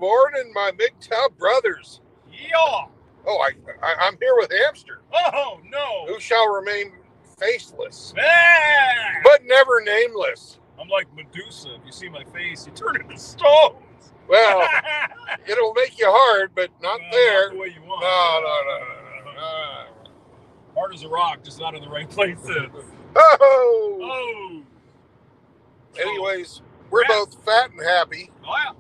morning, my MGTOW brothers. Yeah. Oh, I'm here with Hamster. Oh, no. Who shall remain faceless, Ah! but never nameless. I'm like Medusa. If you see my face, you turn into stones. Well, it'll make you hard, but not there. Not the way you want. No. Hard as a rock, just not in the right places. Oh! Anyways, we're both fat and happy. Oh, yeah.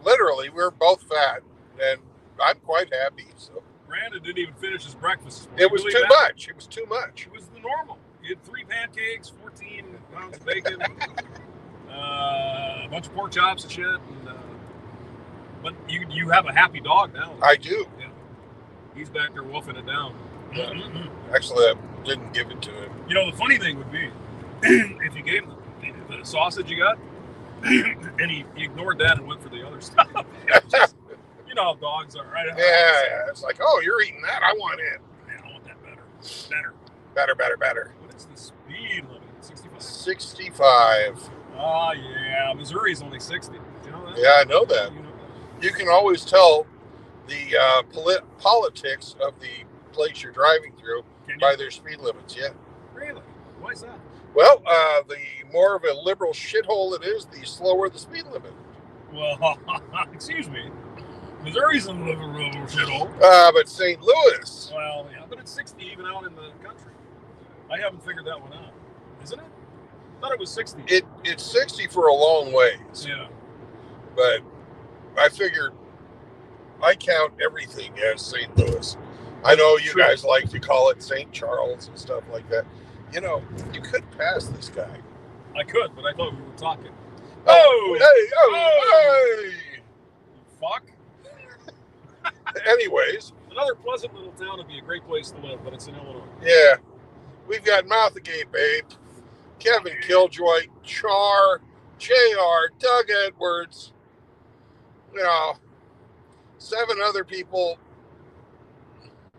Literally, we're both fat, and I'm quite happy. So Brandon didn't even finish his breakfast. It was too much. It was too much. It was the normal. He had 3 pancakes, 14 pounds of bacon, a bunch of pork chops and shit. But you have a happy dog now. I do. Yeah. He's back there wolfing it down. Actually, I didn't give it to him. You know, the funny thing would be, if you gave him the sausage you got, and he ignored that and went for the other stuff. Just, you know how dogs are, right? Yeah, it's like, oh, you're eating that. I want it. Man, I want that better. Better. What is the speed limit? 65? 65. Oh, yeah. Missouri's only 60. Do you know that? Yeah, I know that. You can always tell the politics of the place you're driving through by their speed limits. Yeah. Really? Why is that? Well, the more of a liberal shithole it is, the slower the speed limit. Well, excuse me. Missouri's a liberal shithole. But St. Louis. Well, yeah, but it's 60 even out in the country. I haven't figured that one out. Isn't it? I thought it was 60. It's 60 for a long ways. Yeah. But I figured I count everything as St. Louis. I know you guys like to call it St. Charles and stuff like that. You know, you could pass this guy. I could, but I thought we were talking. Oh! Hey! You fuck. Anyways. Another pleasant little town would be a great place to live, but it's in Illinois. Yeah. We've got Mouth Agape Babe, Kevin Killjoy, Char, JR, Doug Edwards, 7 other people.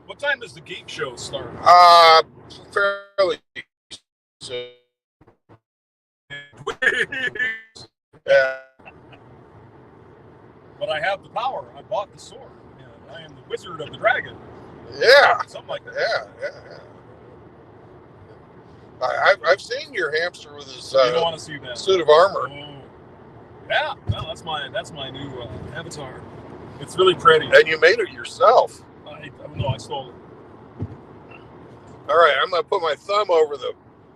What time does the Geek Show start? Fairly soon. Yeah. But I have the power. I bought the sword. And I am the Wizard of the Dragon. Yeah. Something like that. Yeah. I've seen your hamster with his you don't want to see that. Suit of armor. Oh. Yeah. Well, that's my new avatar. It's really pretty. And you made it yourself. No, I stole it. All right, I'm going to put my thumb over the...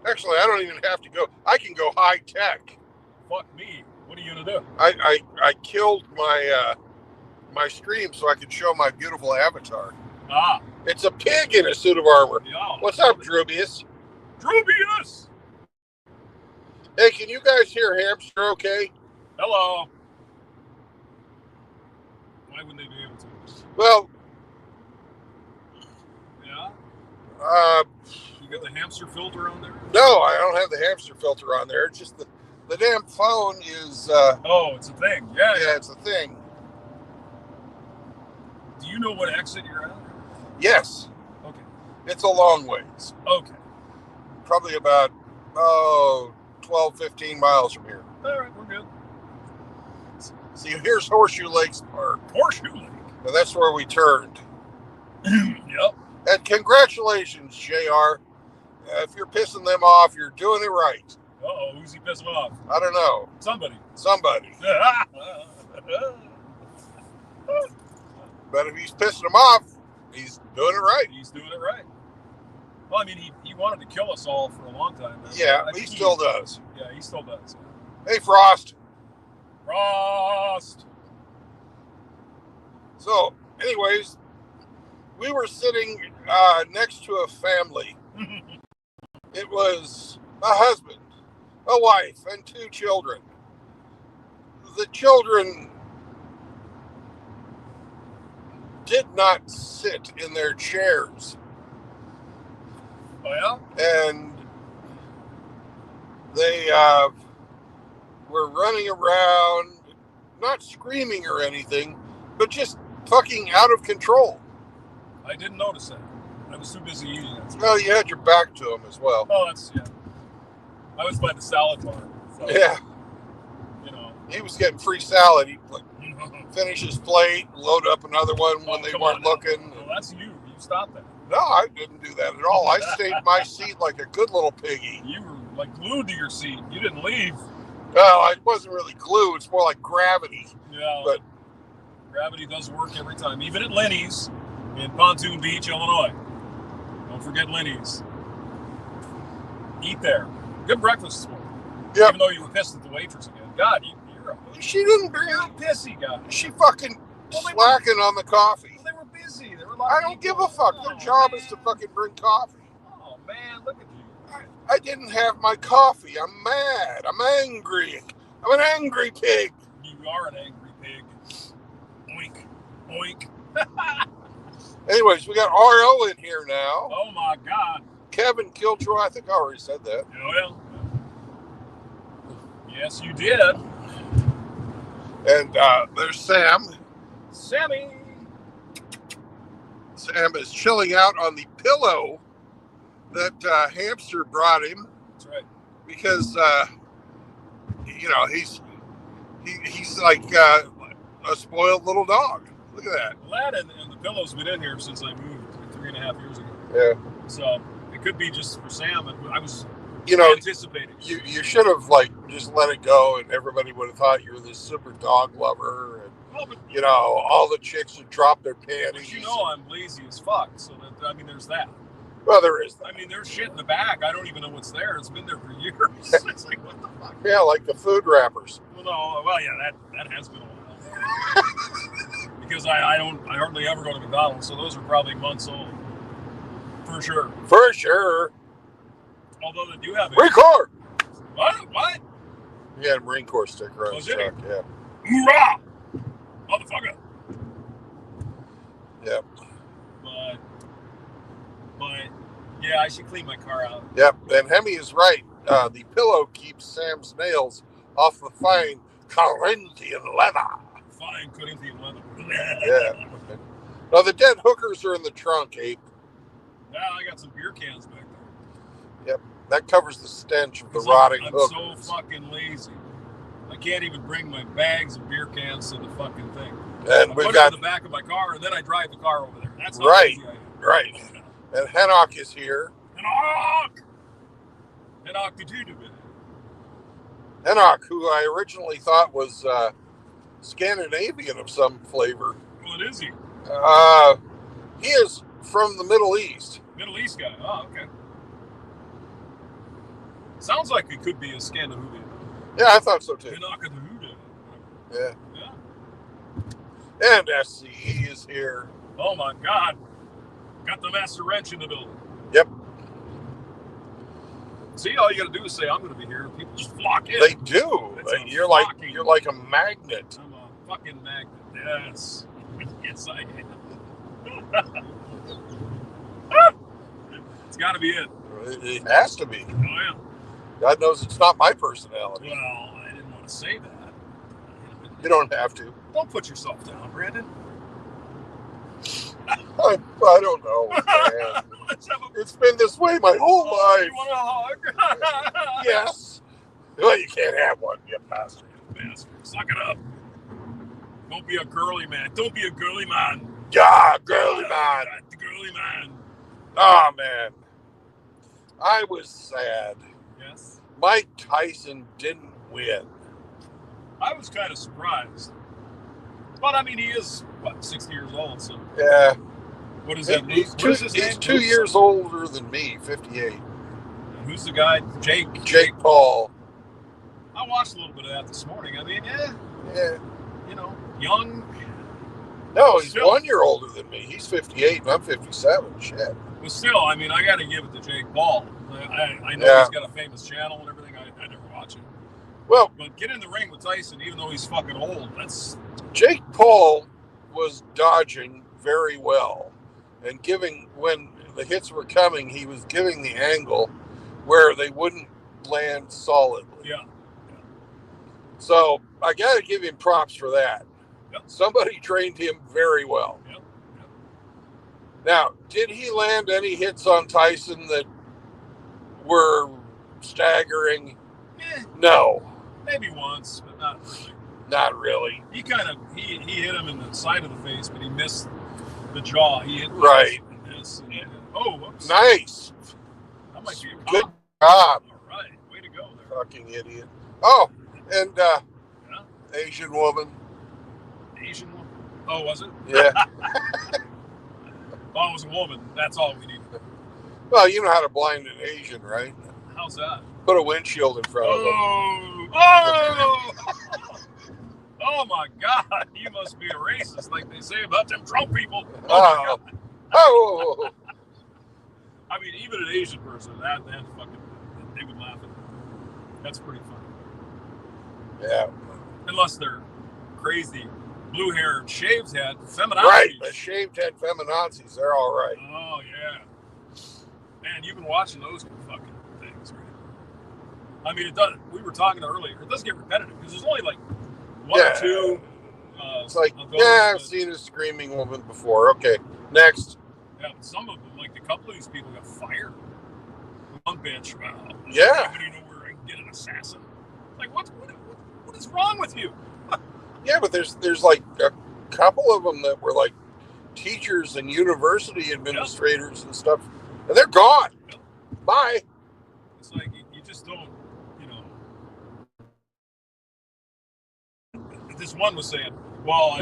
Actually, I don't even have to go. I can go high tech. Fuck me. What are you going to do? I killed my stream so I could show my beautiful avatar. Ah. It's a pig in a suit of armor. Yeah, what's up, Drubius? Drubius! Hey, can you guys hear Hamster okay? Hello. Why wouldn't they be able to? Well... Yeah? You got the hamster filter on there? No, I don't have the hamster filter on there. It's just the damn phone is... oh, it's a thing. Yeah, it's a thing. Do you know what exit you're at? Yes. Okay. It's a long ways. Okay. Probably about, 12, 15 miles from here. All right, we're good. See, here's Horseshoe Lakes Park. Horseshoe Lake. Well, that's where we turned. Yep. And congratulations, JR. If you're pissing them off, you're doing it right. Uh-oh, who's he pissing off? I don't know. Somebody. But if he's pissing them off, he's doing it right. He's doing it right. Well, I mean, he wanted to kill us all for a long time. Yeah, he still does. Yeah, he still does. Hey, Frost. So, anyways, we were sitting next to a family. It was a husband, a wife, and 2 children. The children did not sit in their chairs. Oh, yeah? And they were running around, not screaming or anything, but just fucking out of control. I didn't notice that. I was too busy eating it. Well, you had your back to them as well. Oh, yeah. I was by the salad bar. So, yeah. You know. He was getting free salad. He like, finish his plate, load up another one when they weren't looking. No, that's you. You stopped that. No, I didn't do that at all. I stayed in my seat like a good little piggy. You were like glued to your seat. You didn't leave. Well, I wasn't really glued. It's more like gravity. Yeah, but gravity does work every time, even at Lenny's in Pontoon Beach, Illinois. Don't forget Lenny's. Eat there. Good breakfast this morning. Yep. Even though you were pissed at the waitress again. God, you're a She didn't bring you're a pissy guy. She fucking slacking on the coffee. Well, they were busy. There were I don't give a fuck. Their job is to fucking bring coffee. Oh man, look at you. I didn't have my coffee. I'm mad. I'm angry. I'm an angry pig. You are an angry pig. Oink. Oink. Anyways, we got RO in here now. Oh my God. Kevin Kiltroy. I think I already said that. Oh, yeah. Yes, you did. And there's Sam. Sammy. Sam is chilling out on the pillow that Hamster brought him. That's right. Because he's like a spoiled little dog. Look at that. Well, that and the pillow's been in here since I moved 3.5 years ago. Yeah. So it could be just for Sam. I was anticipating. You should have like just let it go, and everybody would have thought you were this super dog lover, and all the chicks would drop their panties. But I'm lazy as fuck. So there's that. Well, there is that. I mean, there's shit in the back. I don't even know what's there. It's been there for years. It's like, what the fuck? Yeah, like the food wrappers. That has been a while. Because I hardly ever go to McDonald's, so those are probably months old. For sure. For sure. Although they do have Marine Corps. What? He had a Marine Corps sticker on his truck. Yeah. Hoorah! Motherfucker. Yep. But yeah, I should clean my car out. Yep. And Hemi is right. The pillow keeps Sam's nails off the fine Corinthian leather. Fine Corinthian leather. Yeah. Now the dead hookers are in the trunk, Abe. Yeah, I got some beer cans back there. Yep. That covers the stench of the rotting hookers. I'm so fucking lazy. I can't even bring my bags of beer cans to the fucking thing. And we've got in the back of my car, and then I drive the car over there. That's how lazy I am. Right. And Henoch is here. Henoch the Dude. Henoch, who I originally thought was Scandinavian of some flavor. What is he? He is from the Middle East. Middle East guy. Oh, okay. Sounds like it could be a Scandinavian. Yeah, I thought so too. Henoch the Dude. Yeah. Yeah. And SCE is here. Oh my God. Got the master wrench in the building. Yep. See, all you got to do is say, I'm going to be here, and people just flock in. They do. You're like a magnet. I'm a fucking magnet. Yes. Yes, I am. It's got to be it. It has to be. Oh, yeah. God knows it's not my personality. Well, I didn't want to say that. You don't have to. Don't put yourself down, Brandon. I don't know, man. It's been this way my whole life. You want a hug? Yes. Well, you can't have one, you bastard. Suck it up. Don't be a girly man. Don't be a girly man. Yeah, girly man. The girly man. Oh, man. I was sad. Yes. Mike Tyson didn't win. I was kind of surprised. But, I mean, he is, 60 years old, so. Yeah. What is he? He's 2 years older than me, 58. Who's the guy? Jake Paul. I watched a little bit of that this morning. I mean, yeah. Young. No, he's 1 year older than me. He's 58 and I'm 57. Shit. But still, I mean, I got to give it to Jake Paul. I know he's got a famous channel and everything. I never watch it. Well, but get in the ring with Tyson, even though he's fucking old. That's Jake Paul was dodging very well, and when the hits were coming, he was giving the angle where they wouldn't land solidly. Yeah. So I got to give him props for that. Yep. Somebody trained him very well. Yep. Now, did he land any hits on Tyson that were staggering? Eh, no. maybe once, but not really. Not really. He hit him in the side of the face, but he missed the jaw. He hit right. This, oh, whoops. Nice. That might be a good cop. job. All right, way to go there. Fucking idiot. Oh, and yeah? Asian woman. Asian woman? Oh, was it? Yeah. Oh, it was a woman. That's all we need. Well, you know how to blind an Asian, right? How's that? Put a windshield in front of them. Oh! Oh my God! You must be a racist, like they say about them Trump people. Oh! Oh! I mean, even an Asian person, that fucking, they would laugh at that. That's pretty funny. Yeah. Unless they're crazy, blue-haired, shaved head, feminazis. Right, the shaved head feminazis, they're all right. Oh, yeah. Man, you've been watching those fucking things, right? I mean, it does. We were talking earlier. It does get repetitive because there's only like one or two. It's like, I've seen a screaming woman before. Okay, next. Yeah, some of them, like a couple of these people got fired. One bitch, yeah. Anybody know where I can get an assassin? Like, what is wrong with you? Yeah, but there's like a couple of them that were like teachers and university administrators and stuff, and they're gone. Yeah. Bye. It's like you just don't, This one was saying, well,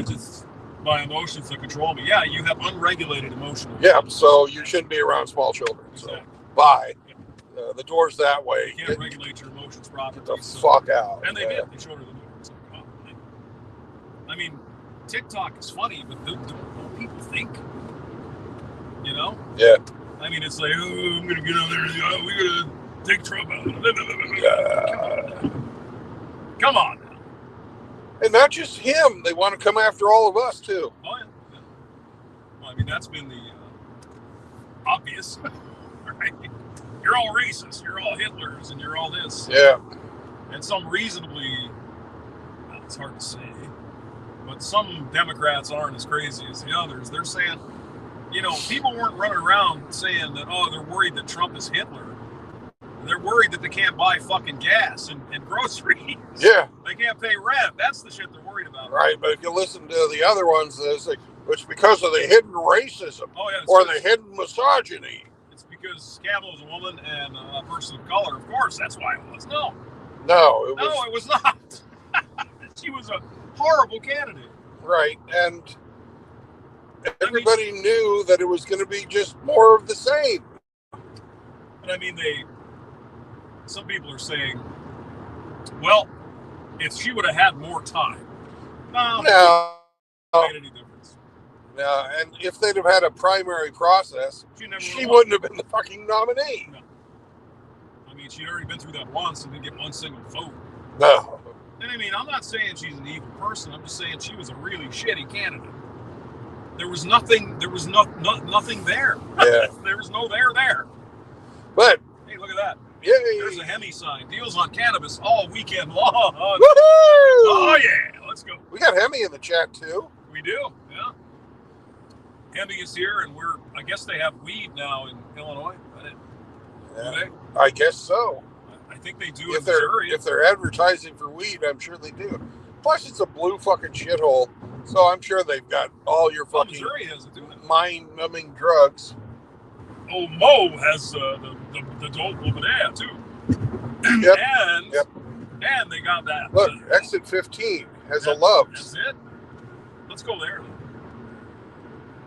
my emotions that control me. Yeah, you have unregulated emotions. Yeah, so you shouldn't be around small children. Exactly. So, bye. Yeah. The door's that way. You can't regulate your emotions properly. Get the fuck out. And they did. They showed her the movie. It's like, oh, I mean, TikTok is funny, but don't people think? Yeah. I mean, it's like, oh, I'm going to get on there. We're going to take Trump out. Come on now. And not just him. They want to come after all of us, too. Oh, yeah. Well, I mean, that's been the obvious, right? You're all racist. You're all Hitlers, and you're all this. Yeah. And some reasonably, well, it's hard to say, but some Democrats aren't as crazy as the others. They're saying, people weren't running around saying that, oh, they're worried that Trump is Hitler. They're worried that they can't buy fucking gas and groceries. Yeah. They can't pay rent. That's the shit they're worried about. Right, but if you listen to the other ones, it's because of the hidden racism or the hidden misogyny. It's because Campbell is a woman and a person of color. Of course, that's why it was. No, it was not. She was a horrible candidate. Right, and everybody knew that it was going to be just more of the same. But I mean, some people are saying, well, if she would have had more time, no, made any difference. No, and if they'd have had a primary process, she wouldn't have been the fucking nominee. No. I mean, she'd already been through that once and didn't get one single vote. No. And I mean, I'm not saying she's an evil person. I'm just saying she was a really shitty candidate. There was nothing. There was nothing there. Yeah. There was no there. But hey, look at that. Yay. There's a Hemi sign. Deals on cannabis all weekend long. Woohoo! Oh yeah, let's go. We got Hemi in the chat too. We do, yeah. Hemi is here, and I guess they have weed now in Illinois. I guess so. I think they do if in Missouri. If they're advertising for weed, I'm sure they do. Plus, it's a blue fucking shithole, so I'm sure they've got all your fucking Missouri has it too. mind-numbing drugs. Oh, Mo has the dope over there too. Yep. And they got that. Look, exit 15 has a Love's. That's it. Let's go there.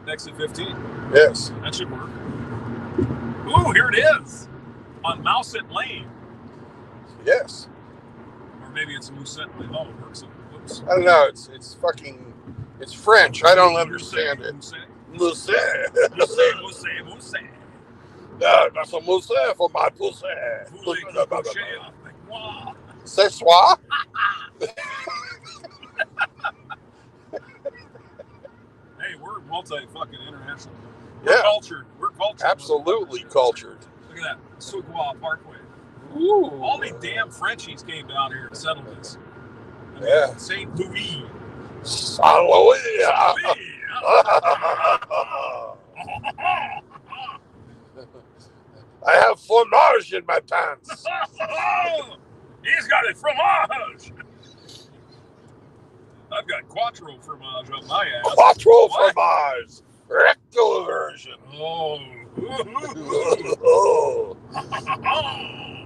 Exit 15. Yes. That should work. Ooh, here it is. On Mouset Lane. Yes. Or maybe it's Musette Lane. Oh, it works. Oops. I don't know. It's French. I don't understand it. Musette. That's a musette for my pussy. C'est soi? Hey, we're multi-fucking international. We're cultured. We're cultured. Absolutely cultured. Look at that. Suqua Parkway. Ooh. All these damn Frenchies came down here and settled this. Yeah. St. Louis. Saint Louis. I have fromage in my pants. He's got it fromage. I've got quattro fromage on my ass. Quattro fromage. Rectal version. Oh. Oh.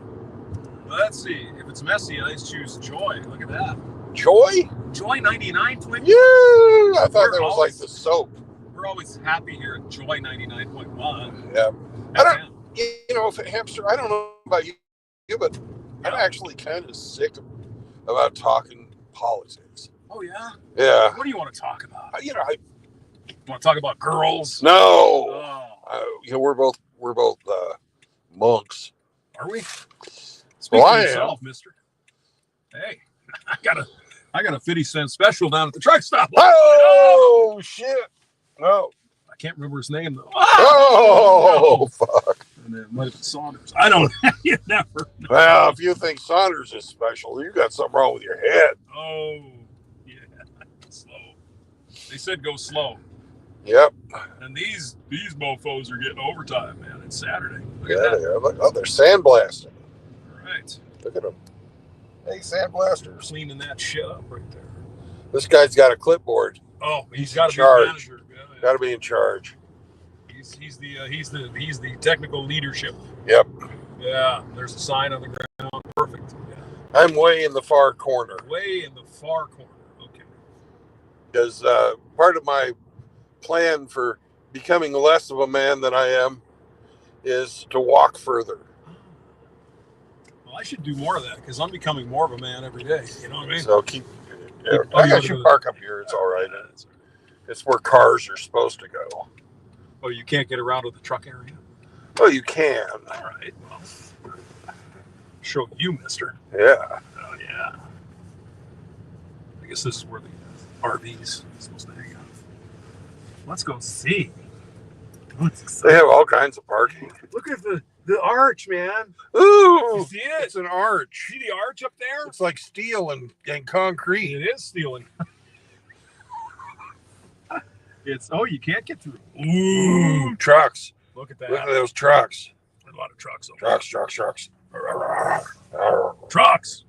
Let's see. If it's messy, I choose Joy. Look at that. Joy? Joy 99.1. Yeah, I thought that was like the soap. We're always happy here at Joy 99.1. Yeah. I don't, Hamster, I don't know about you, but I'm actually kind of sick about talking politics. Oh, yeah? Yeah. What do you want to talk about? I Want to talk about girls? no. Oh. We're both monks. Are we? Speak Well, for I yourself, mister. Hey, I got a 50-cent special down at the truck stop. Oh, shit. No. I can't remember his name, though. Oh, fuck. And it might have been Saunders. I don't know. You never know. Well, if you think Saunders is special, you got something wrong with your head. Oh, yeah. Slow. They said go slow. Yep. And these mofos are getting overtime, man. It's Saturday. Look Yeah, at that. they are. Look, they're sandblasting. All right. Look at them. Hey, sandblasters. Cleaning that shit up right there. This guy's got a clipboard. Oh, he's got to be charge. the manager. Yeah. Got to be in charge. He's the technical leadership. Yep. Yeah. There's a sign on the ground. Perfect. Yeah. I'm way in the far corner. Way in the far corner. Okay. Because part of my plan for becoming less of a man than I am is to walk further. Well, I should do more of that because I'm becoming more of a man every day. You know what I mean? So I got you park up here. It's all right. It's where cars are supposed to go. Oh, you can't get around to the truck area? Well, you can. All right. Well, show you, mister. Yeah. Oh, yeah. I guess this is where the RV's supposed to hang out. Let's go see. They have all kinds of parking. Look at the arch, man. Ooh. You see it? It's an arch. See the arch up there? It's like steel and concrete. It is stealing. You can't get through. Ooh, trucks. Look at that. Look at those trucks. A lot of trucks over there. Trucks. Trucks.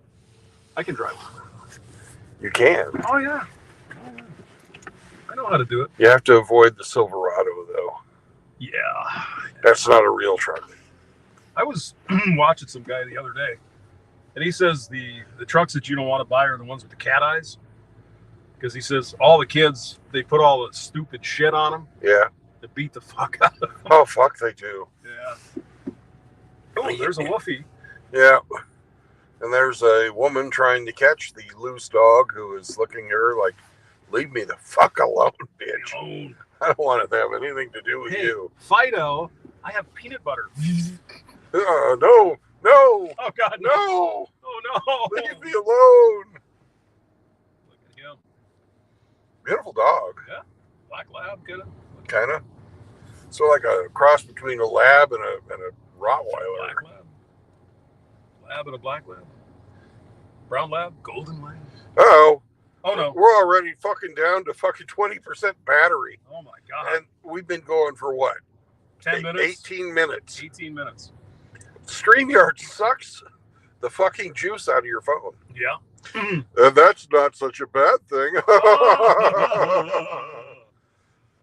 I can drive one. You can. Oh, yeah. I know how to do it. You have to avoid the Silverado, though. Yeah. That's not a real truck. I was watching some guy the other day, and he says the trucks that you don't want to buy are the ones with the cat eyes. Because he says all the kids, they put all the stupid shit on them. Yeah. To beat the fuck out of them. Oh, fuck, they do. Yeah. Oh, there's a woofie. Yeah. And there's a woman trying to catch the loose dog who is looking at her like, leave me the fuck alone, bitch. I don't want to have anything to do with you. Fido, I have peanut butter. No. Oh, God. No. Oh, no. Leave me alone. Look at him. Beautiful dog. Yeah. Black lab, kind of. So like a cross between a lab and a Rottweiler. Black lab. Lab and a black lab. Brown lab, golden lab. Uh-oh. Oh, no. We're already fucking down to fucking 20% battery. Oh, my God. And we've been going for what? 10 minutes? 18 minutes. 18 minutes. StreamYard sucks the fucking juice out of your phone. Yeah. And that's not such a bad thing.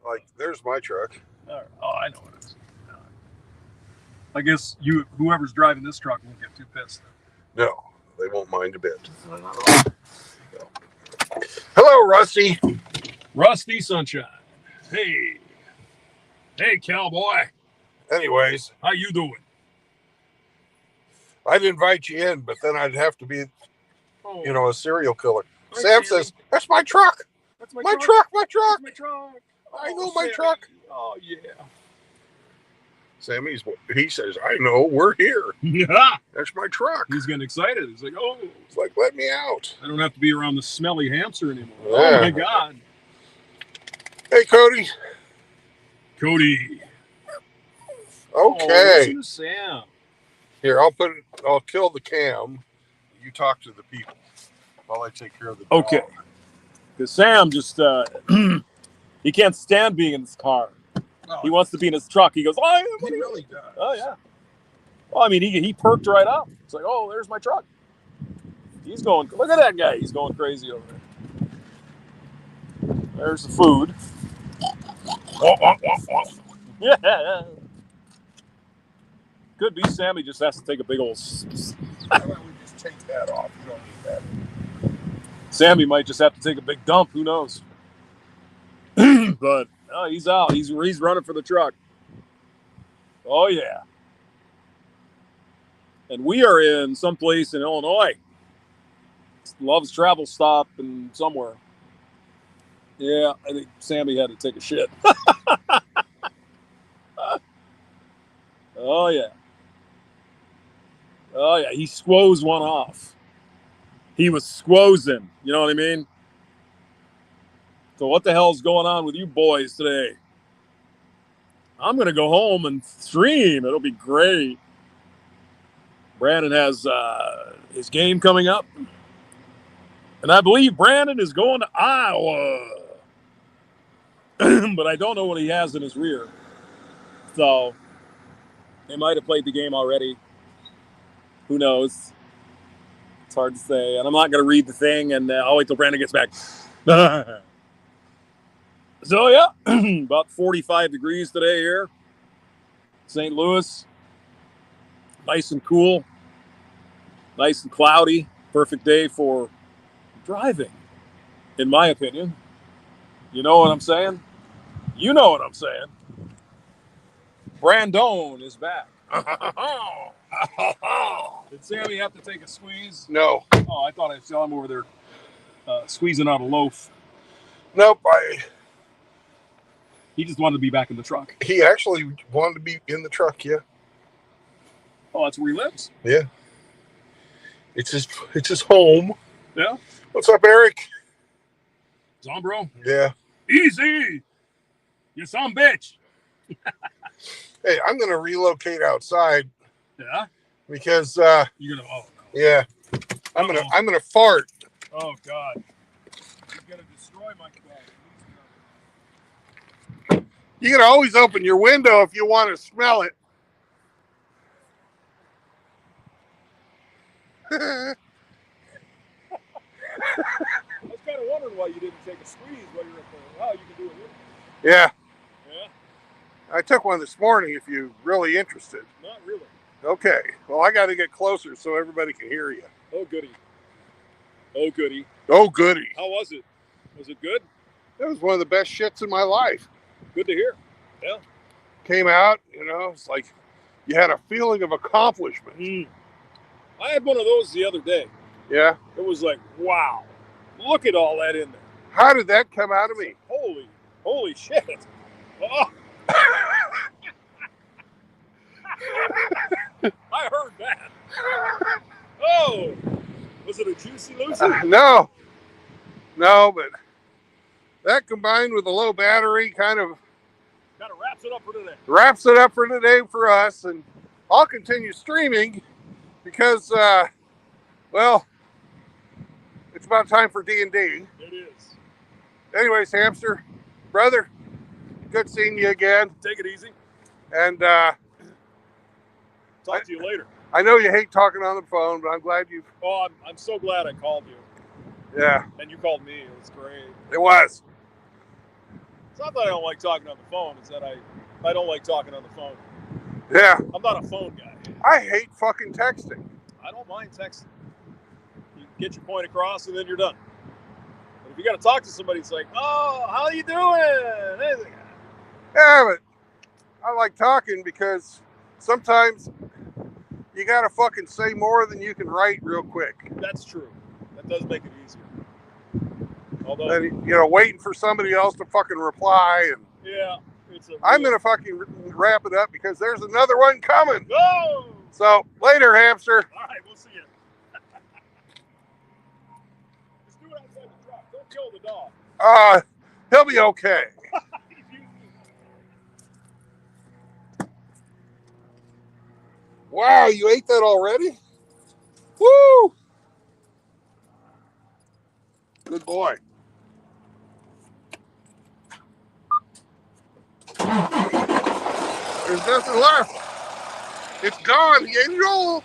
Like, there's my truck. Oh, I know what it is. I guess whoever's driving this truck won't get too pissed. No, they won't mind a bit. Hello, Rusty. Rusty Sunshine. Hey, cowboy. Anyways, How you doing? I'd invite you in, but then I'd have to be, a serial killer. Hi, Sam Sammy. says, that's my truck. That's My truck. My truck. That's my truck. I know my Sammy. truck. Oh, yeah. He says, I know, we're here. Yeah. That's my truck. He's getting excited. He's like, oh, It's like, let me out. I don't have to be around the smelly hamster anymore. Yeah. Oh, my God. Hey, Cody. Cody. Okay. Oh, listen to Sam. Here, I'll kill the cam. You talk to the people while I take care of the dog. Okay. Because Sam just, he can't stand being in his car. No, He wants to be in his truck. He goes, oh, he really does. oh yeah. Well, I mean, he perked right up. It's like, oh, there's my truck. He's going, look at that guy. He's going crazy over there. There's the food. Yeah. Could be Sammy just has to take a big old. Why don't we just take that off? You don't need that. Sammy might just have to take a big dump. Who knows? But he's out. He's running for the truck. Oh yeah. And we are in some place in Illinois. Love's travel stop and somewhere. Yeah, I think Sammy had to take a shit. Oh yeah. Oh yeah. He squoze one off. He was squozing. You know what I mean? So what the hell's going on with you boys today? I'm gonna go home and stream. It'll be great. Brandon has his game coming up. And I believe Brandon is going to Iowa. But I don't know what he has in his rear. So he might have played the game already. Who knows? It's hard to say. And I'm not going to read the thing, and I'll wait till Brandon gets back. So, yeah, about 45 degrees today here. St. Louis. Nice and cool. Nice and cloudy. Perfect day for driving, in my opinion. You know what I'm saying? You know what I'm saying. Brandon is back. Did Sammy have to take a squeeze? No. Oh, I thought I saw him over there squeezing out a loaf. Nope. He just wanted to be back in the truck. He actually wanted to be in the truck, yeah. Oh, that's where he lives? Yeah. It's his home. Yeah? What's up, Eric? Zombro? Yeah. Easy! You son bitch! Hey, I'm going to relocate outside. Yeah? Because, You're going to, oh, no. Yeah. I'm gonna fart. Oh, God. He's going to destroy my car. You can always open your window if you want to smell it. I was kind of wondering why you didn't take a squeeze while you're at the. Oh, you can do it here. Yeah. Yeah? I took one this morning if you're really interested. Not really. Okay. Well, I got to get closer so everybody can hear you. Oh, goody. Oh, goody. Oh, goody. How was it? Was it good? That was one of the best shits in my life. Good to hear. Yeah. Came out, it's like you had a feeling of accomplishment. I had one of those the other day. Yeah? It was like, wow. Look at all that in there. How did that come out of me? Holy shit. Oh. I heard that. Oh. Was it a juicy Lucy? No, but that combined with a low battery kind of wraps it up for today. Wraps it up for today for us, and I'll continue streaming because, well, it's about time for D&D. It is. Anyways, Hamster, brother, good seeing you again. Take it easy. And talk to you later. I know you hate talking on the phone, but I'm glad you've... Oh, I'm so glad I called you. Yeah. And you called me. It was great. It was. It's not that I don't like talking on the phone. It's that I don't like talking on the phone. Yeah. I'm not a phone guy. I hate fucking texting. I don't mind texting. You get your point across and then you're done. But if you got to talk to somebody, it's like, oh, how you doing? Yeah, but I like talking because sometimes you got to fucking say more than you can write real quick. That's true. That does make it easier. Although, and, waiting for somebody else to fucking reply. And yeah. I'm going to fucking wrap it up because there's another one coming. Go! So, later, Hamster. All right, we'll see you. Just do it outside the truck. Don't kill the dog. He'll be okay. Wow, you ate that already? Woo! Good boy. There's nothing left. It's gone. He ate it all.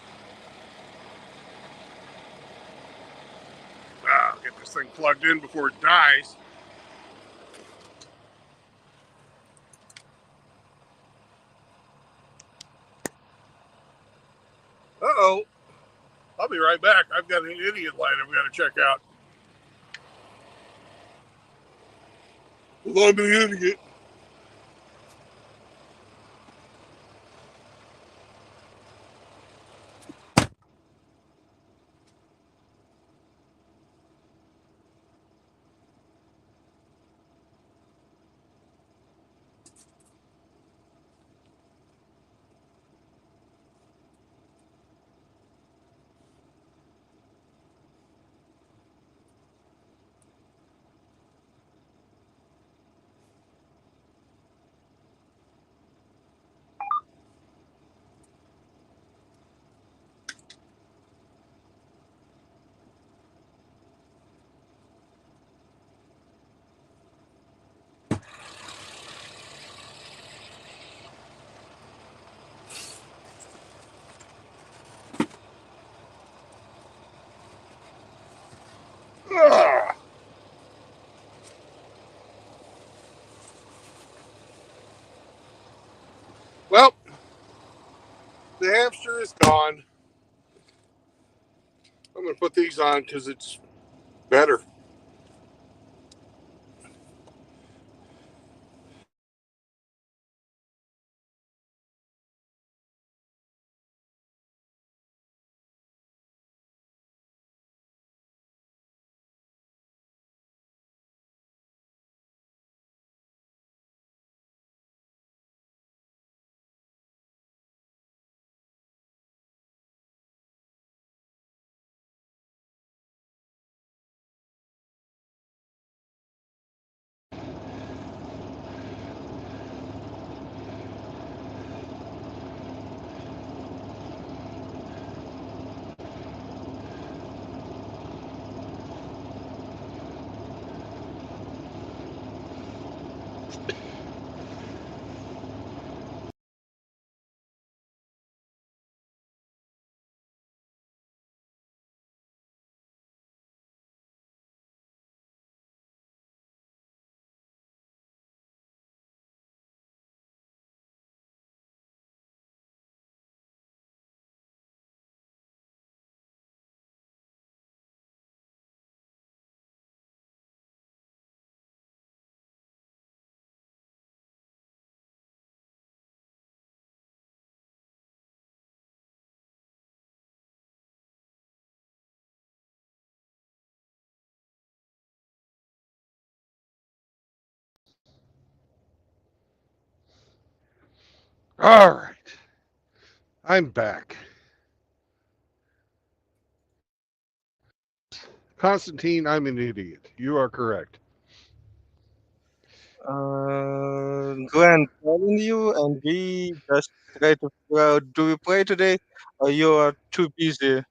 I'll get this thing plugged in before it dies. I'll be right back. I've got an idiot light I've got to check out. I'm an idiot. Ah. Well, the hamster is gone. I'm going to put these on because it's better. All right. I'm back. Constantine, I'm an idiot. You are correct. Glenn calling you, and we just try to figure out, do we play today, or you are too busy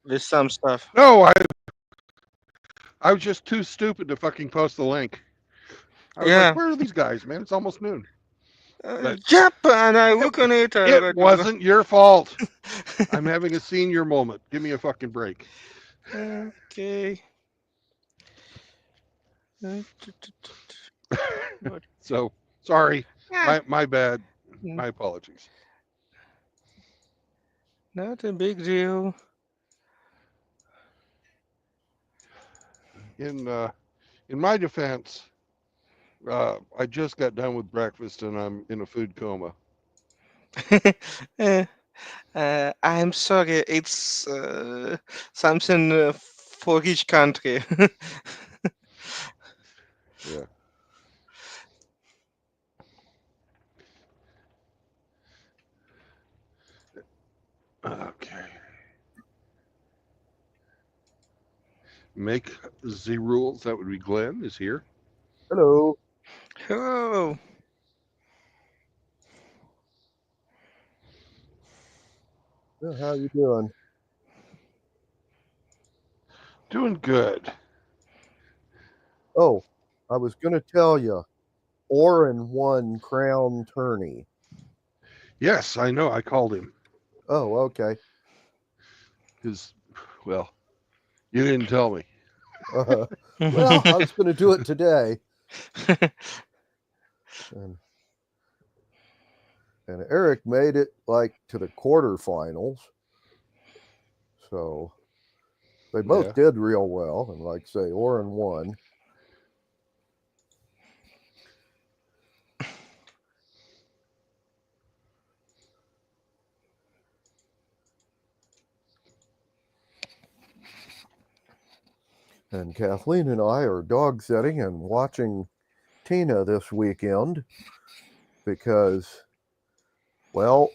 with some stuff? No, I was just too stupid to fucking post the link. I was like, Yeah. where are these guys, man? It's almost noon. But Yep, and I look on it. it wasn't your fault. I'm having a senior moment. Give me a fucking break. Okay. So sorry. Yeah, My bad. My apologies. not a big deal. In my defense, I just got done with breakfast and I'm in a food coma. I'm sorry, it's something for each country. Yeah. Okay. Make the rules. That would be Glenn is here. Hello. Hello. Yeah, how you doing? Doing good. Oh, I was going to tell you, Oren won Crown Tourney. Yes, I know. I called him Oh, okay. because, well, you didn't tell me. Well, I was going to do it today, and Eric made it like to the quarterfinals. So they both did real well. And like I say, Oren won. And Kathleen and I are dog sitting and watching Tina this weekend because, well,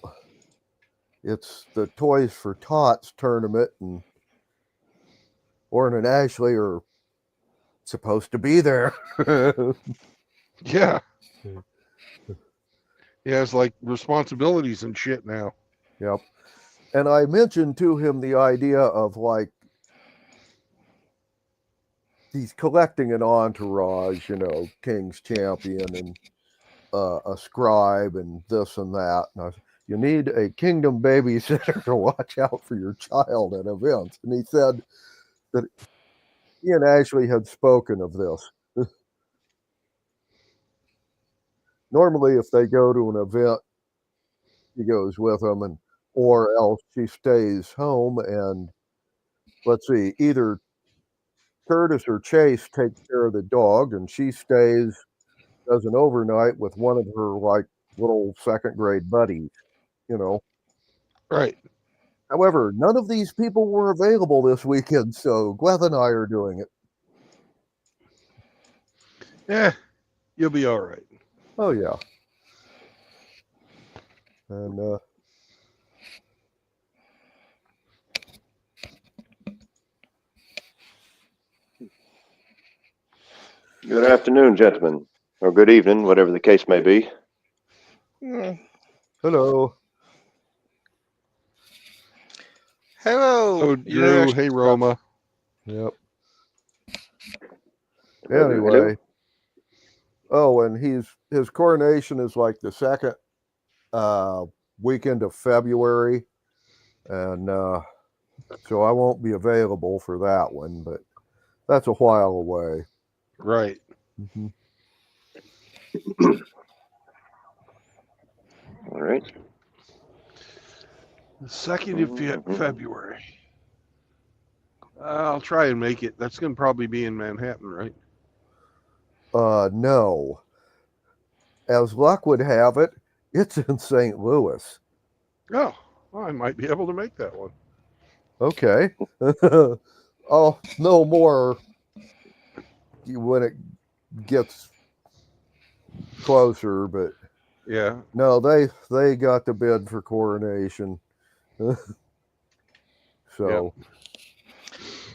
it's the Toys for Tots tournament, and Oren and Ashley are supposed to be there. Yeah. He has like responsibilities and shit now. Yep. And I mentioned to him the idea of like he's collecting an entourage, King's Champion and a scribe and this and that. And I said, you need a kingdom babysitter to watch out for your child at events. And he said that he and Ashley had spoken of this. Normally, if they go to an event, he goes with them, or else she stays home. And let's see, either Curtis or Chase takes care of the dog, and she stays, does an overnight with one of her like little second grade buddies, Right. However, none of these people were available this weekend, so Glenn and I are doing it. Yeah, you'll be all right. Oh yeah. And Good afternoon, gentlemen, or good evening, whatever the case may be. hello. Hello. Oh, Drew. Hey, Roma. Yep. Hello. Anyway. Oh, and his coronation is like the second weekend of February, and so I won't be available for that one, but that's a while away. Right. Mm-hmm. All right. The 2nd of February. I'll try and make it. That's going to probably be in Manhattan, right? No. As luck would have it, it's in St. Louis. Oh, well, I might be able to make that one. Okay. I'll know more when it gets closer, but Yeah. no, they got the bid for coronation. So, yep.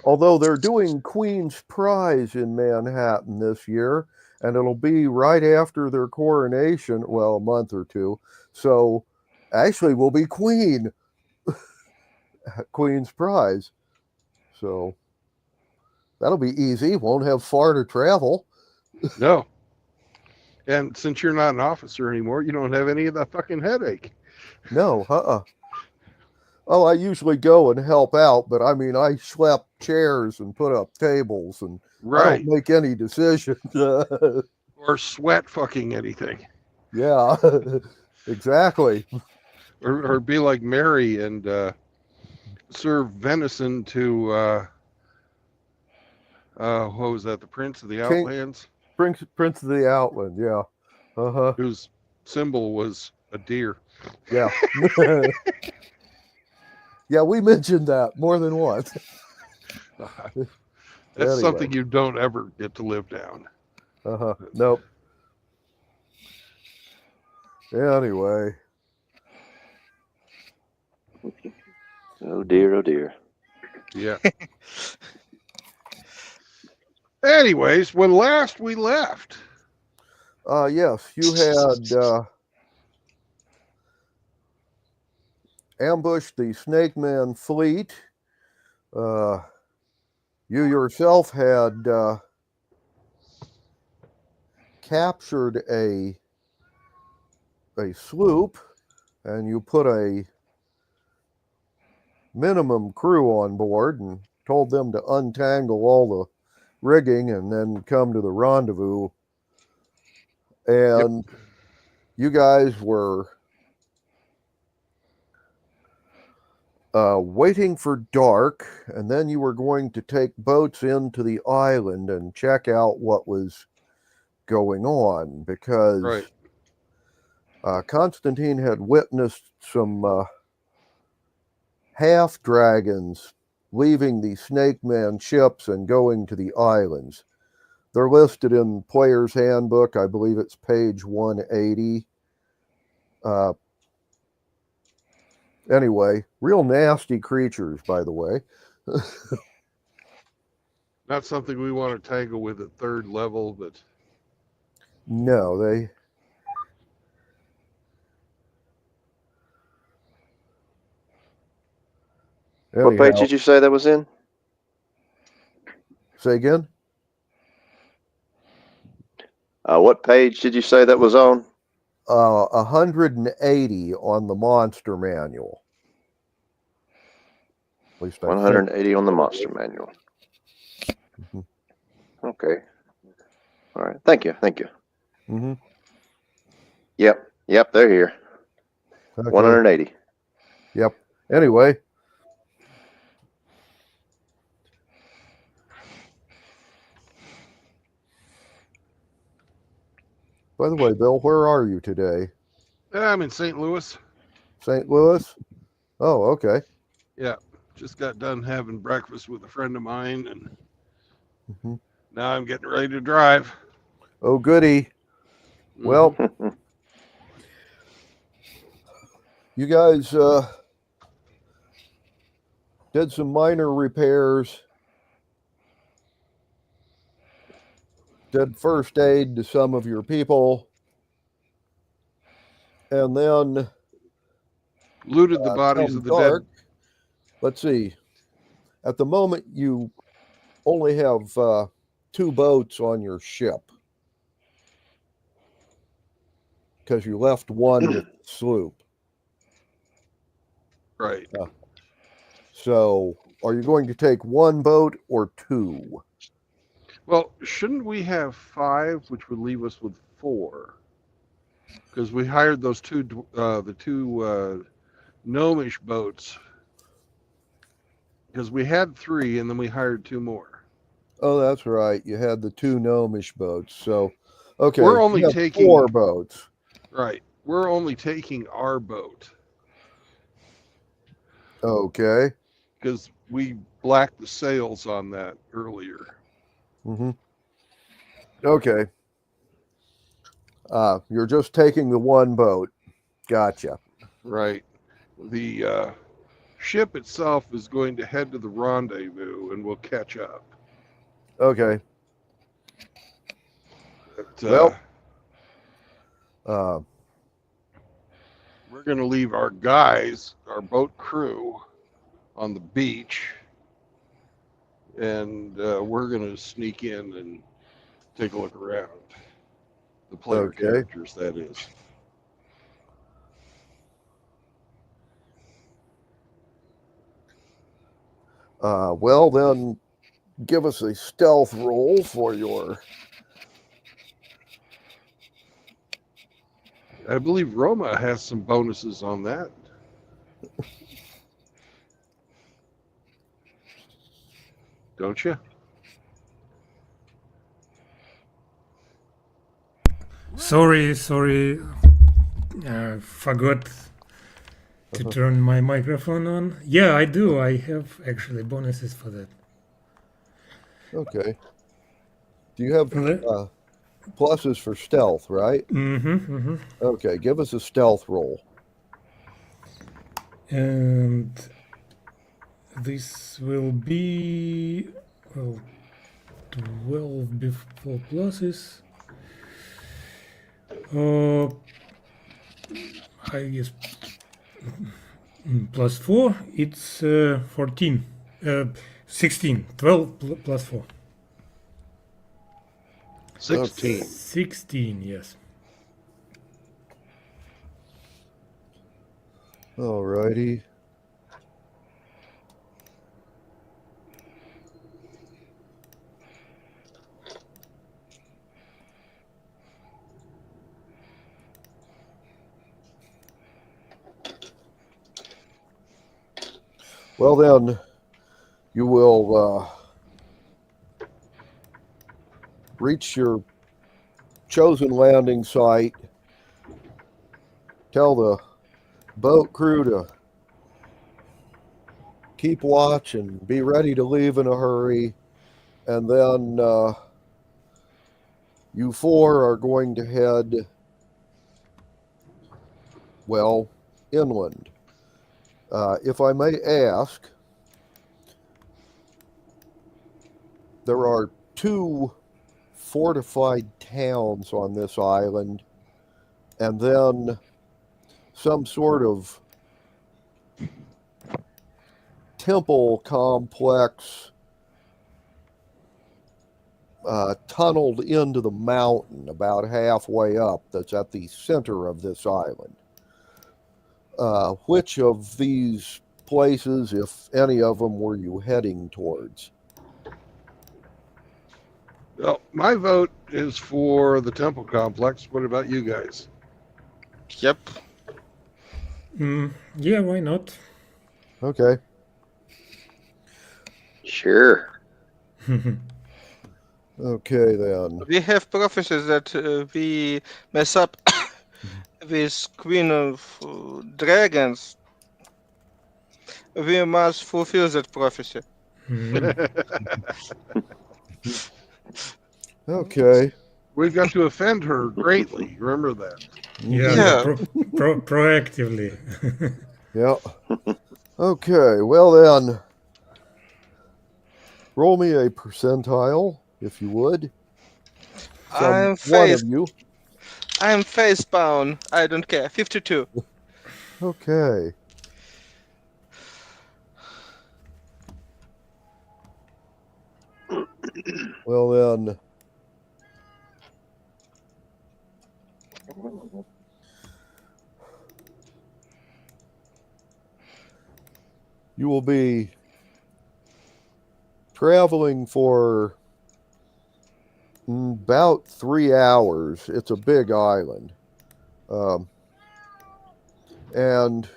Although they're doing Queen's Prize in Manhattan this year, and it'll be right after their coronation, well, a month or two. So, Ashley will be queen at Queen's Prize. So, that'll be easy. Won't have far to travel. No. And since you're not an officer anymore, you don't have any of that fucking headache. No, Oh, I usually go and help out, but I mean, I schlep chairs and put up tables, and I don't make any decisions. Or sweat fucking anything. Yeah, exactly. Or be like Mary and serve venison to, what was that, the Prince of the Outlands? Prince of the Outland, yeah. Uh-huh. Whose symbol was a deer. Yeah. Yeah, we mentioned that more than once. That's anyway. Something you don't ever get to live down. Uh-huh. Nope. Yeah, anyway. Oh dear, oh dear. Yeah. Anyways, when last we left. Yes, you had ambushed the Snake Man fleet. You yourself had captured a sloop, and you put a minimum crew on board and told them to untangle all the rigging and then come to the rendezvous. And you guys were waiting for dark, and then you were going to take boats into the island and check out what was going on, because Right. Constantine had witnessed some half dragons leaving the Snake Man ships and going to the islands. They're listed in Player's Handbook. I believe it's page 180. Anyway, real nasty creatures, by the way. Not something we want to tangle with at third level, but No, they... What page Anyhow, did you say that was in? say again? What page did you say that was on? 180 on the monster manual. At least I think. 180 on the monster manual. Mhm. Okay. All right. Thank you. Mhm. Yep, they're here. Okay. 180. Yep. Anyway. By the way, Bill, where are you today? I'm in St. Louis. St. Louis? Oh, okay. Yeah, just got done having breakfast with a friend of mine, and Mhm. now I'm getting ready to drive. Oh, goody. Well, you guys did some minor repairs, did first aid to some of your people, and then Looted the bodies come of the dark. dead. Let's see. At the moment, you only have 2 boats on your ship because you left one with the sloop. Right. So, are you going to take 1 boat or 2? Well, shouldn't we have 5, which would leave us with 4? Because we hired those the two gnomish boats. Because we had 3, and then we hired 2 more. Oh, that's right. You had the 2 gnomish boats. So, okay, We're only you have taking 4 boats. Right. We're only taking our boat Okay. because we blacked the sails on that earlier. Mm-hmm. Okay. You're just taking the 1 boat. Gotcha. Right. The ship itself is going to head to the rendezvous, and we'll catch up. Okay. But, Well, we're going to leave our guys, our boat crew, on the beach, and we're going to sneak in and take a look around. The player Okay. characters, that is. well, then give us a stealth roll for your... I believe Roma has some bonuses on that. Don't you? Sorry. Forgot to turn my microphone on. Yeah, I do. I have actually bonuses for that. Okay. Do you have Le- pluses for stealth, right? Mm-hmm. Okay, give us a stealth roll. And this will be 12 before pluses. I guess plus 4, it's 14. 16. 12 plus 4. 16. 16, yes. All righty. Well, then, you will reach your chosen landing site, tell the boat crew to keep watch and be ready to leave in a hurry, and then you four are going to head, well, inland. If I may ask, there are 2 fortified towns on this island, and then some sort of temple complex tunneled into the mountain about halfway up that's at the center of this island. Which of these places, if any of them, were you heading towards? Well, my vote is for the temple complex. What about you guys? Yep. Yeah, why not? Okay. Sure. Okay, then. We have prophecies that we mess up with Queen of Dragons. We must fulfill that prophecy. Okay. We've got to offend her greatly. Remember that. Yeah, Yeah. proactively. Yeah. Okay, well then, roll me a percentile, if you would. From one of you. I'm face bound. I don't care. 52. Okay. Well then, you will be traveling for about 3 hours. It's a big island. And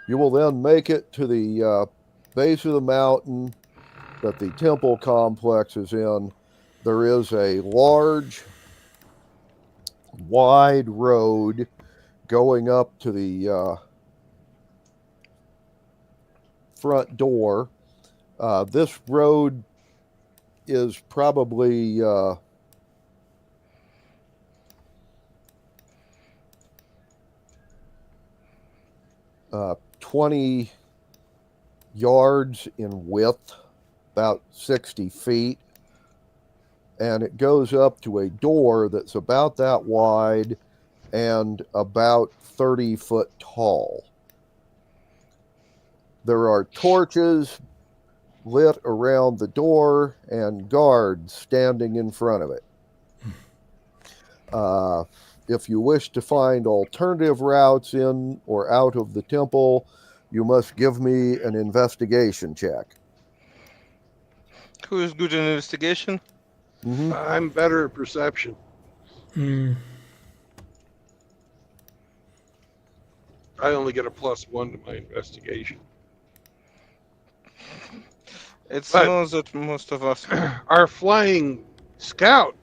you will then make it to the base of the mountain that the temple complex is in. There is a large, wide road going up to the front door. This road is probably 20 yards in width, about 60 feet, and it goes up to a door that's about that wide and about 30 foot tall. There are torches lit around the door and guards standing in front of it. If you wish to find alternative routes in or out of the temple, you must give me an investigation check. Who is good in investigation? Mm-hmm. I'm better at perception. I only get a +1 to my investigation. It's But- known that most of us. Our flying scout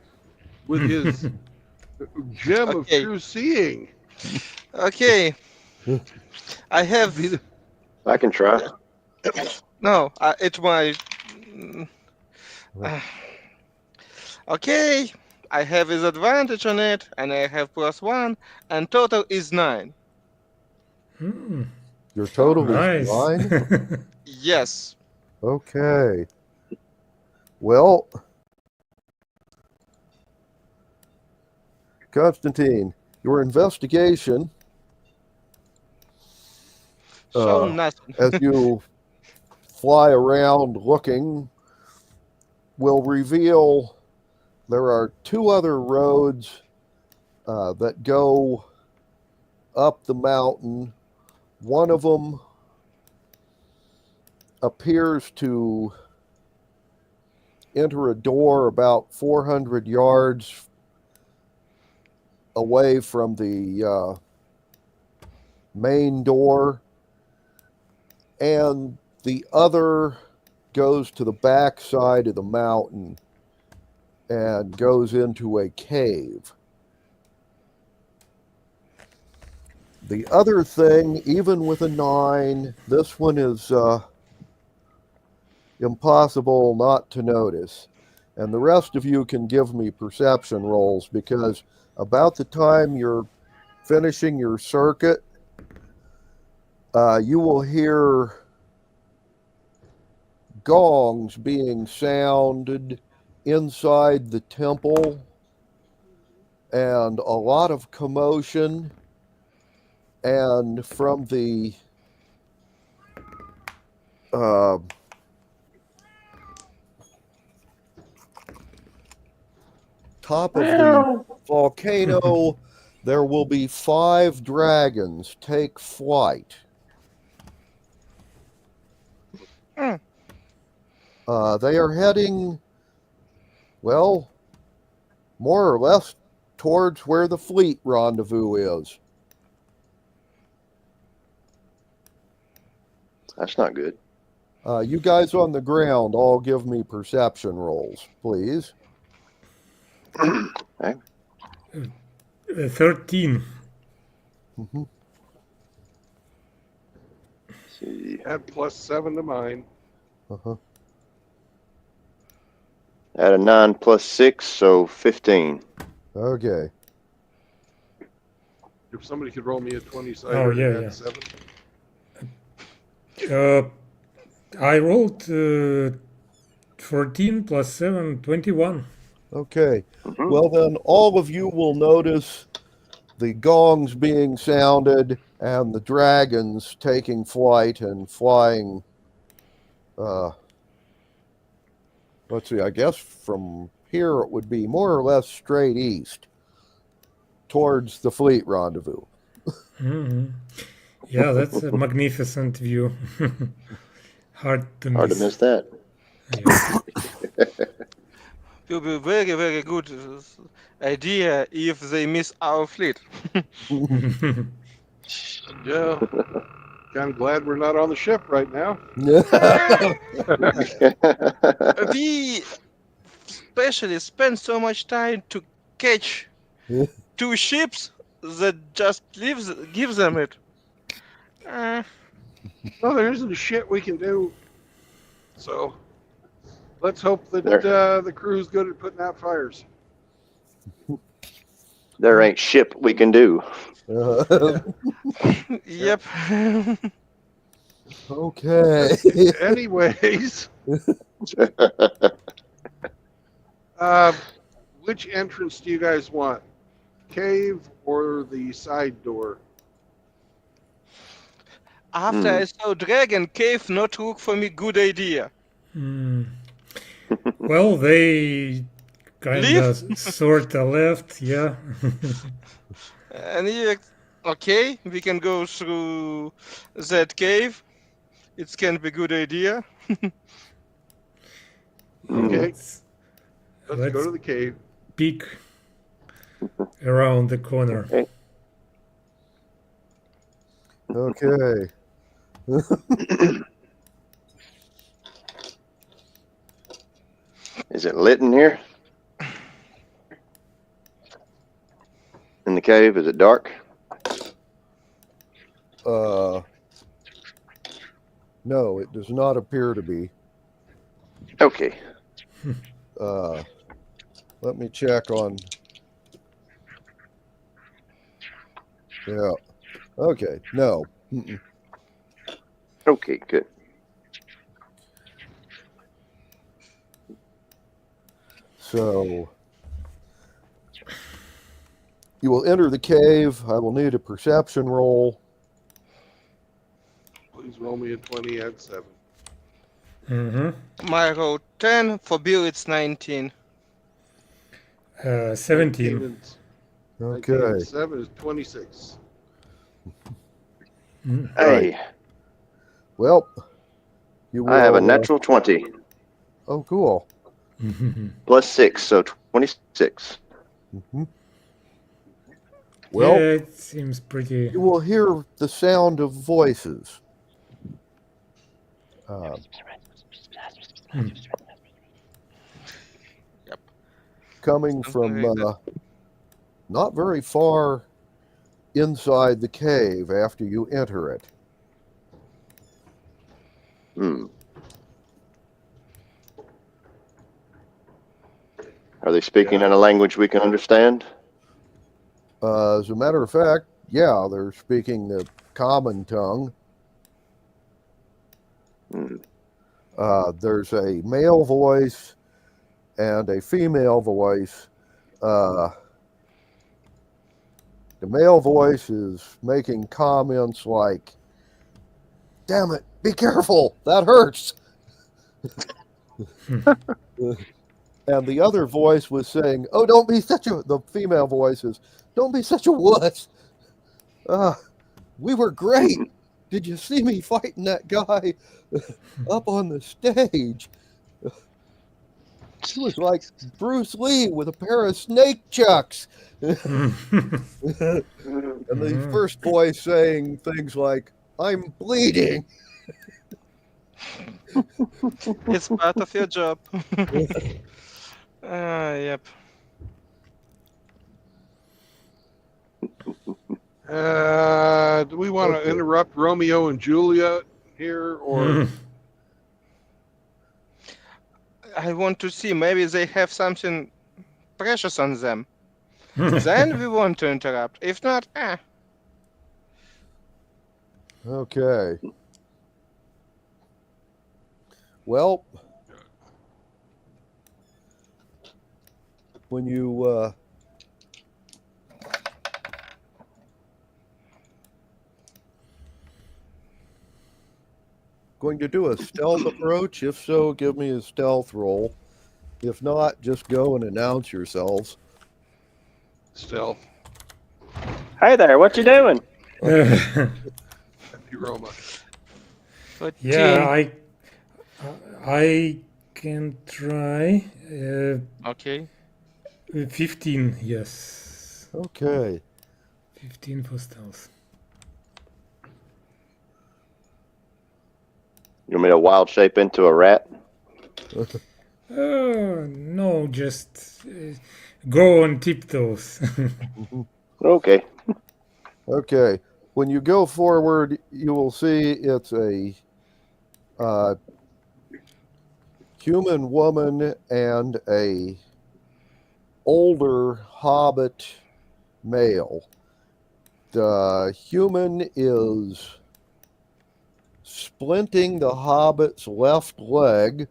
with his gem of Okay. true seeing. Okay. I have. I can try. No, it's my. Okay. I have his advantage on it, and I have +1, and total is 9. Your total Nice. is 9? Yes. Okay. Well, Constantine, your investigation, So nothing. as you fly around looking, will reveal there are 2 other roads that go up the mountain. One of them appears to enter a door about 400 yards away from the main door, and the other goes to the back side of the mountain and goes into a cave. The other thing, even with a 9, this one is impossible not to notice. And the rest of you can give me perception rolls, because about the time you're finishing your circuit, you will hear gongs being sounded inside the temple and a lot of commotion. And from the top of the volcano, there will be 5 dragons take flight. They are heading, well, more or less towards where the fleet rendezvous is. That's not good. You guys on the ground all give me perception rolls, please. Okay. 13. Mm-hmm. See. Add +7 to mine. Uh-huh. Add a 9 plus 6, so 15. Okay. If somebody could roll me a 20-sider Oh, and yeah, add yeah. 7. I rolled 14 plus 7, 21. Okay. Mhm. Well, then all of you will notice the gongs being sounded and the dragons taking flight and flying. Let's see, I guess from here it would be more or less straight east towards the fleet rendezvous. Hmm. Yeah, that's a magnificent view. Hard to Hard to miss that. Yeah. Will be very, very good idea if they miss our fleet. Yeah. Kind of glad we're not on the ship right now. We especially spend so much time to catch 2 ships that just gives them it. Well, there isn't a shit we can do. So let's hope that There. the crew's good at putting out fires. There ain't ship we can do. Yep. Okay. Anyways, which entrance do you guys want? Cave or the side door? After I saw Dragon Cave not look for me good idea. Well, they kind of sort of left, yeah. And okay, we can go through that cave. It can be good idea. Okay, Let's let's go to the cave. peek around the corner. Okay. Is it lit in here? In the cave, is it dark? No, it does not appear to be. Okay. Let me check on. Yeah. Okay. No. Mm-mm. Okay, good. So you will enter the cave. I will need a perception roll. Please roll me a 20, add 7. My roll 10, for Bill it's 19. 17. Okay. 7 is 26. Hey, Well, you will. I have a natural 20 Oh, cool. plus 6, so 26. Well, yeah, it seems pretty. you will hear the sound of voices. Uh, Yep. Coming Something from like that. not very far inside the cave after you enter it. Hmm. Are they speaking in a language we can understand? As a matter of fact, yeah, they're speaking the common tongue. Hmm. There's a male voice and a female voice. The male voice is making comments like, "Damn it, be careful, that hurts." And the other voice was saying, "Oh, don't be such a," the female voice is, "Don't be such a wuss. We were great. Did you see me fighting that guy up on the stage? He was like Bruce Lee with a pair of snake chucks." And the first voice saying things like, "I'm bleeding." It's part of your job. Yep. Do we want to interrupt Romeo and Juliet here, or I want to see, maybe they have something precious on them. Then we want to interrupt. If not, Okay. Well, when you going to do a stealth approach? If so, give me a stealth roll. If not, just go and announce yourselves. stealth? Hey there, what you doing? Happy Roma. 14. Yeah, I can try. Okay. 15, yes. Okay. 15 for stealth. You want me to wild shape into a rat? No, just go on tiptoes. Okay. Okay. When you go forward, you will see it's a human woman and a older hobbit male. The human is splinting the hobbit's left leg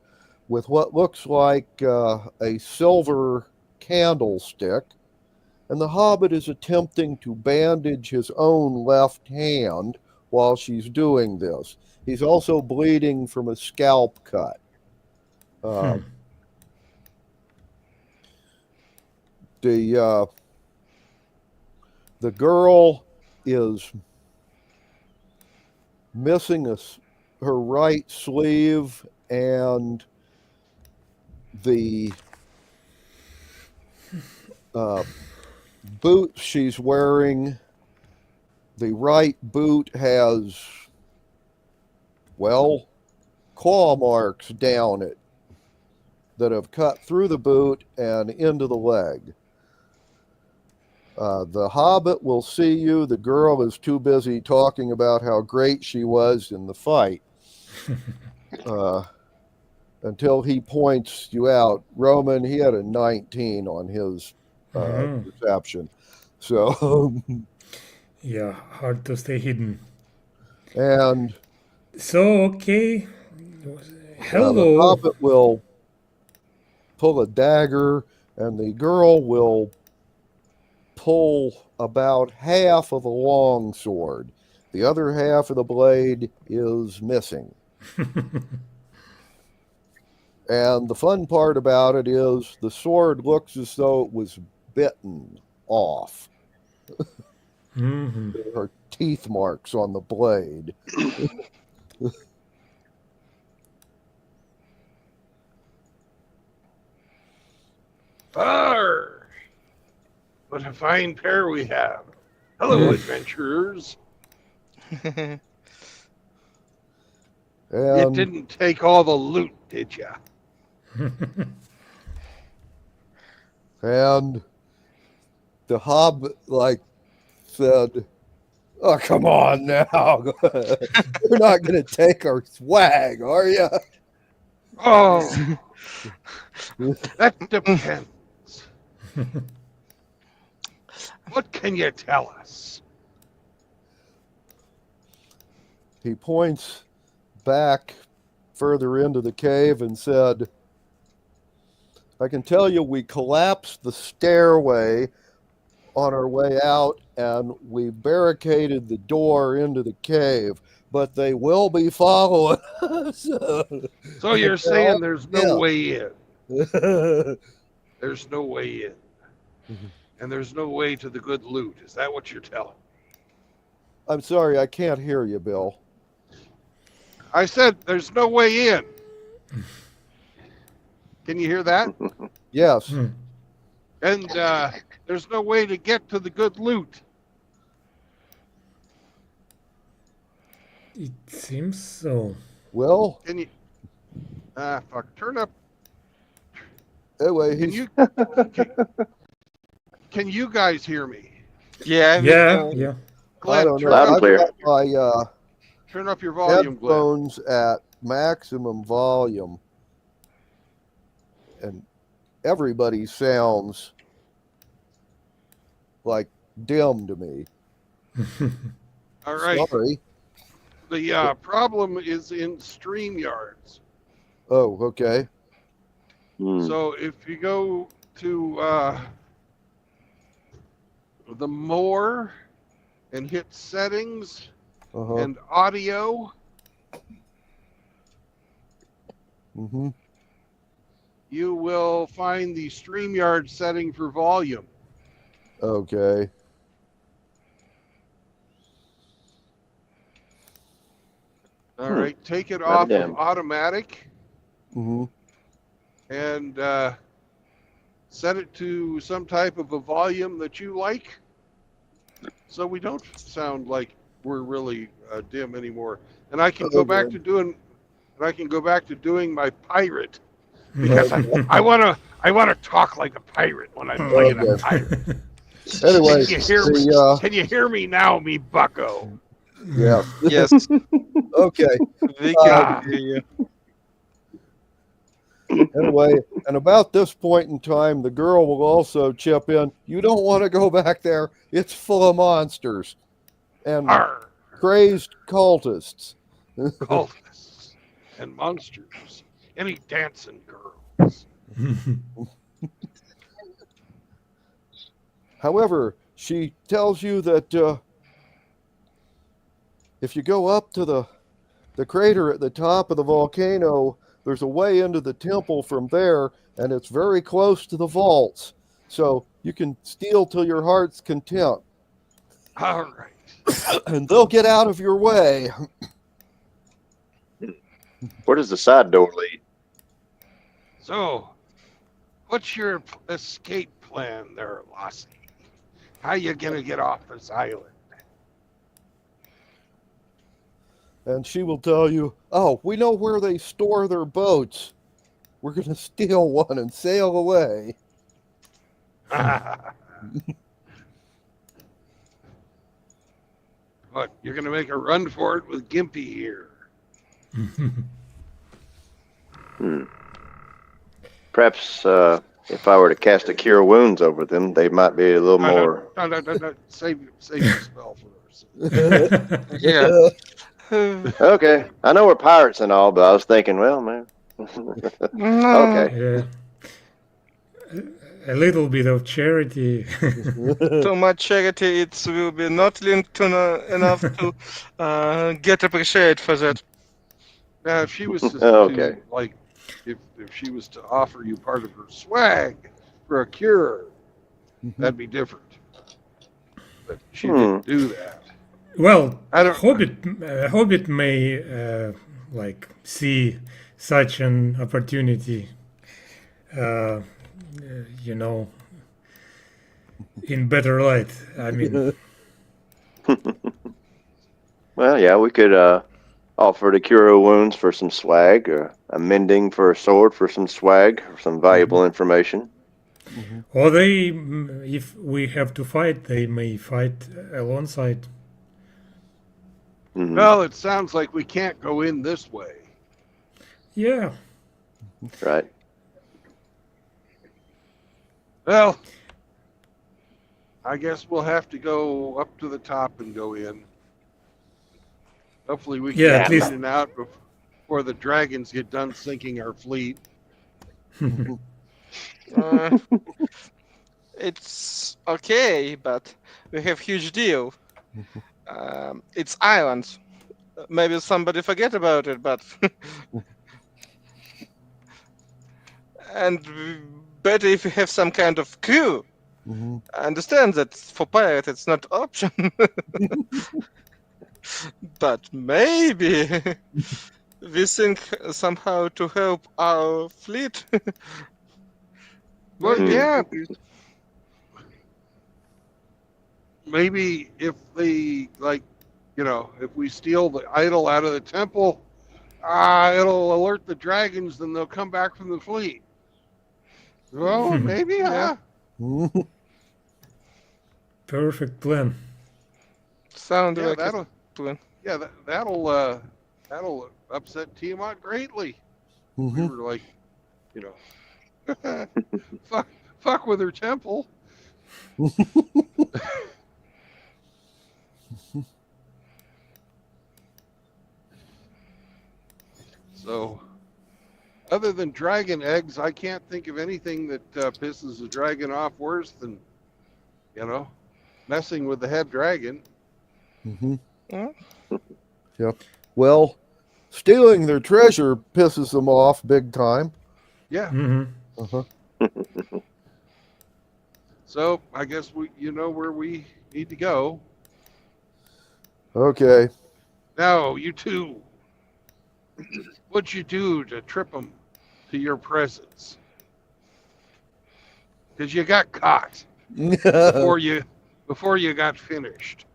with what looks like a silver candlestick, and the hobbit is attempting to bandage his own left hand while she's doing this. He's also bleeding from a scalp cut. The girl is missing her right sleeve, and the boot she's wearing, the right boot has, well, claw marks down it that have cut through the boot and into the leg. The hobbit will see you. The girl is too busy talking about how great she was in the fight until he points you out. Roman, he had a 19 on his perception. So, Yeah, hard to stay hidden. and So, okay. the Hello. hobbit will pull a dagger, and the girl will pull about half of a long sword. The other half of the blade is missing. And the fun part about it is the sword looks as though it was bitten off. There are teeth marks on the blade. Arr! What a fine pair we have. Hello, adventurers. You And didn't take all the loot, did you? and the hobbit said, "Oh, come on now. You're not going to take our swag, are you?" Oh, that depends. What can you tell us? He points back further into the cave and said, "I can tell you we collapsed the stairway on our way out and we barricaded the door into the cave, but they will be following us." So you're saying there's no Yeah. way in. There's no way in. And there's no way to the good loot. Is that what you're telling? I'm sorry, I can't hear you, Bill. I said there's no way in. Can you hear that? Yes. And there's no way to get to the good loot. It seems so. Well, Can you? Fuck. Turn up. anyway, Can you? Can you guys hear me? Yeah, we Yeah, can. yeah. I Glenn, don't know. Loud and I've clear. got my turn up your volume, Glenn. headphones at maximum volume, and everybody sounds like dim to me. All right. Sorry. The problem is in StreamYards. Oh, okay. So if you go to the more and hit settings Uh-huh. and audio, Mm-hmm. you will find the StreamYard setting for volume. Okay. All right, take it Right off down. of automatic Mm-hmm. and set it to some type of a volume that you like, so we don't sound like we're really dim anymore. And I can go back to doing, my pirate because I wanna talk like a pirate when I'm playing a pirate. Anyway, Can you hear me now, me bucko? yeah. Yes, Okay. we can hear you. Anyway, and about this point in time, the girl will also chip in. You don't want to go back there. It's full of monsters and Arr, crazed cultists. cultists and monsters. Any dancing girls? However, she tells you that if you go up to the crater at the top of the volcano, there's a way into the temple from there, and it's very close to the vaults. So you can steal till your heart's content, All right. and they'll get out of your way. Where does the side door lead? So, what's your escape plan there, Lassie? How you gonna get off this island? And she will tell you, "Oh, we know where they store their boats. We're going to steal one and sail away." What, you're gonna make a run for it with Gimpy here? Perhaps if I were to cast a Cure Wounds over them, they might be a little more. No. Save your spell for us. Yeah. Okay, I know we're pirates and all, but I was thinking, well, man. Okay. Yeah. A little bit of charity. Too much charity, it will be not linked to enough to get appreciated for that. Now, if she was to, Okay. like, if she was to offer you part of her swag for a cure, that'd be different. But she didn't do that. Well, I don't- Hobbit may see such an opportunity, in better light. I mean, Well, yeah, we could Offer to cure wounds for some swag, or a mending for a sword for some swag, or some valuable information. Or they, if we have to fight, they may fight alongside. Mhm. Well, it sounds like we can't go in this way. Yeah. Right. Well, I guess we'll have to go up to the top and go in. Hopefully we can Yeah, get at in least. and out before the dragons get done sinking our fleet. Uh, it's okay, but we have huge deal. It's islands. Maybe somebody forget about it, but and better if you have some kind of crew. I understand that for pirate it's not option, but maybe we think somehow to help our fleet. Well, Maybe. yeah. Maybe if they, like, if we steal the idol out of the temple, it'll alert the dragons, then they'll come back from the fleet. Well, maybe, Yeah. Perfect plan. Sound Yeah, like that'll a plan. yeah that'll upset Tiamat greatly. We were like, fuck with her temple. So, other than dragon eggs, I can't think of anything that pisses a dragon off worse than, messing with the head dragon. Yep. Well, stealing their treasure pisses them off big time. Yeah. Uh-huh. So I guess you know where we need to go. Okay. Now, you two, what'd you do to trip them to your presence? Because you got caught before you got finished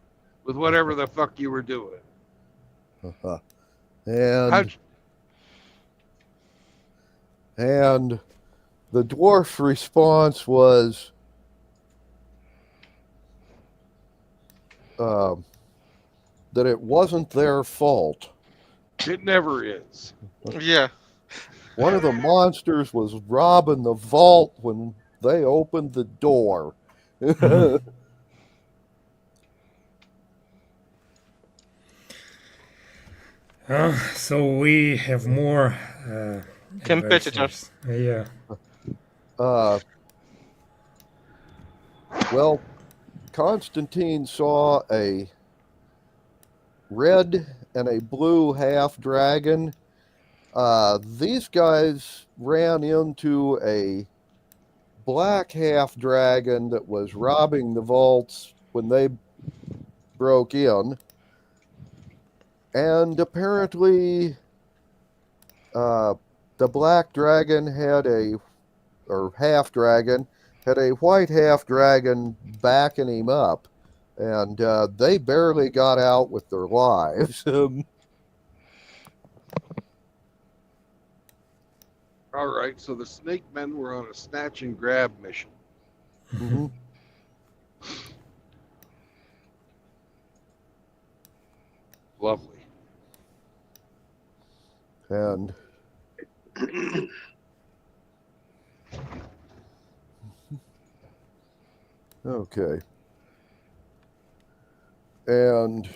with whatever the fuck you were doing. Uh-huh. And the dwarf's response was that it wasn't their fault. It never is. Yeah. One of the monsters was robbing the vault when they opened the door. So we have more Competitors. Yeah. Well, Constantine saw a red and a blue half dragon. These guys ran into a black half dragon that was robbing the vaults when they broke in. And apparently, the black dragon or half dragon, had a white half dragon backing him up. And they barely got out with their lives. All right, so the snake men were on a snatch and grab mission. Lovely. And okay. And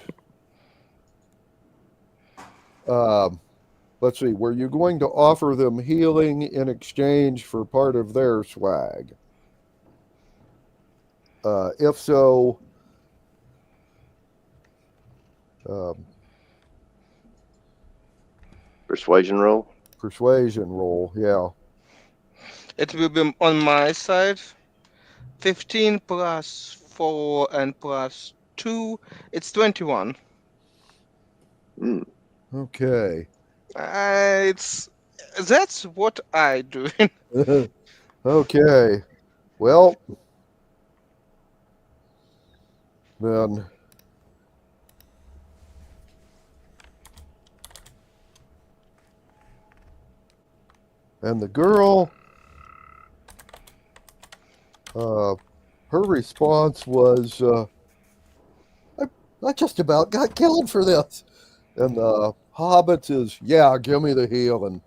let's see, were you going to offer them healing in exchange for part of their swag? If so, Persuasion roll. persuasion roll, yeah. It will be on my side. 15 plus 4 and plus 2. It's 21. Okay. That's what I do. Okay. Well, then And the girl, her response was, I just about got killed for this. And the hobbit's is, yeah, give me the healing.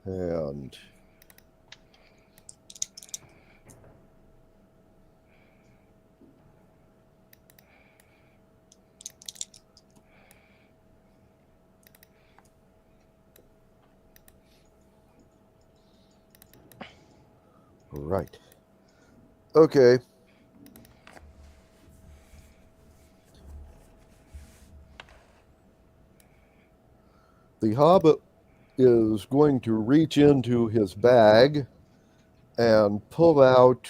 And right. Okay. The hobbit is going to reach into his bag and pull out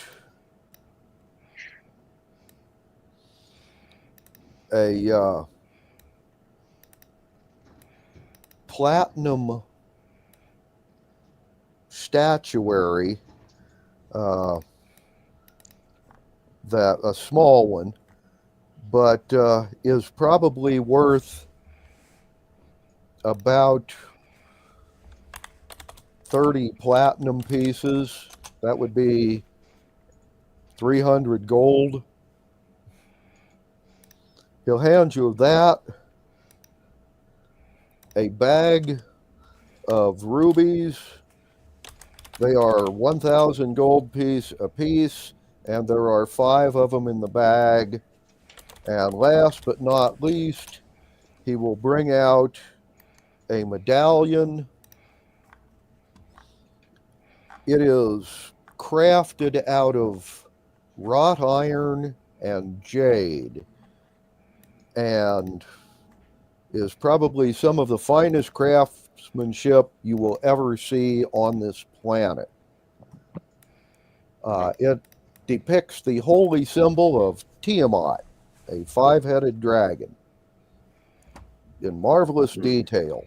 a platinum statuary, that a small one, but is probably worth about 30 platinum pieces. That would be 300 gold. He'll hand you that, a bag of rubies. They are 1,000 gold piece a piece, and there are 5 of them in the bag. And last but not least, he will bring out a medallion. It is crafted out of wrought iron and jade, and is probably some of the finest craftsmanship you will ever see on this planet. It depicts the holy symbol of Tiamat, a 5-headed dragon, in marvelous detail.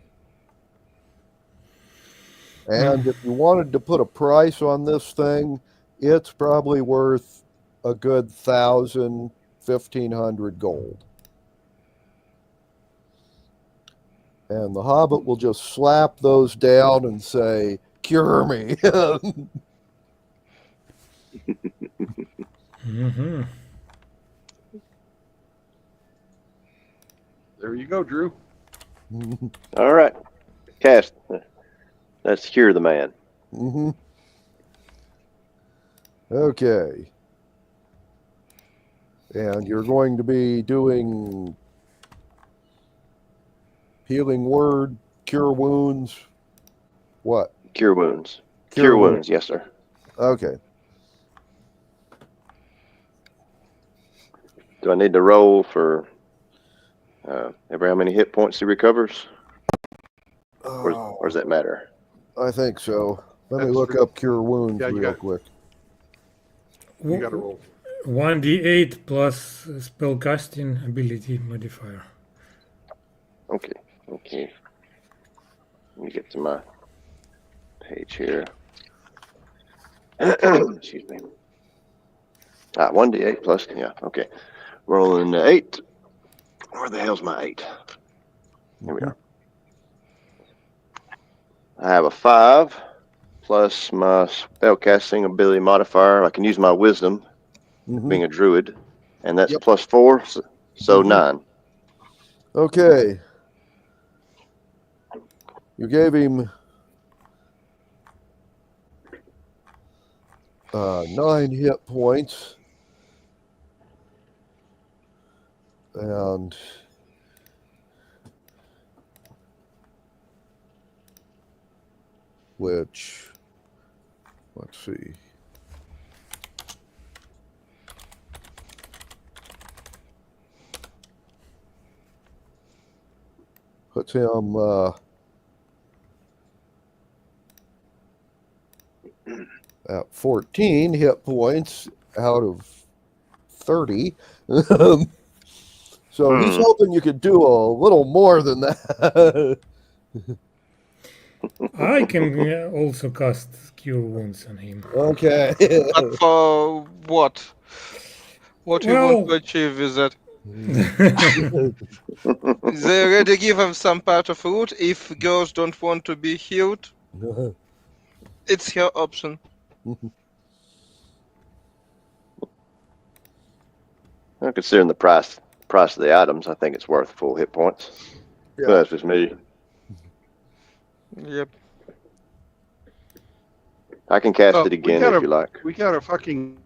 And if you wanted to put a price on this thing, it's probably worth a good 1,000, 1,500 gold. And the hobbit will just slap those down and say, cure me. Mm-hmm. There you go, Drew. All right. Cast. Let's cure the man. Mm-hmm. Okay. And you're going to be doing healing word, cure wounds, what? Cure wounds. Cure wounds, yes, sir. Okay. Do I need to roll for every how many hit points he recovers? Or does that matter? I think so. Let me That's look for- up cure wounds Yeah, you real got- quick. You got to roll. 1d8 plus spellcasting ability modifier. Okay. Let me get to my page here. Excuse me. 1d8 plus, yeah, okay. Rolling 8. Where the hell's my 8? Here we are. I have a 5 plus my spellcasting ability modifier. I can use my wisdom, being a druid, and that's plus 4, so 9. Okay. You gave him 9 hit points. And which, let's see. Puts him at 14 hit points out of 30. So he's hoping you could do a little more than that. I can also cast Cure Wounds on him. Okay. But for what? What do you want to achieve with that? They already give him some part of root. If girls don't want to be healed, it's her option. Well, considering the price of the items, I think it's worth full hit points. Yeah. That's just me. Yep. I can cast Oh, it again if you like. We got a fucking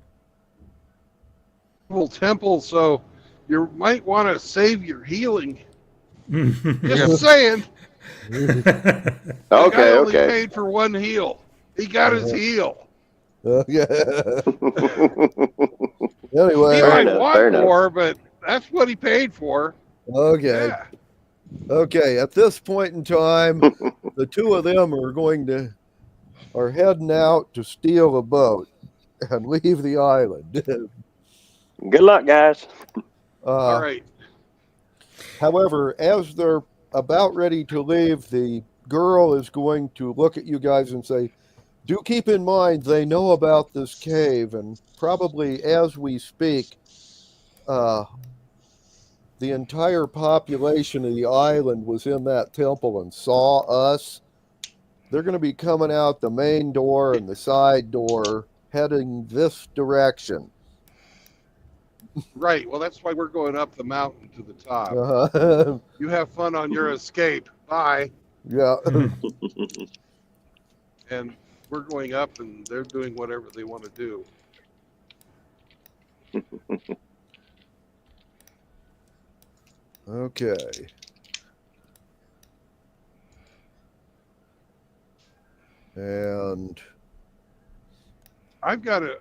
temple, so you might want to save your healing. Just saying. The guy only paid for one heal. He got his heal. Yeah. He Anyway. might want more, but that's what he paid for. Okay. Yeah. Okay. At this point in time, the two of them are heading out to steal a boat and leave the island. Good luck, guys. All right. However, as they're about ready to leave, the girl is going to look at you guys and say, do keep in mind they know about this cave, and probably as we speak, the entire population of the island was in that temple and saw us. They're going to be coming out the main door and the side door, heading this direction. Right. Well, that's why we're going up the mountain to the top. You have fun on your escape. Bye. Yeah. And we're going up, and they're doing whatever they want to do. Okay. And I've got a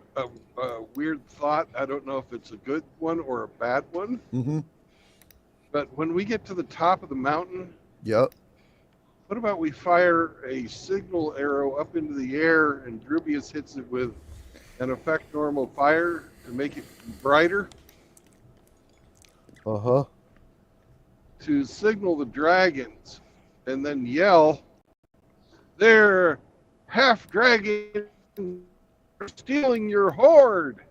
weird thought. I don't know if it's a good one or a bad one. mm-hmm. But when we get to the top of the mountain, Yep. what about we fire a signal arrow up into the air, and Drubius hits it with an effect normal fire to make it brighter, to signal the dragons, and then yell, "They're half dragons stealing your hoard."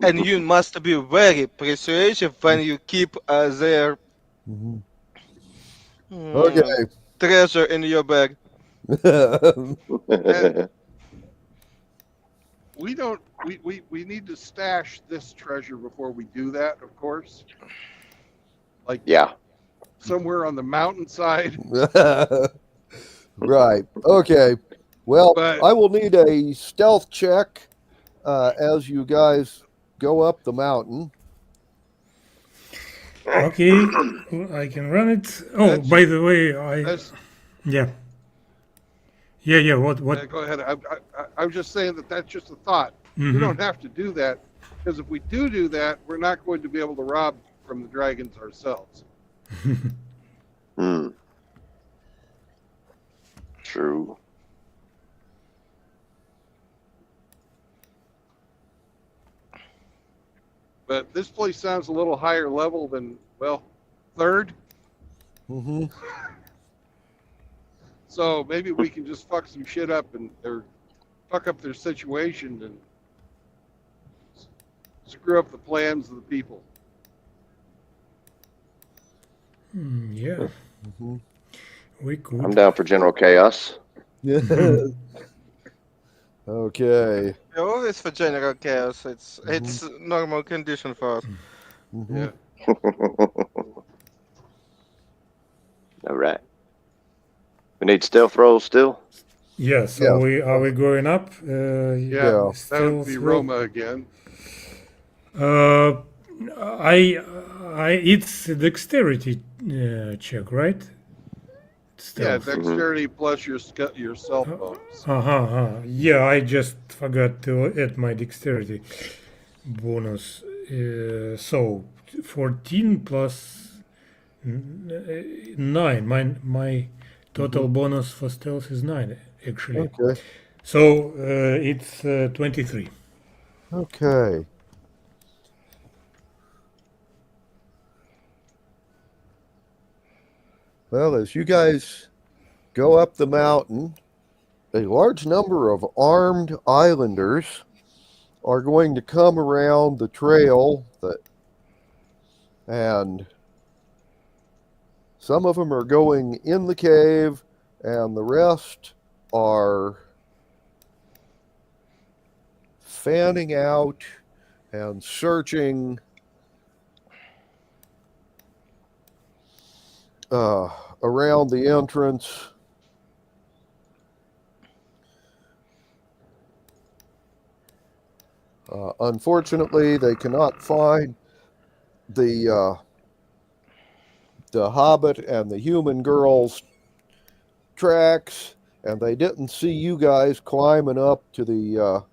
And you must be very persuasive when you keep their Okay. treasure in your bag. And we need to stash this treasure before we do that, of course. Like, yeah, somewhere on the mountainside. Right. Okay. Well, But I will need a stealth check as you guys go up the mountain. Okay, I can run it. Oh, by the way, yeah. What? Go ahead. I was just saying that's just a thought. Mm-hmm. We don't have to do that, because if we do that, we're not going to be able to rob from the dragons ourselves. True. But this place sounds a little higher level than, well, third. Mm-hmm. So maybe we can just fuck some shit up or fuck up their situation and screw up the plans of the people. Yeah. Mm-hmm. We could. I'm down for general chaos. Okay. You're always for general chaos. It's normal condition for us. Mm-hmm. Yeah. All right. We need stealth rolls still. Yeah. So are we going up? Yeah. That would be Roma again. It's a dexterity check, right? Stealth. Yeah, dexterity plus your cell phones. Yeah, I just forgot to add my dexterity bonus. So 14 plus 9. My total bonus for stealth is 9, actually. Okay. So it's 23. Okay. Well, as you guys go up the mountain, a large number of armed islanders are going to come around the trail and some of them are going in the cave and the rest are fanning out and searching around the entrance. Unfortunately, they cannot find the Hobbit and the human girl's tracks, and they didn't see you guys climbing up to the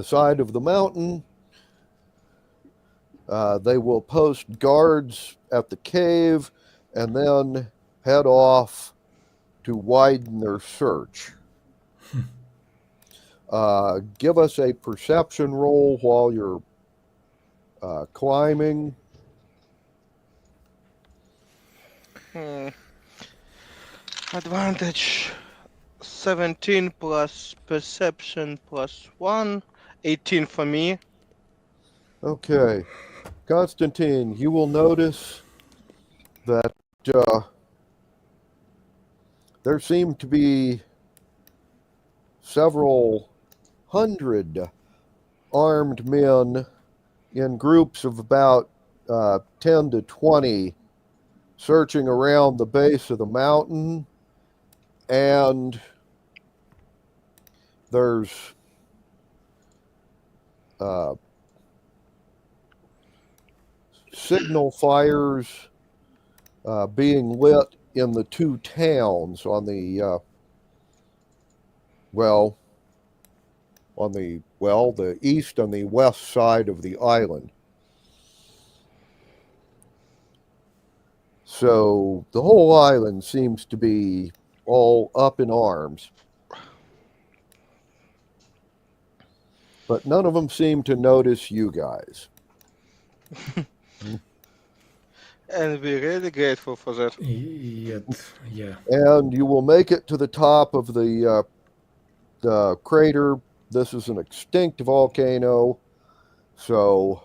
side of the mountain. They will post guards at the cave and then head off to widen their search. Give us a perception roll while you're climbing. Advantage 17 plus perception plus 1. 18 for me. Okay. Constantine, you will notice that there seem to be several hundred armed men in groups of about 10 to 20 searching around the base of the mountain, and there's signal fires being lit in the two towns on the the east and the west side of the island. So the whole island seems to be all up in arms. But none of them seem to notice you guys. And we're really grateful for that. Yeah. And you will make it to the top of the crater. This is an extinct volcano, so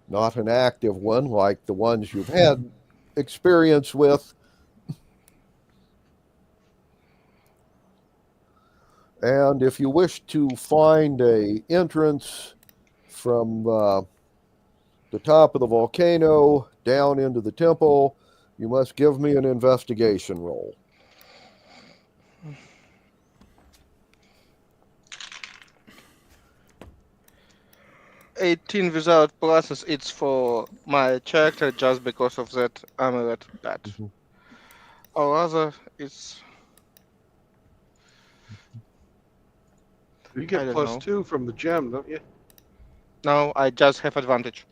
not an active one like the ones you've had experience with. And if you wish to find a entrance from the top of the volcano down into the temple, you must give me an investigation roll. "18 without pluses, it's for my character just because of that amulet bad. Or rather, it's... You I get don't plus know. 2 from the gem, don't you? No, I just have advantage.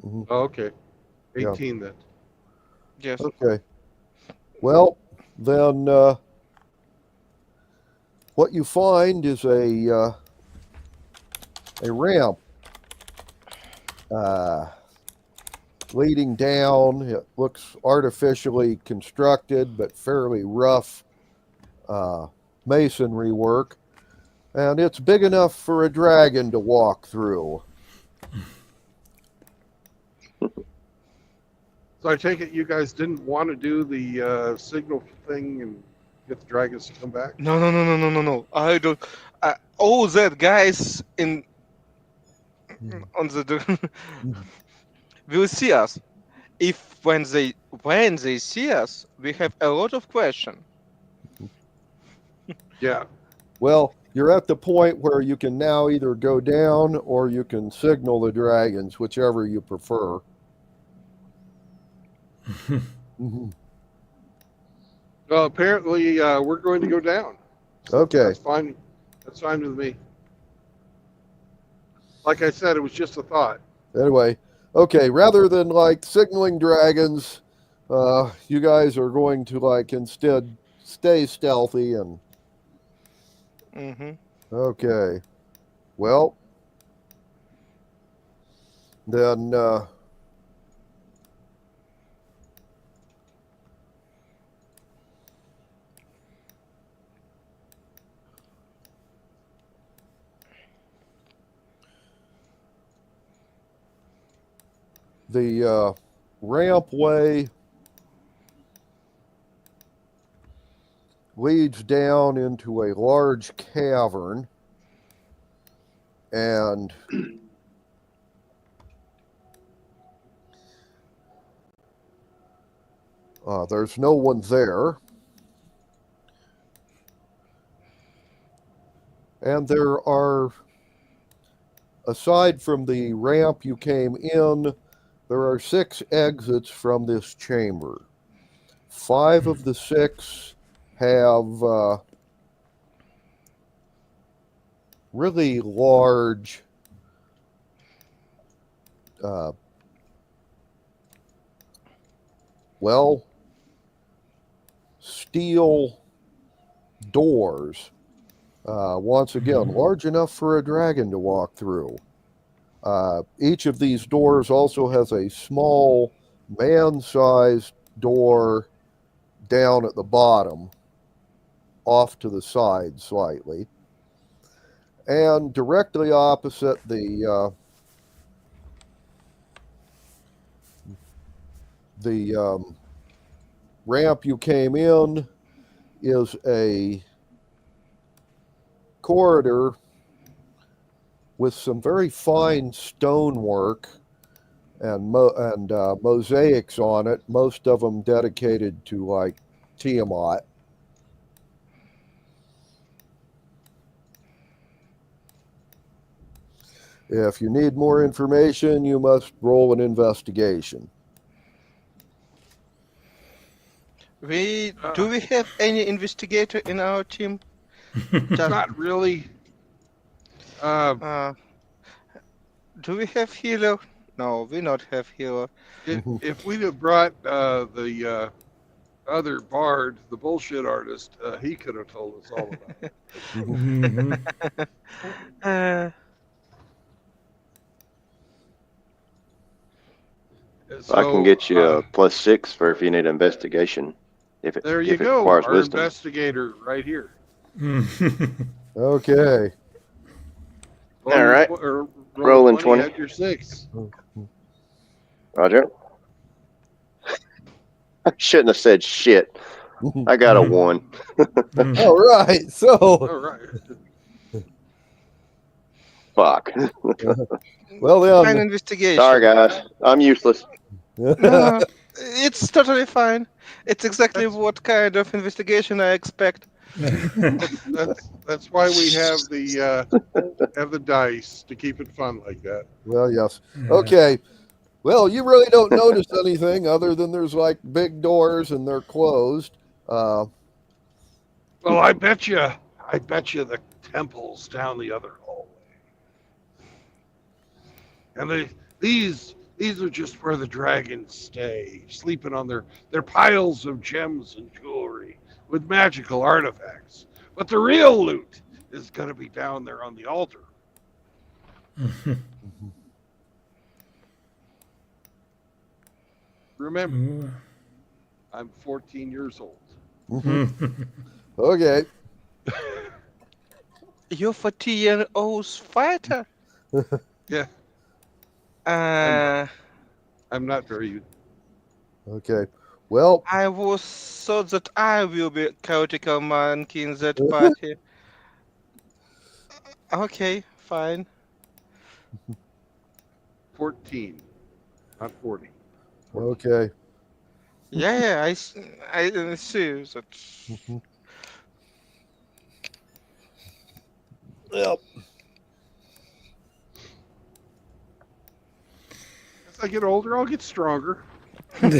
Oh, okay. 18 then. Yes. Okay. Well, then what you find is a ramp leading down. It looks artificially constructed, but fairly rough masonry work. And it's big enough for a dragon to walk through. So I take it you guys didn't want to do the signal thing and get the dragons to come back? No. I don't... all that guys on the... will see us. If when they see us, we have a lot of questions. Yeah. Well, you're at the point where you can now either go down or you can signal the dragons, whichever you prefer. Well, apparently we're going to go down. So Okay. That's fine. That's fine with me. Like I said, it was just a thought. Anyway, okay, rather than like signaling dragons, you guys are going to like instead stay stealthy and okay. Well, then The rampway leads down into a large cavern, and there's no one there. And there are, aside from the ramp you came in, there are 6 exits from this chamber. 5 of the 6 have really large steel doors. Once again, large enough for a dragon to walk through. Each of these doors also has a small man-sized door down at the bottom, off to the side slightly. And directly opposite the ramp you came in is a corridor with some very fine stonework and mosaics on it, most of them dedicated to, like, Tiamat. If you need more information, you must roll an investigation. Do we have any investigator in our team? Not really. Do we have healer? No, we not have healer. If we'd have brought the other bard, the bullshit artist, he could have told us all about it. I can get you a +6 for if you need investigation. There you if it go. requires Our wisdom. investigator right here. Okay. All right. Rolling 20. At your 6. Roger. I shouldn't have said shit. I got a 1. All right. So. All right. Fuck. Well then. Fine investigation. Sorry, guys. I'm useless. No, it's totally fine. It's exactly what kind of investigation I expect. That's why we have the dice to keep it fun like that. Well, yes. Okay. Well, you really don't notice anything other than there's, like, big doors and they're closed. Well, I bet you the temple's down the other hallway. And these are just where the dragons stay, sleeping on their piles of gems and jewelry with magical artifacts. But the real loot is going to be down there on the altar. Remember, I'm 14 years old. Okay. You're 14-year-old fighter? Yeah. I'm not very. Okay. Well, I was thought that I will be chaotical monkey in that party. Okay, fine. 14, not 40. Okay. Yeah, I see that. Yep. As I get older, I'll get stronger. I'll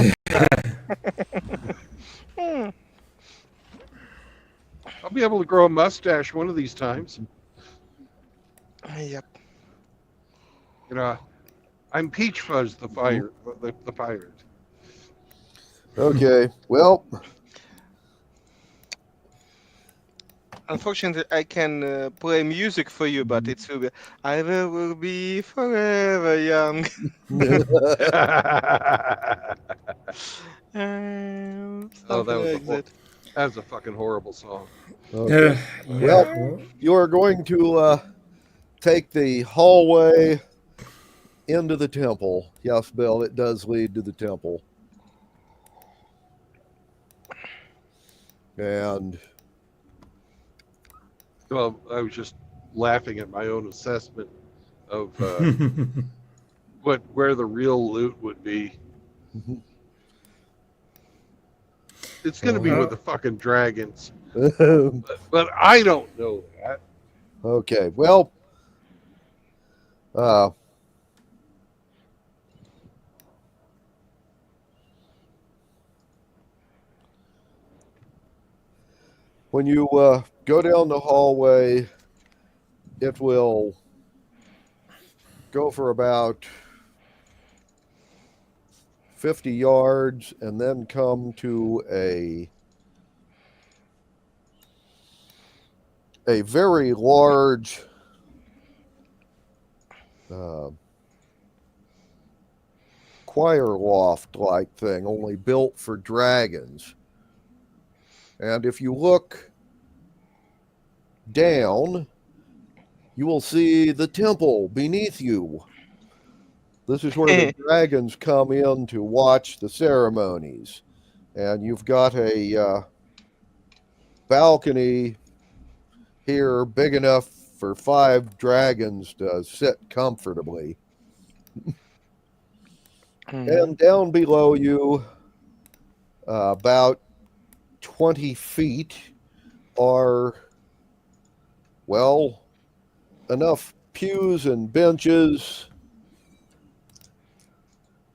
be able to grow a mustache one of these times. Yep. You know, I'm Peach Fuzz, the pirate. Okay. Well. Unfortunately, I can play music for you, but it will be I will be forever young. Oh, that was a fucking horrible song. Okay. Well, you are going to take the hallway into the temple. Yes, Bill, it does lead to the temple. And Well, I was just laughing at my own assessment of where the real loot would be. It's going to be with the fucking dragons. But I don't know that. Okay, well, when you go down the hallway, it will go for about 50 yards and then come to a very large choir loft-like thing, only built for dragons. And if you look down, you will see the temple beneath you. This is where the dragons come in to watch the ceremonies. And you've got a balcony here big enough for 5 dragons to sit comfortably. And down below you, about 20 feet, are, well, enough pews and benches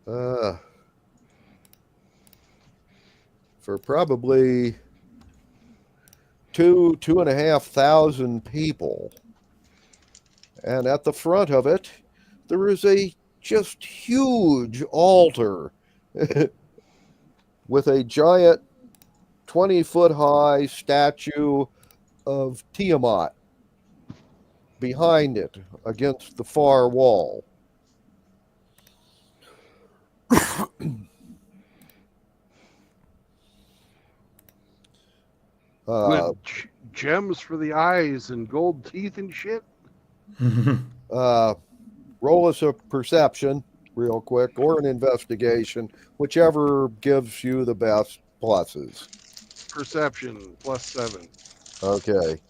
for probably 2,500 people. And at the front of it, there is a just huge altar with a giant 20-foot high statue of Tiamat behind it against the far wall. With gems for the eyes and gold teeth and shit. Roll us a perception real quick, or an investigation, whichever gives you the best pluses. Perception +7. Okay.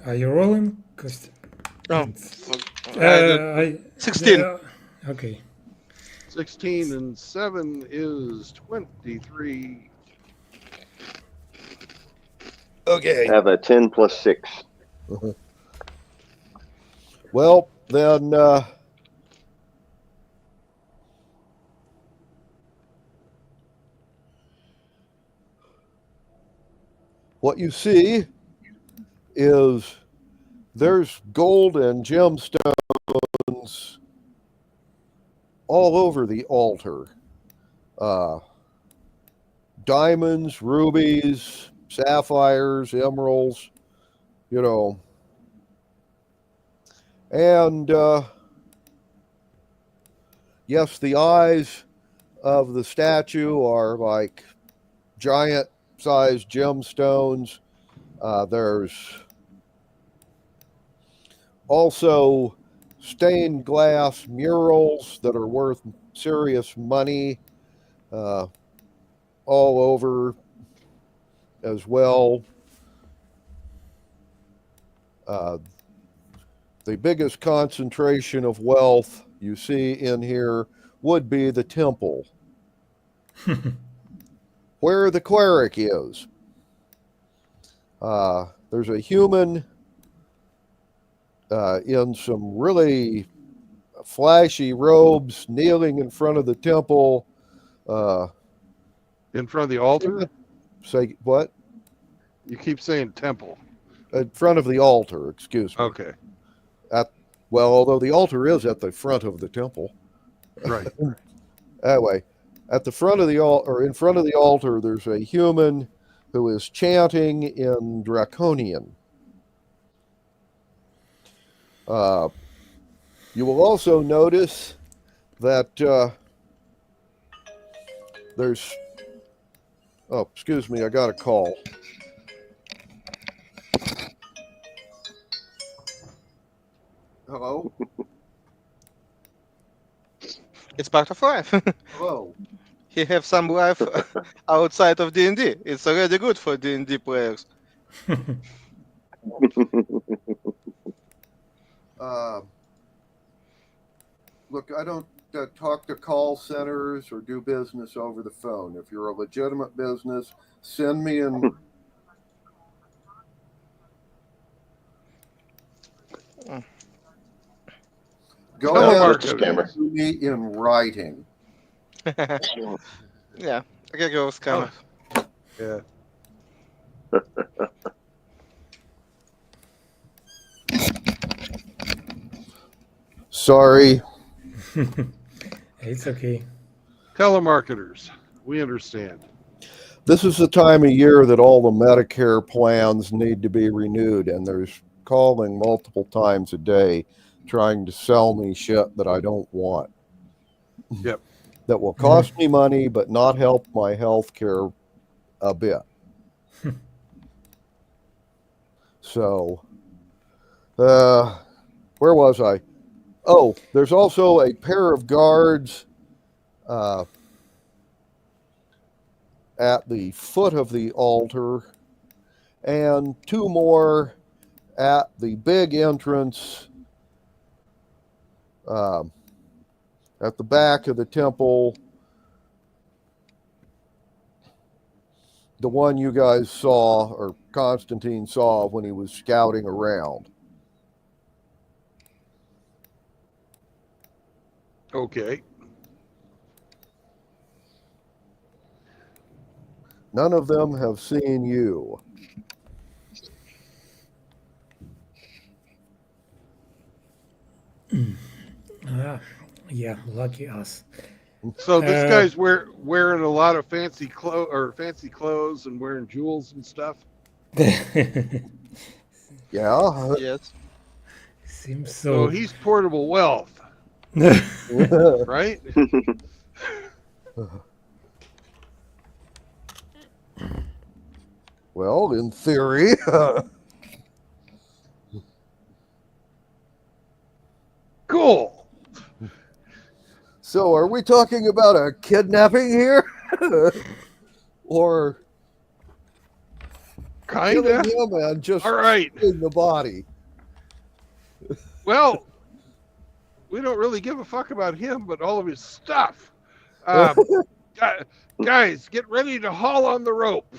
Are you rolling? Oh, I 16. Okay. 16 and 7 is 23. Okay. I have a 10 plus 6. Well, then what you see is there's gold and gemstones all over the altar. Diamonds, rubies, sapphires, emeralds, you know. And yes, the eyes of the statue are like giant sized gemstones. There's also stained glass murals that are worth serious money all over as well. The biggest concentration of wealth you see in here would be the temple, where the cleric is. There's a human in some really flashy robes kneeling in front of the temple. In front of the altar? Say what? You keep saying temple. In front of the altar, excuse me. Okay. Well, although the altar is at the front of the temple. Right. Anyway, at the front of the or in front of the altar, there's a human who is chanting in Draconian. You will also notice that there's... Oh, excuse me, I got a call. Hello? It's part of life. Hello. He have some life outside of D&D. It's already good for D&D players. Look, I don't talk to call centers or do business over the phone. If you're a legitimate business, send me in. Go ahead Just a and scammer. send me in writing. Yeah, regular scammer. Yeah. Sorry. It's okay. Telemarketers, we understand. This is the time of year that all the Medicare plans need to be renewed, and there's calling multiple times a day trying to sell me shit that I don't want. Yep. That will cost me money but not help my health care a bit. So, where was I? Oh, there's also a pair of guards at the foot of the altar, and two more at the big entrance at the back of the temple. The one you guys saw, or Constantine saw when he was scouting around. Okay. None of them have seen you. Yeah, lucky us. So this guy's wearing a lot of fancy clothes and wearing jewels and stuff. Yeah. Yes. Seems So so. he's portable wealth, right? Well, in theory. Cool. So, are we talking about a kidnapping here? Or killing Kinda. him and just All right. stealing the body? Well, we don't really give a fuck about him, but all of his stuff. Guys, get ready to haul on the rope.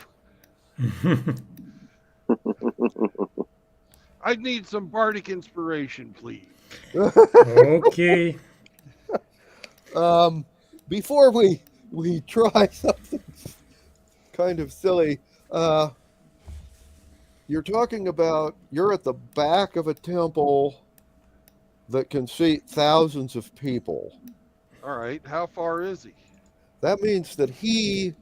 I need some bardic inspiration, please. Okay. Before we try something kind of silly, you're talking about you're at the back of a temple that can seat thousands of people. All right, how far is he? That means that he,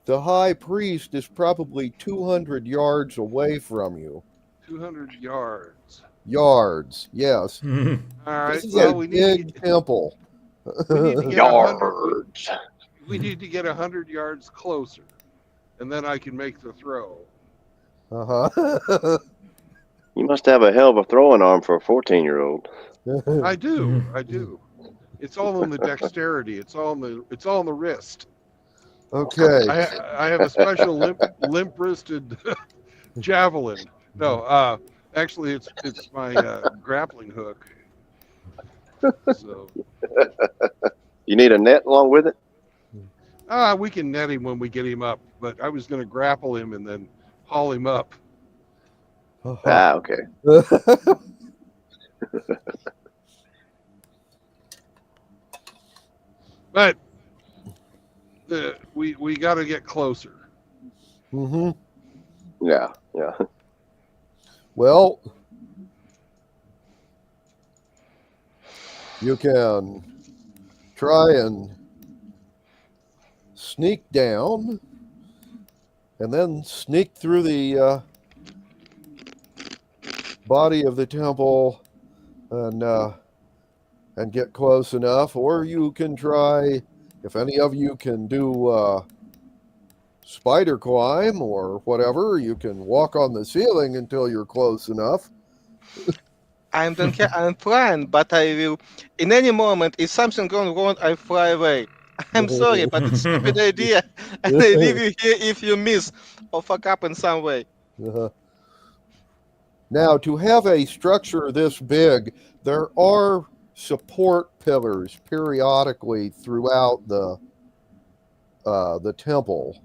the high priest, is probably 200 yards away from you. 200 yards. Yards, yes. All right. This is Well, a we need big temple. we need to get Yards. we need to get 100 yards closer, and then I can make the throw. Uh-huh. You must have a hell of a throwing arm for a 14-year-old. I do. It's all in the dexterity. It's all in the wrist. Okay. I have a special limp wristed javelin. No, actually, it's my grappling hook. So You need a net along with it? we can net him when we get him up. But I was going to grapple him and then haul him up. Ah, okay. But we got to get closer. Mm-hmm. Yeah. Well, you can try and sneak down and then sneak through the body of the temple and get close enough, or you can try, if any of you can do spider climb or whatever, you can walk on the ceiling until you're close enough. I don't care. I'm flying, but I will. In any moment, if something goes wrong, I fly away. I'm sorry, but it's a stupid idea, and I leave you here if you miss or fuck up in some way. Now, to have a structure this big, there are support pillars periodically throughout the temple,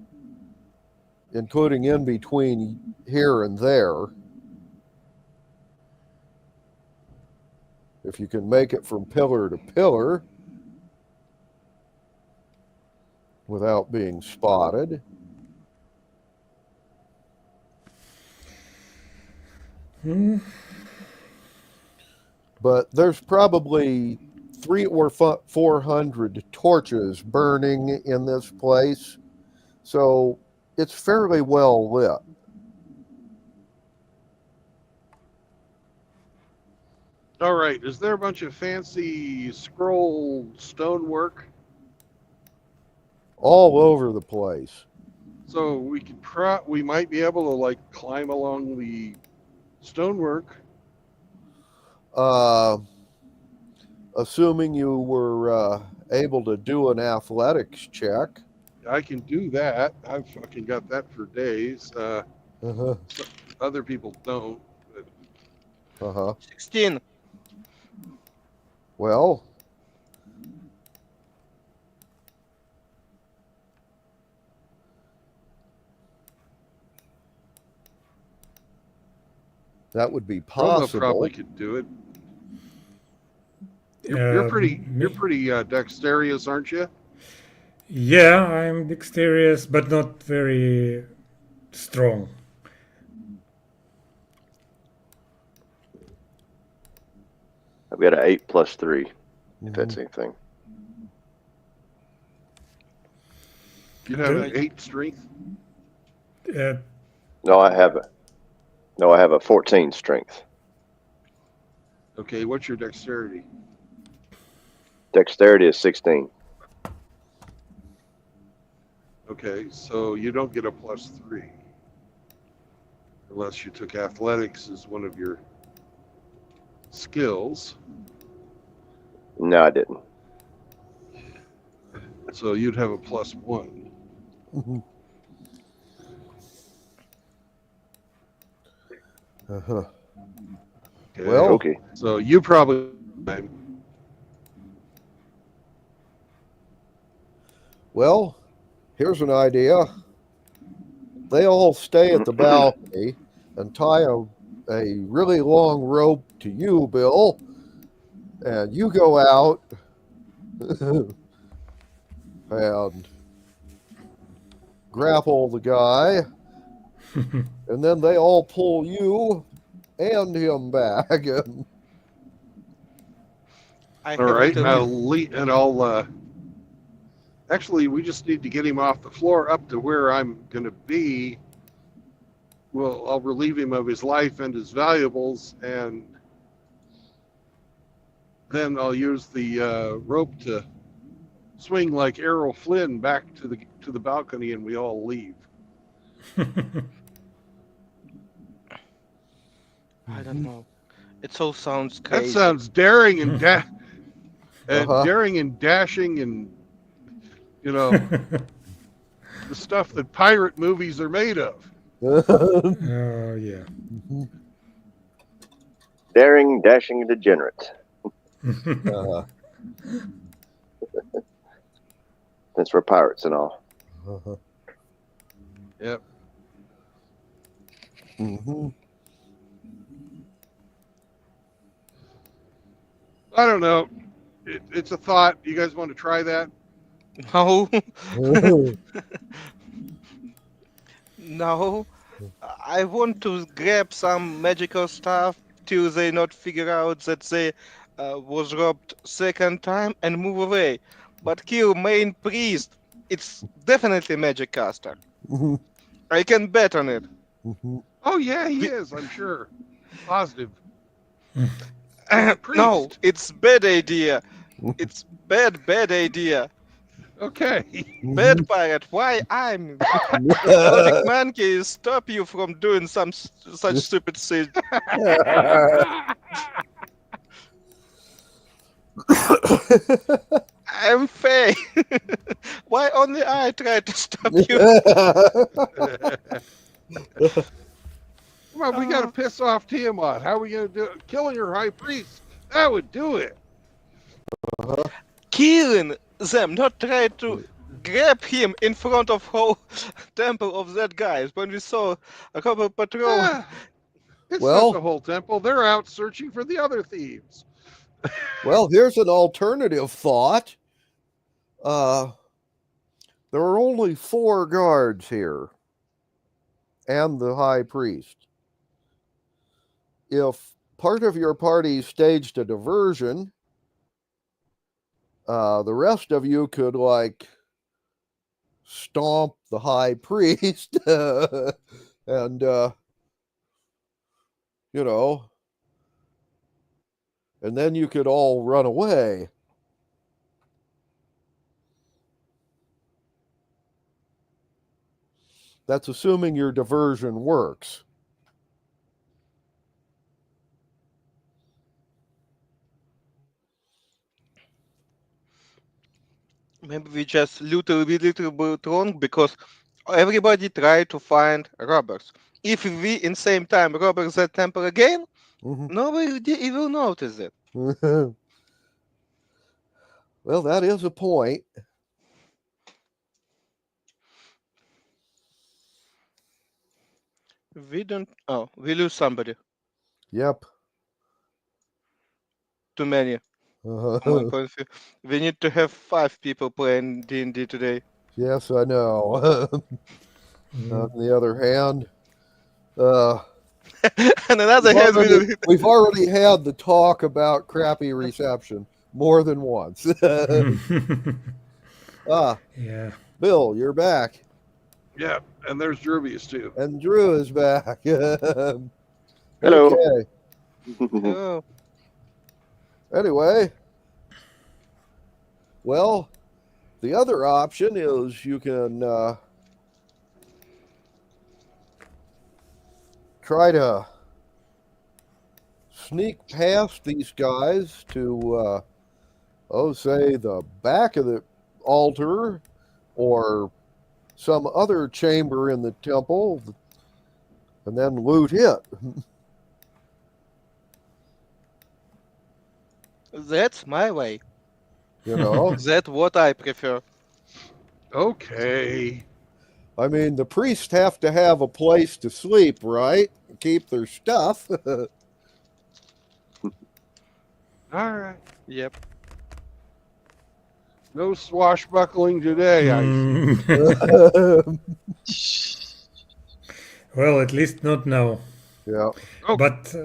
including in between here and there. If you can make it from pillar to pillar without being spotted. But there's probably 300 or 400 torches burning in this place, so it's fairly well lit. All right. Is there a bunch of fancy scroll stonework? All over the place. So we could we might be able to like climb along the stonework. Assuming you were able to do an athletics check. I can do that. I've fucking got that for days. Other people don't. But... 16. Well, that would be Roma possible. probably could do it. You're pretty dexterous, aren't you? Yeah, I'm dexterous, but not very strong. I've got an 8 plus 3, if that's anything. You have an 8 strength? No, I have a 14 strength. Okay, what's your dexterity? Dexterity is 16. Okay, so you don't get a plus 3. Unless you took athletics as one of your skills. No, I didn't. So you'd have a plus 1. Okay. Well, okay. So you probably... Well, here's an idea. They all stay at the balcony and tie a really long rope to you, Bill, and you go out and grapple the guy, and then they all pull you and him back. And all right, I'll actually, we just need to get him off the floor up to where I'm going to be. Well, I'll relieve him of his life and his valuables, and then I'll use the rope to swing like Errol Flynn back to the balcony, and we all leave. I don't know. It all sounds crazy. That sounds daring and daring and dashing, and you know the stuff that pirate movies are made of. Oh yeah. Daring, dashing, and degenerate. Since we're pirates and all. Yep. I don't know. It's a thought. You guys want to try that? No. No. I want to grab some magical stuff till they not figure out that they was robbed second time and move away. But kill main priest. It's definitely magic caster. I can bet on it. Oh yeah, he is. I'm sure. Positive. No, it's bad idea. It's bad idea. Okay. Bad pirate. Why I'm Logic Monkey stop you from doing some such stupid thing. I'm Faye. Why only I try to stop you? Come on, we gotta piss off Tiamat. How are we gonna do it? Killing her high priest. That would do it. Killing them, not try to grab him in front of whole temple of that guy. When we saw a couple patrol. Ah, it's Well- not the whole temple. They're out searching for the other thieves. Well, here's an alternative thought. There are only 4 guards here, and the high priest. If part of your party staged a diversion, the rest of you could like stomp the high priest and you know, and then you could all run away. That's assuming your diversion works. Maybe we just little bit wrong because everybody try to find robbers. If we in same time robbers that temple again, Mhm. nobody will notice it. Well, that is a point. We don't. Oh, we lose somebody. Yep. Too many. From my point of view. We need to have 5 people playing D&D today. Yes, I know. On the other hand, And another hand, we've already had the talk about crappy reception more than once. Yeah. Bill, you're back. Yeah, and there's Drubius too. And Drew is back. Hello. Okay. Oh, Anyway, well, the other option is you can try to sneak past these guys to, say, the back of the altar or some other chamber in the temple and then loot it. that's my way. You know, That's what I prefer. Okay. I mean, the priests have to have a place to sleep, right? Keep their stuff. All right. Yep. No swashbuckling today. I see. Well, at least not now. Yeah. Oh. But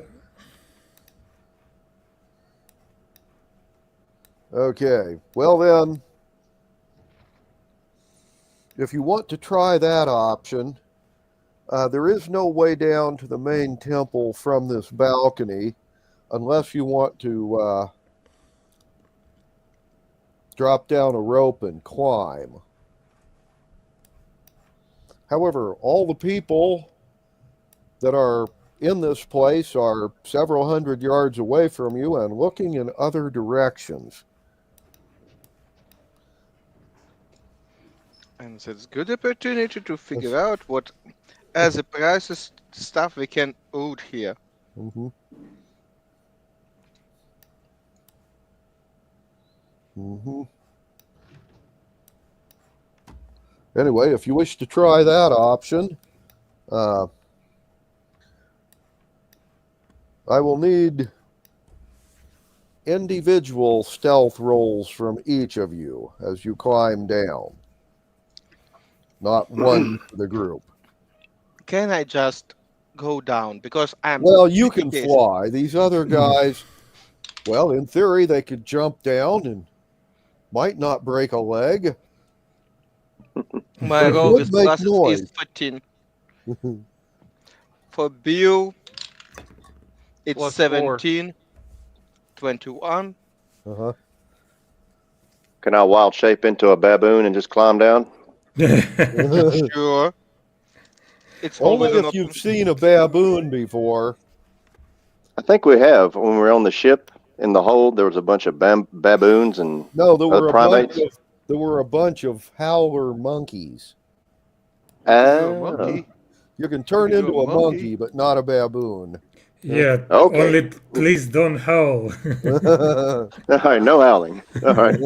Okay. Well, then, if you want to try that option, there is no way down to the main temple from this balcony unless you want to drop down a rope and climb. However, all the people that are in this place are several hundred yards away from you and looking in other directions. And that's good opportunity to figure out what as a prices stuff we can loot here. Mm-hmm. Mm-hmm. Anyway, if you wish to try that option, I will need individual stealth rolls from each of you as you climb down. Not one for the group. Can I just go down? Because I'm Well, you can Yes. fly. These other guys, well, in theory, they could jump down and might not break a leg. My It roll would with make pluses noise. is 14. For Bill, it's Plus 17, 21. Uh-huh. Can I wild shape into a baboon and just climb down? Sure. It's Only always an if you've option. seen a baboon before. I think we have when we were on the ship. in the hold there was a bunch of baboons and No, there other were primates? a bunch of howler monkeys. You can do a Oh, monkey. You can turn You can do into a a monkey. monkey, but not a baboon. Yeah, okay. only please don't howl. All right, no howling. All right.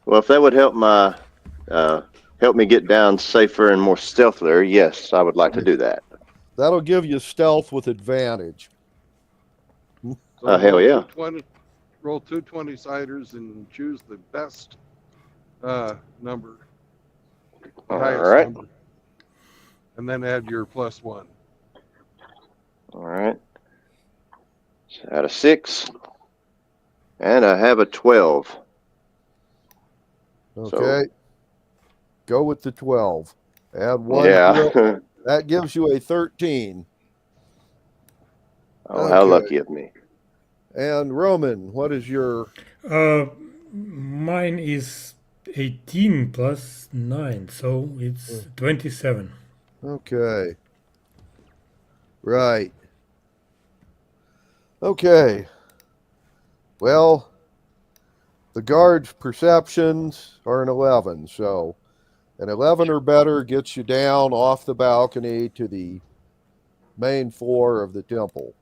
Well, if that would help help me get down safer and more stealthier, yes, I would like to do that. That'll give you stealth with advantage. So Hell roll yeah. roll 2 20-siders and choose the best number, the All highest right. number, and then add your +1. All right. So out of 6, and I have a 12. Okay. Go with the 12. Add 1. Yeah. That gives you a 13. Oh, how lucky of me. And Roman, what is your... Mine is 18 plus 9, so it's 27. Okay. Right. Okay. Well, the guard's perceptions are an 11, so an 11 or better gets you down off the balcony to the main floor of the temple.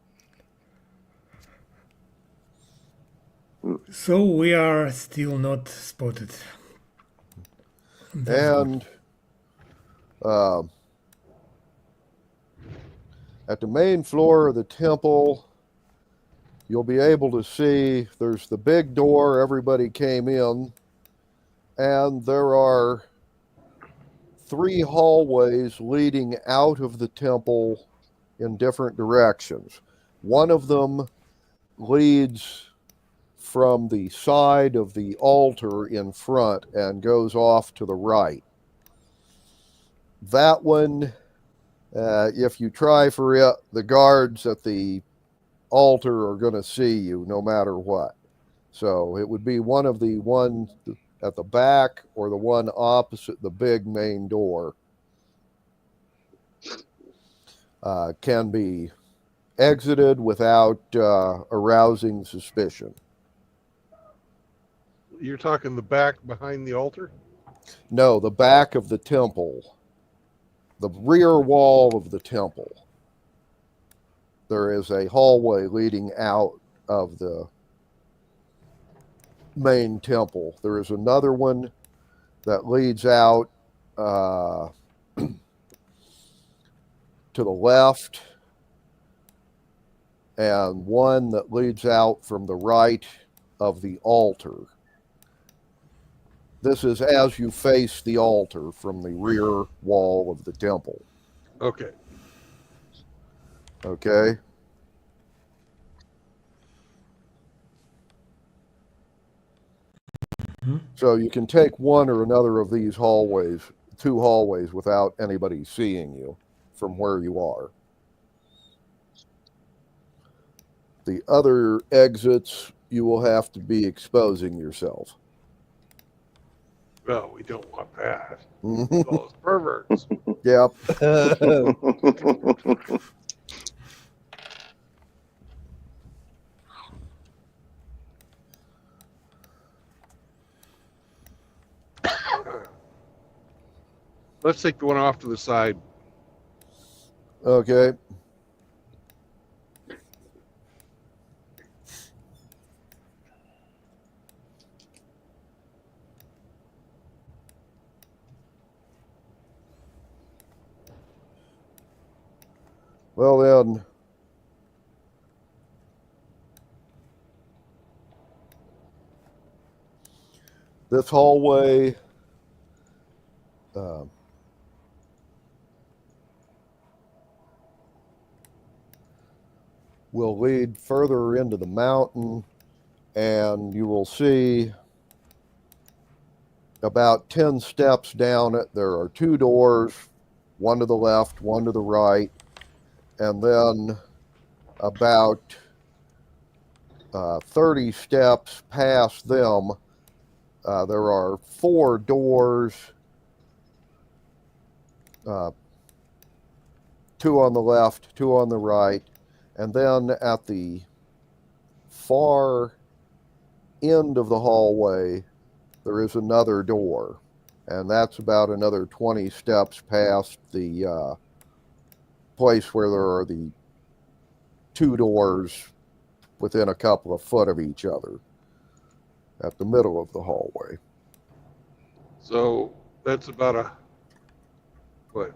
So we are still not spotted. And at the main floor of the temple, you'll be able to see there's the big door everybody came in, and there are 3 hallways leading out of the temple in different directions. One of them leads from the side of the altar in front and goes off to the right. That one, if you try for it, the guards at the altar are going to see you no matter what. So it would be one of the ones at the back or the one opposite the big main door. Can be exited without arousing suspicion. You're talking the back behind the altar? No, the back of the temple. The rear wall of the temple. There is a hallway leading out of the main temple. There is another one that leads out to the left, and one that leads out from the right of the altar. This is as you face the altar from the rear wall of the temple. Okay. Okay? So you can take one or another of these hallways, 2 hallways, without anybody seeing you from where you are. The other exits, you will have to be exposing yourself. Well, we don't want that. Those perverts. Yep. Let's take the one off to the side. Okay. Well then, this hallway will lead further into the mountain, and you will see about 10 steps down it. There are 2 doors, one to the left, one to the right, and then about 30 steps past them, there are 4 doors, 2 on the left, 2 on the right, and then at the far end of the hallway, there is another door, and that's about another 20 steps past the place where there are the two doors within a couple of foot of each other at the middle of the hallway. So that's about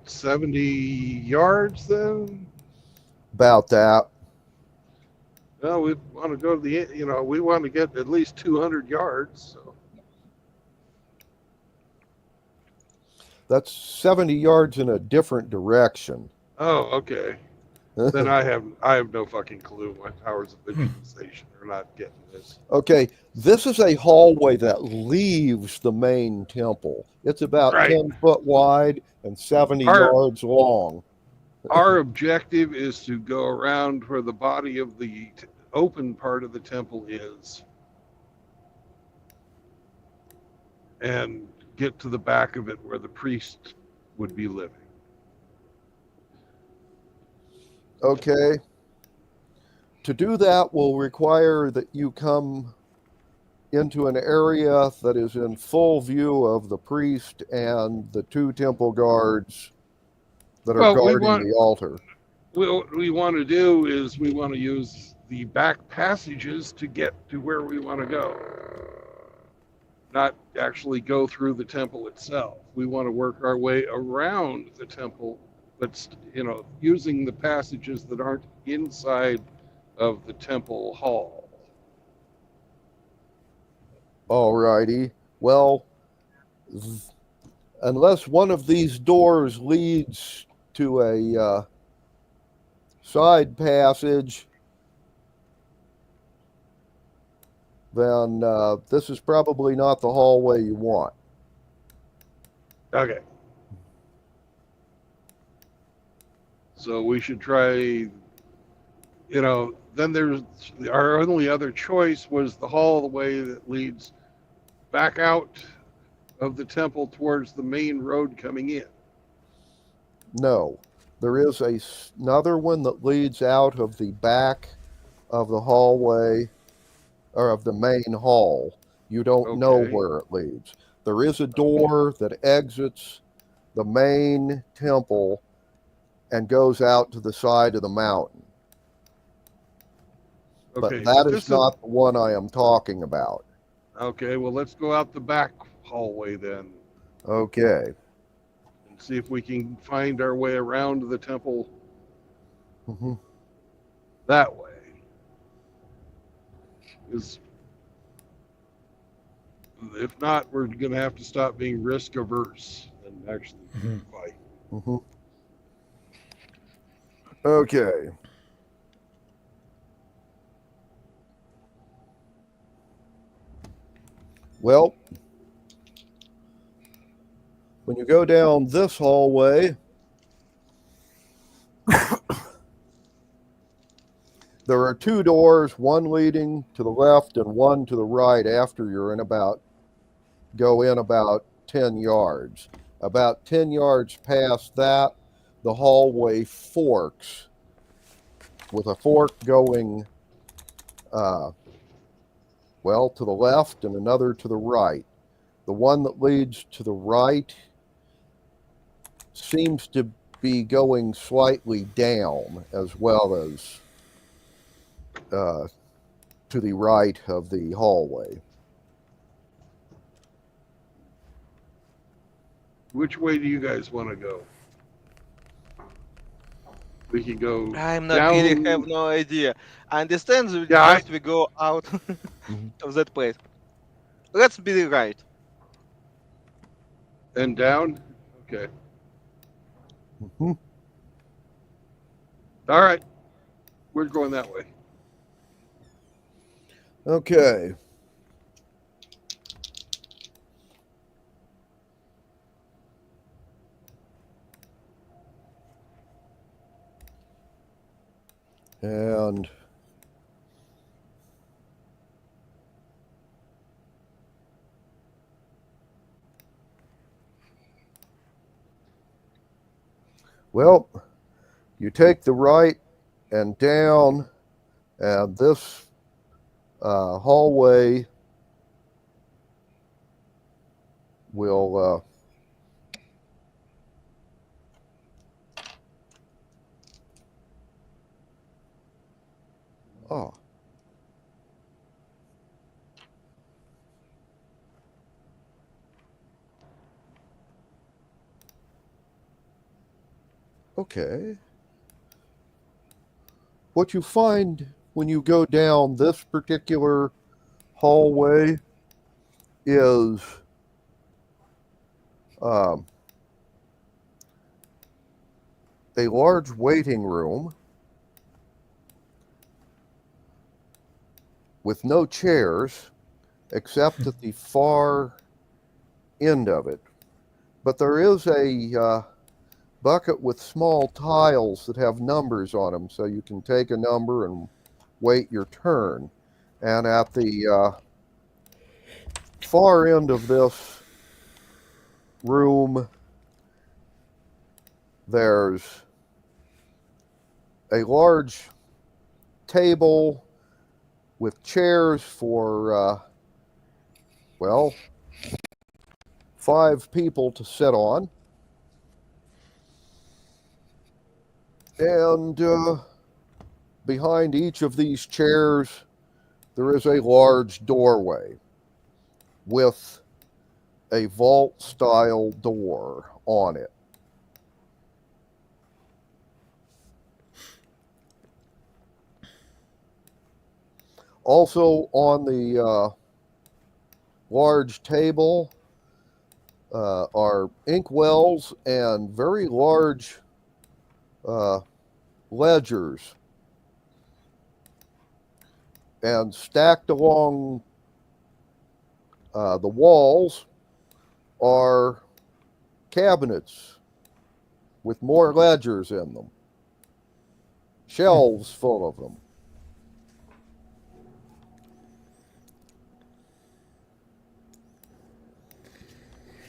70 yards then? About that. Well, we want to go to we want to get at least 200 yards. So. That's 70 yards in a different direction. Oh, okay. Then I have no fucking clue. My powers of visualization are not getting this. Okay, this is a hallway that leaves the main temple. It's about 10 foot wide and 70 yards long. Our objective is to go around where the body of the open part of the temple is and get to the back of it where the priest would be living. Okay. To do that will require that you come into an area that is in full view of the priest and the two temple guards that are guarding the altar. What we want to do is we want to use the back passages to get to where we want to go. Not actually go through the temple itself. We want to work our way around the temple, but using the passages that aren't inside of the temple hall. All righty. Well, unless one of these doors leads to a side passage, then this is probably not the hallway you want. Okay. So we should try, then there's our only other choice was the hallway that leads back out of the temple towards the main road coming in. No, there is another one that leads out of the back of the hallway or of the main hall. You don't know where it leads. There is a door that exits the main temple and goes out to the side of the mountain. Okay, but that is not the one I am talking about. Okay, well, let's go out the back hallway then. Okay. And see if we can find our way around the temple that way. Because if not, we're going to have to stop being risk averse and actually fight. Okay. Well, when you go down this hallway, there are two doors, one leading to the left and one to the right after you're go in about 10 yards. About 10 yards past that, the hallway forks, with a fork going, to the left and another to the right. The one that leads to the right seems to be going slightly down, as well as to the right of the hallway. Which way do you guys want to go? We can go I'm not down. really have no idea. I understand that we go out of that place. Let's be right. And down? Okay. All right. We're going that way. Okay. And well, you take the right and down, and this hallway will oh. Okay. What you find when you go down this particular hallway is a large waiting room with no chairs except at the far end of it. But there is a bucket with small tiles that have numbers on them, so you can take a number and wait your turn. And at the far end of this room, there's a large table with chairs for, well, 5 people to sit on. And behind each of these chairs, there is a large doorway with a vault-style door on it. Also on the large table are inkwells and very large ledgers, and stacked along the walls are cabinets with more ledgers in them, shelves full of them.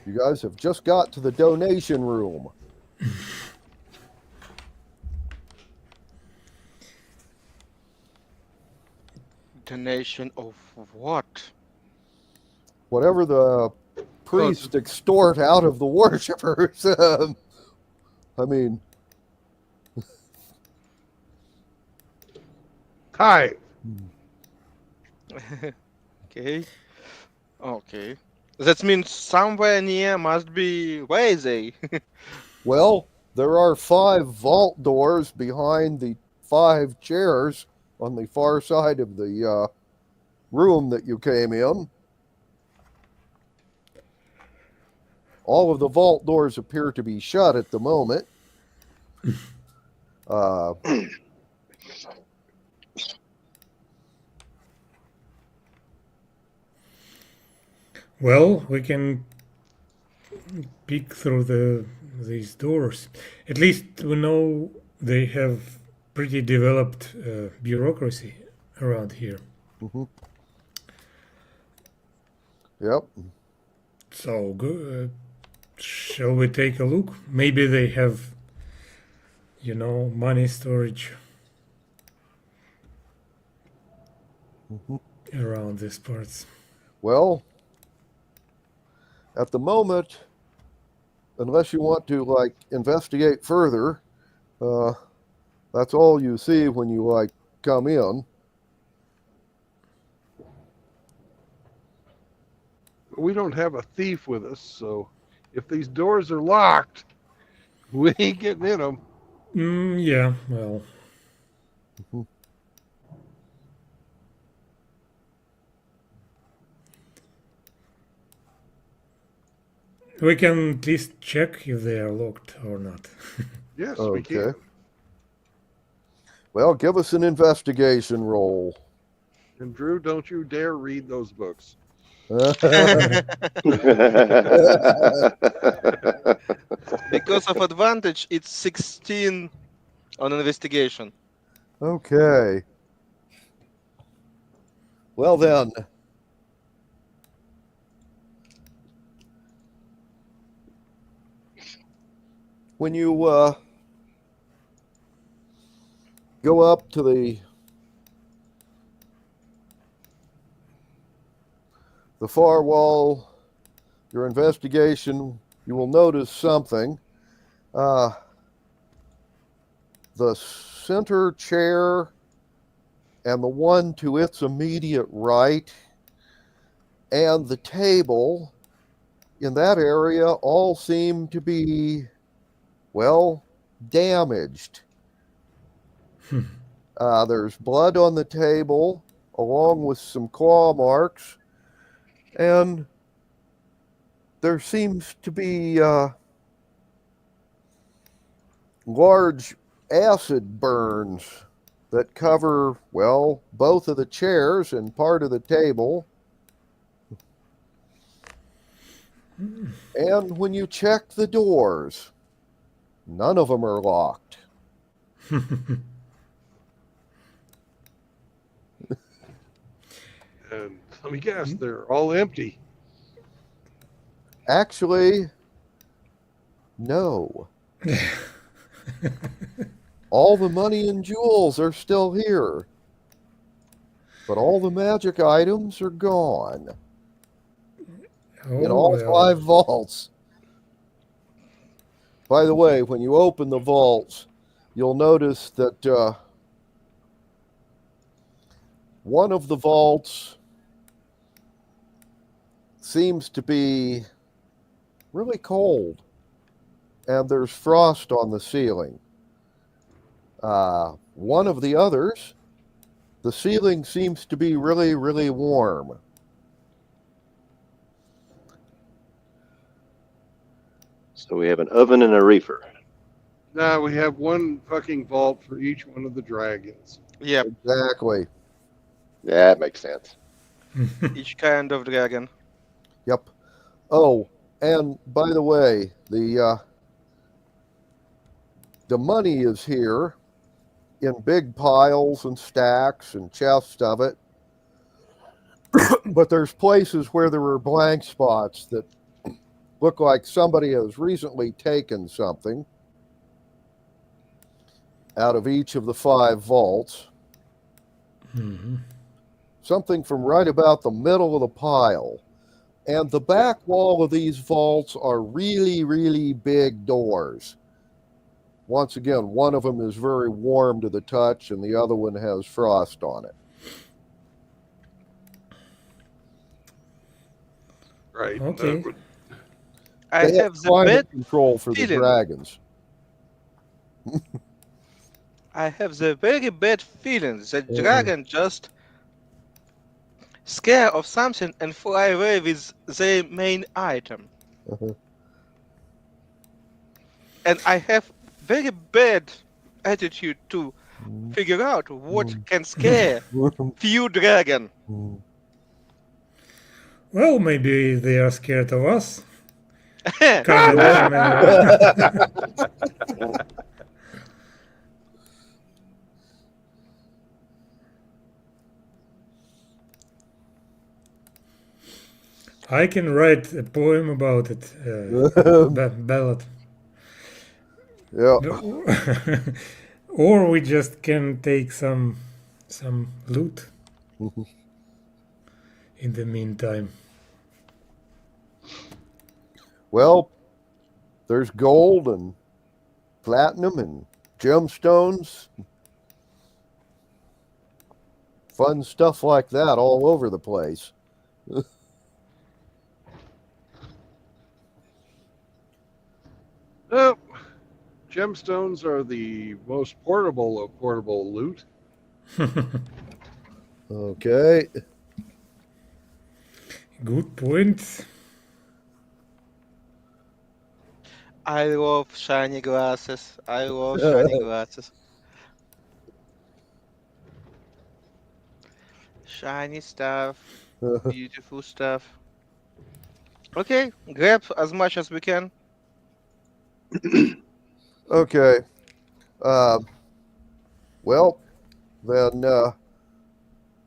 You guys have just got to the donation room. Donation of what? Whatever the priests extort out of the worshippers. I mean, Hi. Okay. Okay. That means somewhere near must be where is they? well, there are 5 vault doors behind the 5 chairs on the far side of the room that you came in. All of the vault doors appear to be shut at the moment. Well, we can peek through these doors. At least we know they have pretty developed bureaucracy around here. Mm-hmm. Yep. So, shall we take a look? Maybe they have, money storage around these parts. Well, at the moment, unless you want to investigate further, that's all you see when you come in. We don't have a thief with us, so if these doors are locked, we ain't getting in them. Yeah, well. We can at least check if they are locked or not. Yes, Okay. we can. Well, give us an investigation roll. And Drew, don't you dare read those books. Because of advantage, it's 16 on investigation. Okay. Well then. When you go up to the the far wall, your investigation, you will notice something. The center chair and the one to its immediate right and the table in that area all seem to be, well, damaged. There's blood on the table, along with some claw marks, and there seems to be large acid burns that cover, well, both of the chairs and part of the table. And when you check the doors, none of them are locked. And let me guess, they're all empty. Actually, no. All the money and jewels are still here, but all the magic items are gone in all 5 vaults. By the way, when you open the vaults, you'll notice that one of the vaults seems to be really cold, and there's frost on the ceiling. One of the others, the ceiling seems to be really, really warm. So we have an oven and a reefer. Now we have one fucking vault for each one of the dragons. Yep, Exactly. That makes sense. each kind of dragon. Yep. Oh, and by the way, the money is here in big piles and stacks and chests of it. But there's places where there are blank spots that look like somebody has recently taken something out of each of the 5 vaults. Mhm. Something from right about the middle of the pile. And the back wall of these vaults are really, really big doors. Once again, one of them is very warm to the touch, and the other one has frost on it. Right. Okay. I They have the climate bad control for the feeling. dragons. I have the very bad feeling that Mhm. dragon just scare of something and fly away with their main item. Uh-huh. And I have very bad attitude to figure out what can scare few dragon. Well, maybe they are scared of us. Yeah, I can write a poem about it, ballad. Yeah. Or we just can take some loot in the meantime. Well, there's gold and platinum and gemstones. Fun stuff like that all over the place. Oh, gemstones are the most portable of portable loot. Okay. Good point. I love shiny glasses. I love shiny glasses. Shiny stuff, beautiful stuff. Okay, grab as much as we can. Okay. Well, then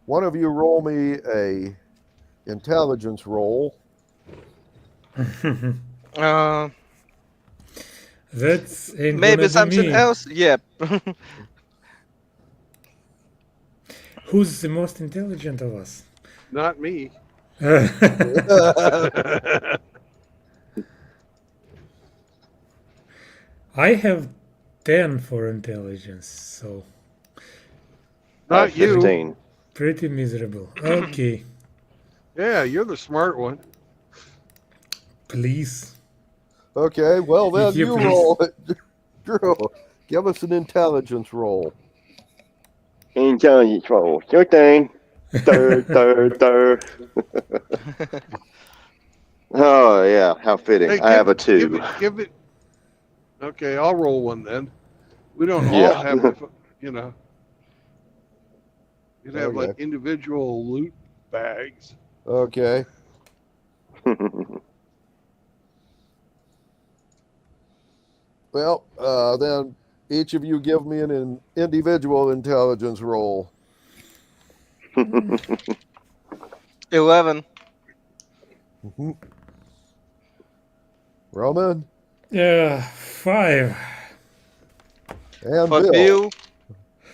one of you roll me a intelligence roll. That's ain't Maybe gonna be something me. else? Yep. Who's the most intelligent of us? Not me. I have 10 for intelligence, so I have Not you. 15. pretty miserable. Okay, Yeah, you're the smart one. please. Okay, well then If you you please. roll it. Drew, give us an intelligence roll. Intelligence roll. Your thing. Third. Oh, yeah. How fitting. Hey, I have a give 2. it. Okay, I'll roll one then. We don't all Yeah. have to, you know. You'd have like Okay. individual loot bags. Okay. Well, then each of you give me an individual intelligence roll. 11. Mhm. Roman 5. and For Bill. Bill,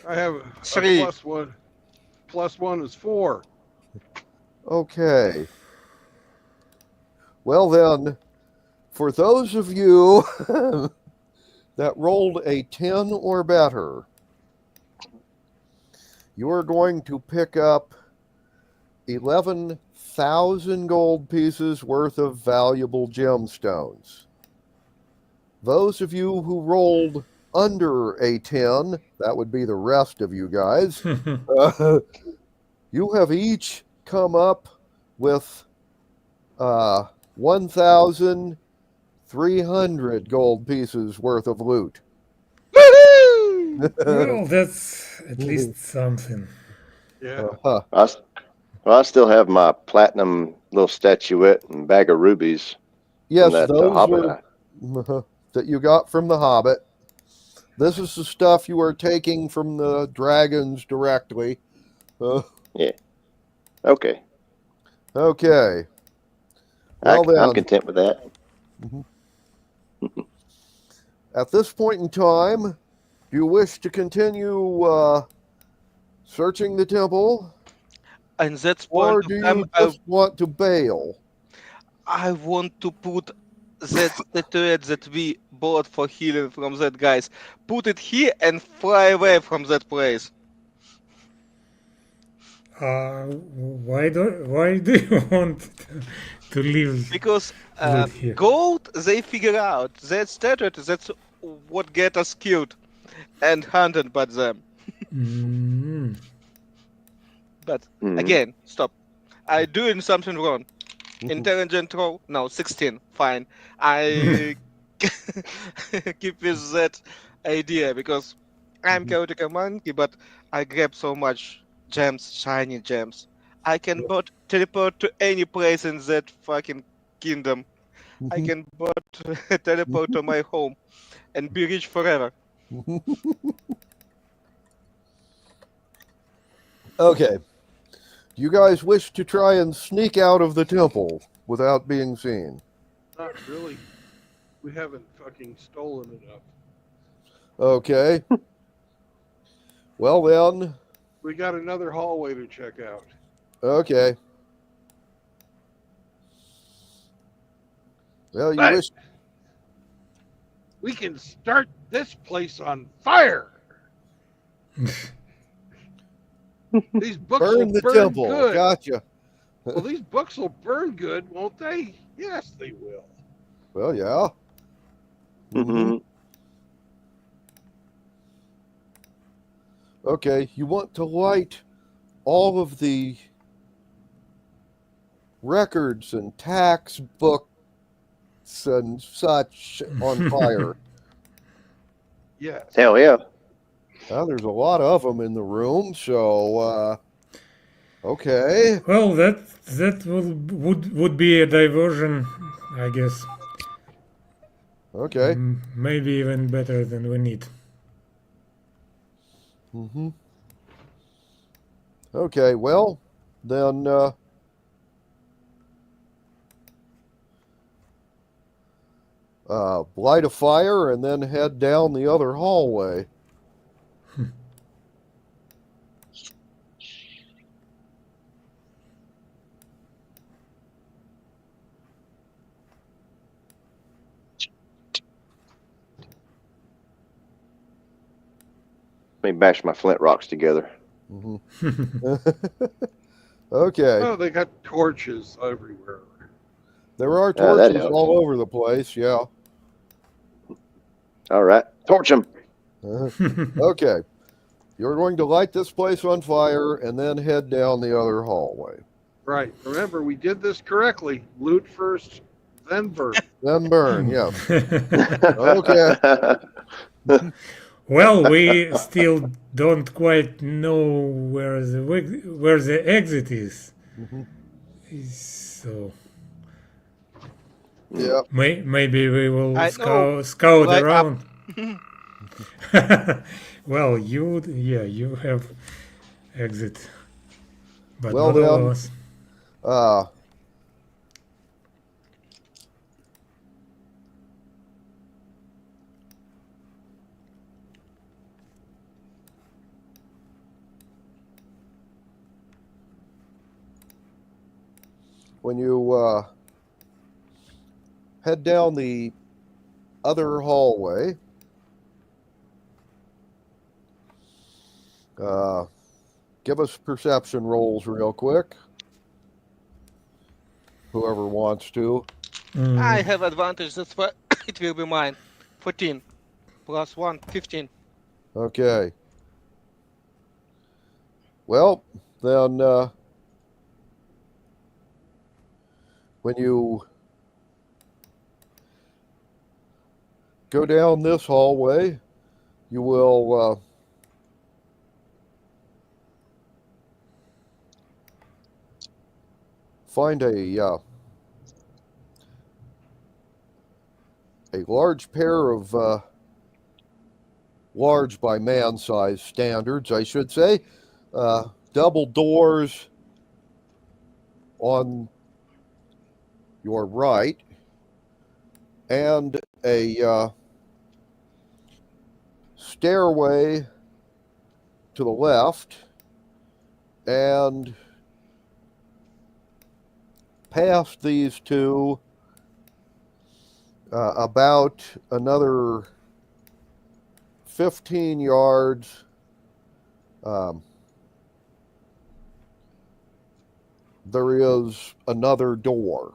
I have a 3. +1. +1 is 4. Okay. Well then, for those of you that rolled a 10 or better, you are going to pick up 11,000 gold pieces worth of valuable gemstones. Those of you who rolled under a 10, that would be the rest of you guys, you have each come up with 1,300 gold pieces worth of loot. Well, that's at least something. Yeah. I still have my platinum little statuette and bag of rubies Yes, from that those Hobbit. are that you got from the Hobbit. This is the stuff you are taking from the dragons directly. Yeah. Okay. Okay. Well I'm then, content with that. at this point in time, do you wish to continue searching the temple, and that or point do of time, you just want to bail? I want to put that statuette that we bought for healing from that guys. Put it here and fly away from that place. Why do you want to leave Because loot here? gold, they figure out that statuette, that's what get us killed and hunted by them. Mm. But Mhm. again, stop. I doing something wrong. Intelligent roll? No, 16. Fine. I keep with that idea because I'm chaotic monkey, but I grab so much gems, shiny gems. I can but teleport to any place in that fucking kingdom. I can but teleport to my home and be rich forever. Okay. Do you guys wish to try and sneak out of the temple without being seen? Not really. We haven't fucking stolen enough. Okay. Well then, We got another hallway to check out. okay. Well, you But wish. we can start this place on fire. These books Burn will the burn temple. good. Gotcha. Well, these books will burn good, won't they? Yes, they will. Well, yeah. Mhm. Okay, you want to light all of the records and tax books and such on fire. Yes. Hell yeah. Well, there's a lot of them in the room, so okay. Well, that would be a diversion, I guess. Okay. Maybe even better than we need. Okay, well, then light a fire and then head down the other hallway. me bash my flint rocks together. Okay. Oh, they got torches everywhere. There are Yeah, that torches helps. all over the place. Yeah. All right. Torch them. Okay. You're going to light this place on fire and then head down the other hallway. Right. Remember, we did this correctly. Loot first, then burn. Then burn, yes. Okay. Well, we still don't quite know where the exit is. So Yeah. maybe we will I know. scout Right up. around. Well, you have exit, but Well, not all then, of us. When you head down the other hallway, give us perception rolls real quick. Whoever wants to. I have advantage. That's why it will be mine. 14 plus 1, 15. Okay. Well, then when you go down this hallway, you will find a large pair of large by man size standards, I should say, double doors on your right, and a stairway to the left, and past these two, about another 15 yards, there is another door.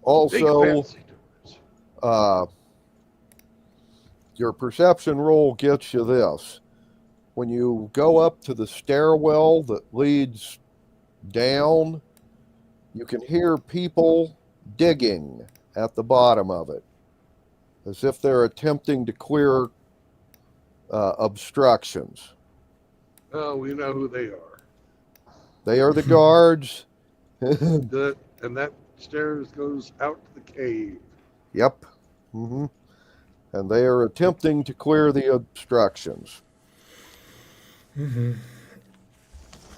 Also, Big fancy doors. your perception roll gets you this. When you go up to the stairwell that leads down, you can hear people digging at the bottom of it, as if they're attempting to clear obstructions. Oh, we know who they are. They are the guards. And that stairs goes out to the cave. Yep. And they are attempting to clear the obstructions.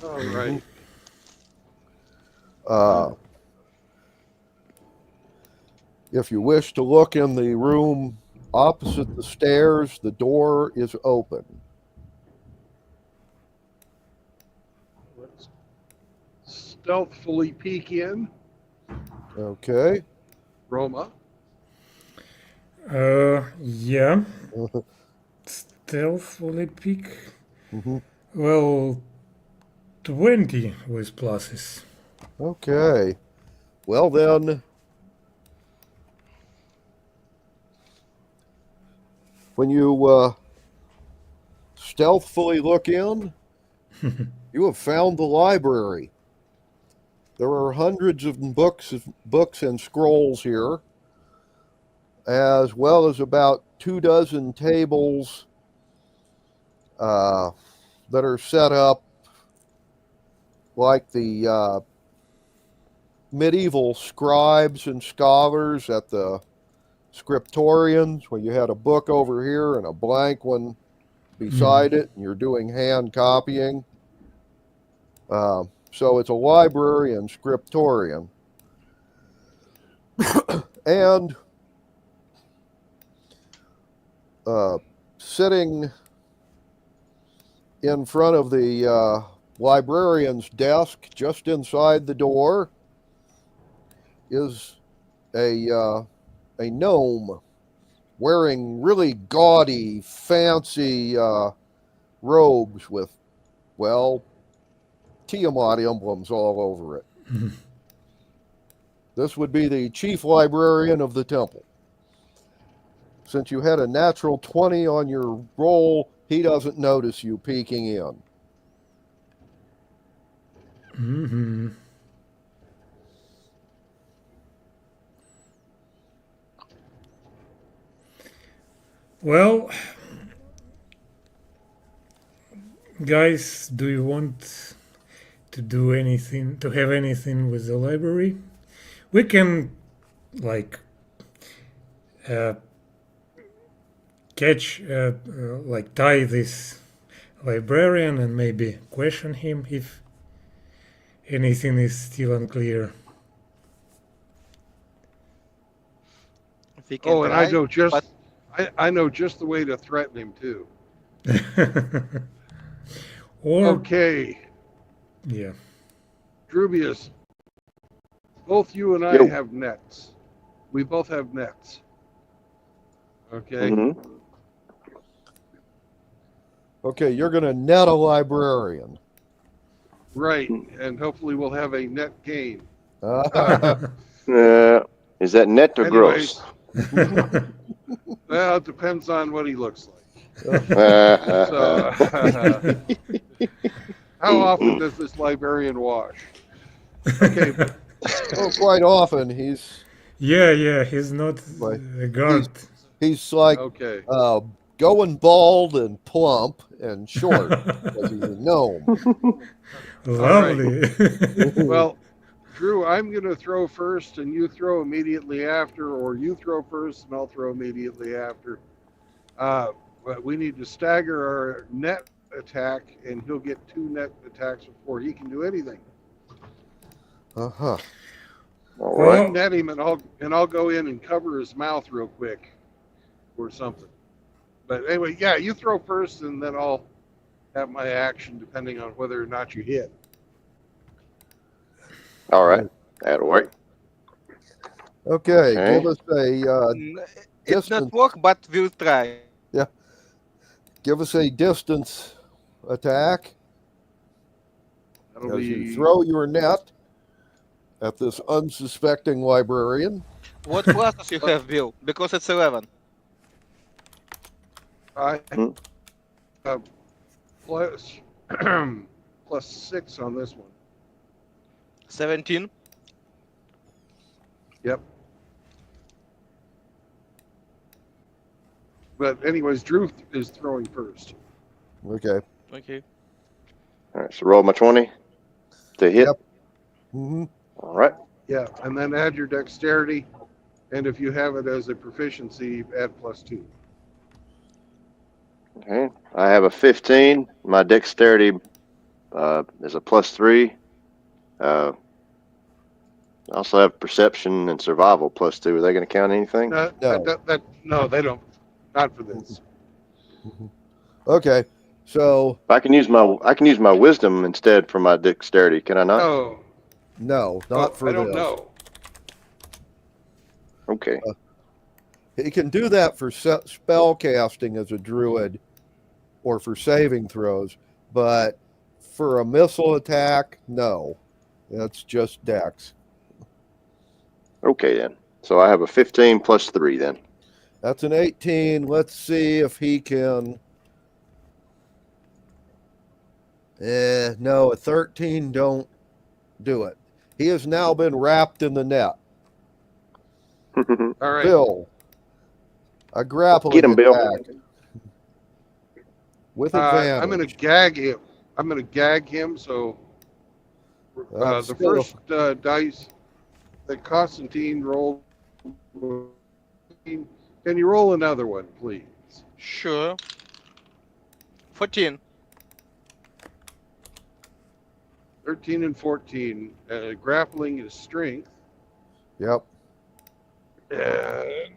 All right. If you wish to look in the room opposite the stairs, the door is open. Let's stealthily peek in. Okay. Roma. Yeah. Stealthily peek. Mhm. Well, 20 with pluses. Okay. Well, then, when you stealthily look in, you have found the library. There are hundreds of books and scrolls here, as well as about 24 tables that are set up like the medieval scribes and scholars at the scriptorians, where you had a book over here and a blank one beside it, and you're doing hand copying. So it's a library and scriptorium. And sitting in front of the librarian's desk, just inside the door, is a a gnome wearing really gaudy, fancy robes with, well, Tiamat emblems all over it. This would be the chief librarian of the temple. Since you had a natural 20 on your roll, he doesn't notice you peeking in. Mm-hmm. Well, guys, do you want to do anything, to have anything with the library? We can, like, tie this librarian and maybe question him if anything is still unclear. We can Oh, and I try, know just but I know just the way to threaten him too. Or, Okay, yeah. Drubius, both you and I Yo. have nets. We both have nets. Okay. Mm-hmm. Okay, you're going to net a librarian. Right, and hopefully we'll have a net gain. Is that net or Anyways, gross? well, it depends on what he looks like. So, So, how often does this librarian wash? Okay, but Oh, quite often he's yeah, he's not Like, a guard. he's like okay. going bald and plump and short because he's a gnome. Lovely. Well, Drew, I'm going to throw first and you throw immediately after, or you throw first and I'll throw immediately after. But we need to stagger our net attack, and he'll get 2 net attacks before he can do anything. Uh-huh. all You right. net him, and I'll go in and cover his mouth real quick, or something. But anyway, yeah, you throw first, and then I'll have my action depending on whether or not you hit. All right. That'll work. Okay, Okay. give us a it's not distance. work, but we'll try. Give us a distance attack That'll as you be throw your net at this unsuspecting librarian. What classes you have, Bill? Because it's 11. I Hmm. plus plus 6 on this one. 17. Yep. But anyways, Drew is throwing first. Okay. Okay. All right. So roll my 20 to hit. Yep. Mm-hmm. All right. Yeah, and then add your dexterity, and if you have it as a proficiency, add plus 2. Okay. I have a 15. My dexterity is a plus 3. I also have perception and survival plus 2. Are they going to count anything? No, no, they don't. Not for this. Okay. So I can use my wisdom instead for my dexterity. Can I not? No, no, not for I don't this. know. Okay. He can do that for spell casting as a druid or for saving throws, but for a missile attack, no. That's just dex. Okay then. So I have a 15 plus 3 then. That's an 18. Let's see if he can. No, a 13 don't do it. He has now been wrapped in the net. All right. Bill, a grappling Get him, Bill. attack with advantage. I'm going to gag him. I'm going to gag him. So the Still- first dice that Constantine rolled. Can you roll another one, please? Sure. 14. 13 and 14. Grappling is strength. Yep. And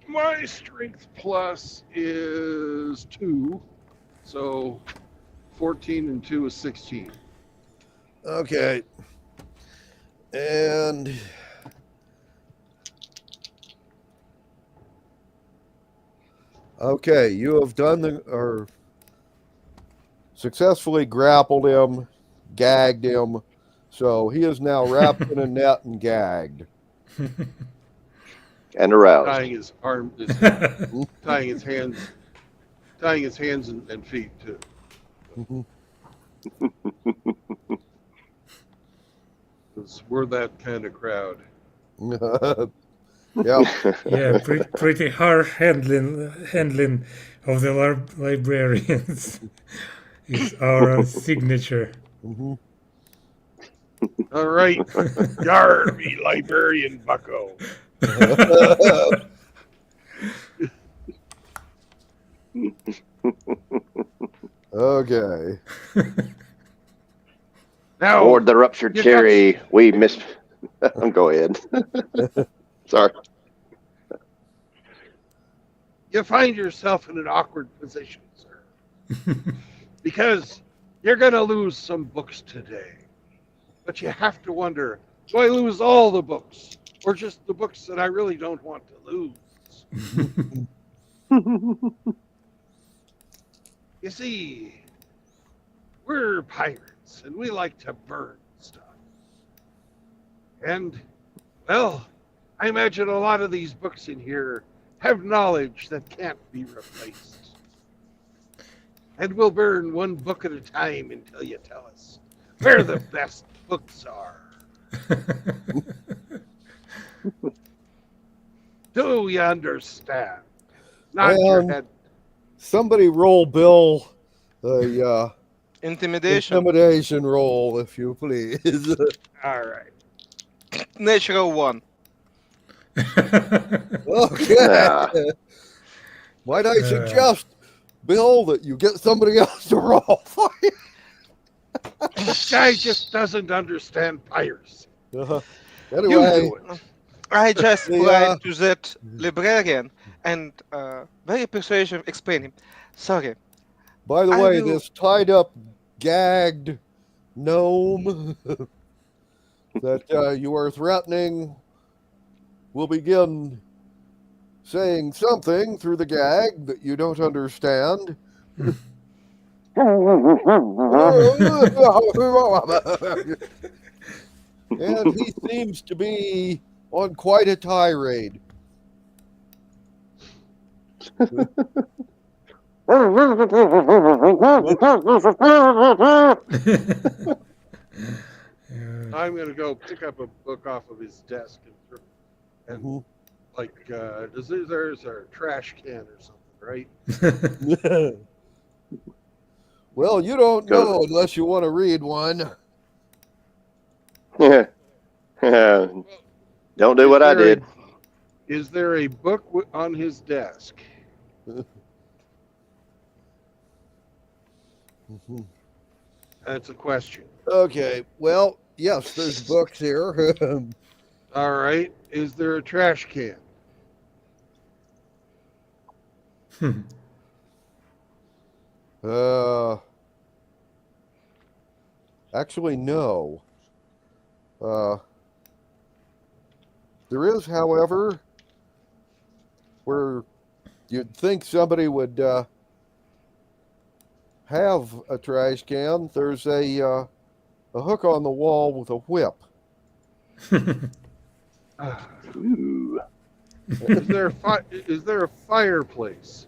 my strength plus is 2. So 14 and 2 is 16. Okay. And Okay, you have done or successfully grappled him, gagged him, so he is now wrapped in a net and gagged. And aroused. Tying his arm, tying his hands and feet too. Because we're that kind of crowd. Yep. Yeah, pretty harsh handling of the librarians is our signature. Mhm. All right, yar me librarian bucko. Okay. Now, Aboard the ruptured you cherry, we missed. Go ahead. Sorry. you find yourself in an awkward position, sir, because you're going to lose some books today. But you have to wonder, do I lose all the books, or just the books that I really don't want to lose? You see, we're pirates, and we like to burn stuff. And, well, I imagine a lot of these books in here have knowledge that can't be replaced. And we'll burn one book at a time until you tell us where the best books are. Do you understand? Nod your head. Somebody roll Bill the Intimidation. intimidation roll, if you please. All right. Natural one. Okay. Nah. Might I suggest, Bill, that you get somebody else to roll for you? This guy just doesn't understand piracy. Anyway, You do it. I just The, replied to that librarian and very persuasive explain him. Sorry. by the I way, will- this tied up, gagged gnome that you are threatening will begin saying something through the gag that you don't understand. And he seems to be on quite a tirade. I'm going to go pick up a book off of his desk and Mhm. like, there's a trash can or something, right? Well, you don't know unless you want to read one. Yeah. Don't do Is what I there a- did. Is there a book on his desk? That's a question. Okay, well, yes, there's books here. All right. Is there a trash can? Actually, no. There is, however, where you'd think somebody would have a trash can. There's a hook on the wall with a whip. Ah, Ooh. is there a fireplace?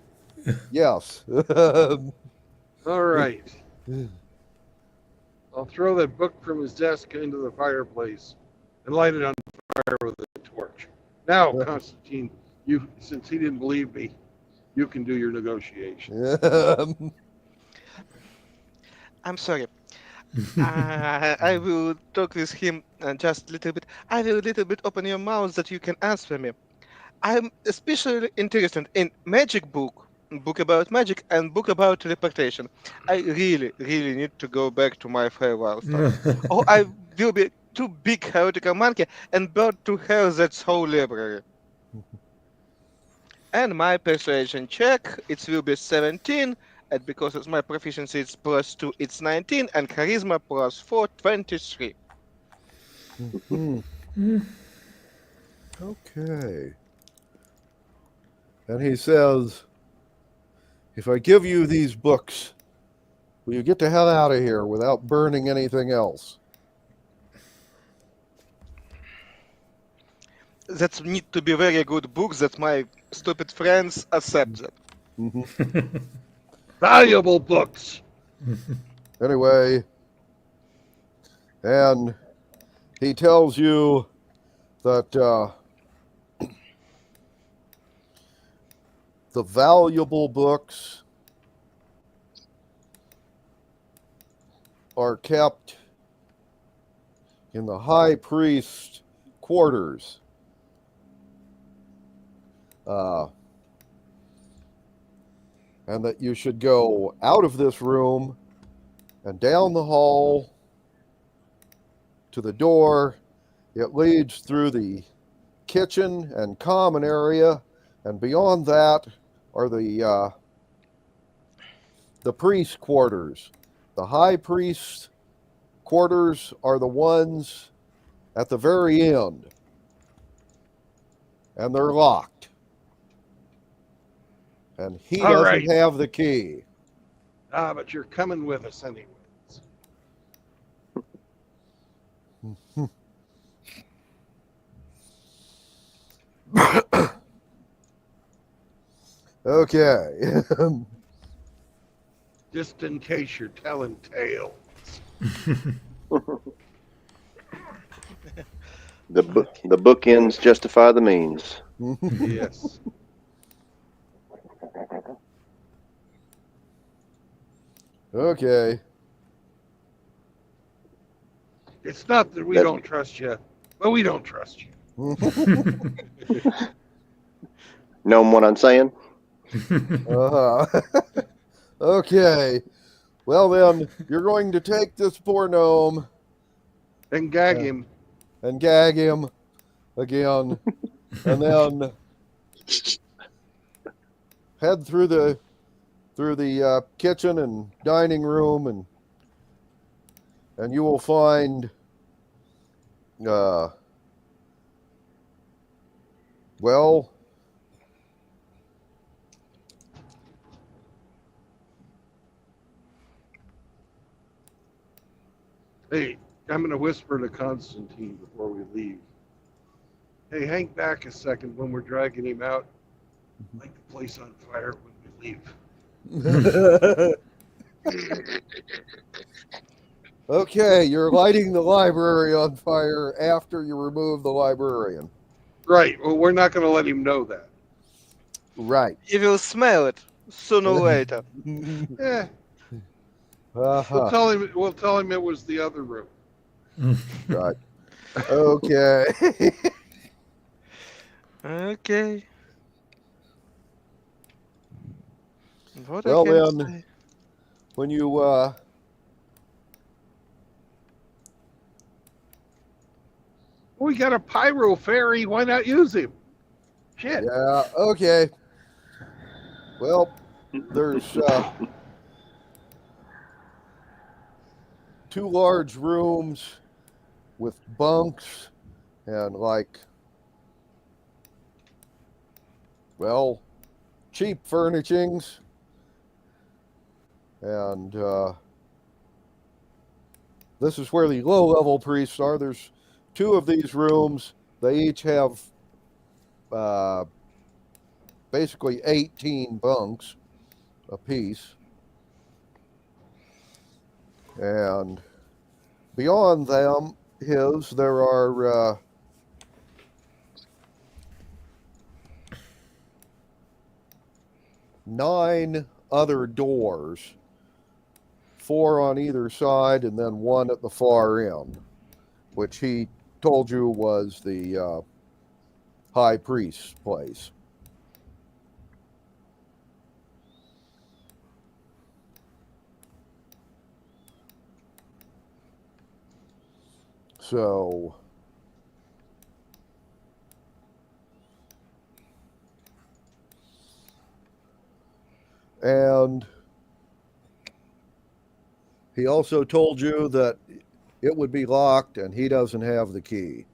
Yes. All right. I'll throw that book from his desk into the fireplace and light it on fire with a torch. Now, Constantine, since he didn't believe me, you can do your negotiation. I'm sorry. I will talk with him just a little bit. I will a little bit open your mouth that you can answer me. I'm especially interested in magic book about magic and book about teleportation. I really need to go back to my farewell stuff. Or I will be too big heretical monkey and burn to hell that whole library. And my persuasion check, it will be 17, and because it's my proficiency, it's +2, it's 19, and charisma +4, 23. Okay. And he says, if I give you these books, will you get the hell out of here without burning anything else? That need to be very good books that my stupid friends accept them. Mhm. Valuable books. Anyway, and he tells you that the valuable books are kept in the high priest's quarters. And that you should go out of this room and down the hall to the door. It leads through the kitchen and common area, and beyond that are the priest's quarters. The high priest's quarters are the ones at the very end, and they're locked. And he All doesn't right. have the key. But you're coming with us anyways. Okay. Just in case you're telling tales. The bookends justify the means. Yes. Okay. It's not that we That- don't trust you, but we don't trust you. Know what I'm saying? Uh-huh. Okay. Well, then, you're going to take this poor gnome And gag him. and gag him again, and then head through the kitchen and dining room, and you will find well, Hey, I'm going to whisper to Constantine before we leave. Hey, hang back a second when we're dragging him out. Light the place on fire when we leave. okay, you're lighting the library on fire after you remove the librarian. Right. Well, we're not going to let him know that. Right. You will smell it sooner or later. Eh, Uh-huh. we'll tell him it was the other room. Right. Okay. Okay. What Well, I can then, say? when you We got a pyro fairy. Why not use him? Shit. yeah, okay. Well, there's two large rooms with bunks and cheap furnishings. And this is where the low-level priests are. There's two of these rooms. They each have basically 18 bunks apiece. And beyond them, there are 9 other doors, 4 on either side, and then one at the far end, which he told you was the high priest's place. So, and he also told you that it would be locked and he doesn't have the key.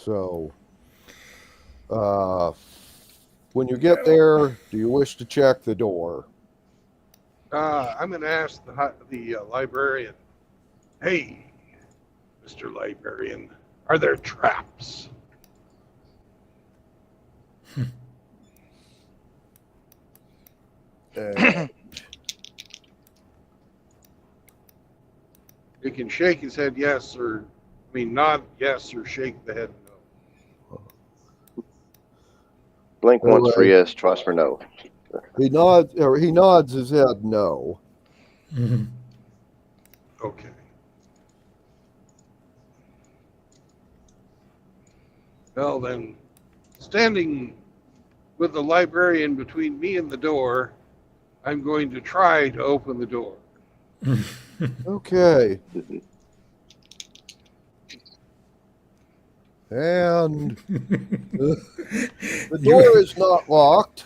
So, when you get there, do you wish to check the door? I'm going to ask the librarian. Hey, Mr. Librarian, are there traps? He can shake his head yes, nod yes, or shake the head no. Blink once for Anyway, yes, twice for no. he nods his head no. Mhm. Okay. Well then, standing with the librarian between me and the door, I'm going to try to open the door. Okay. And the door is not locked.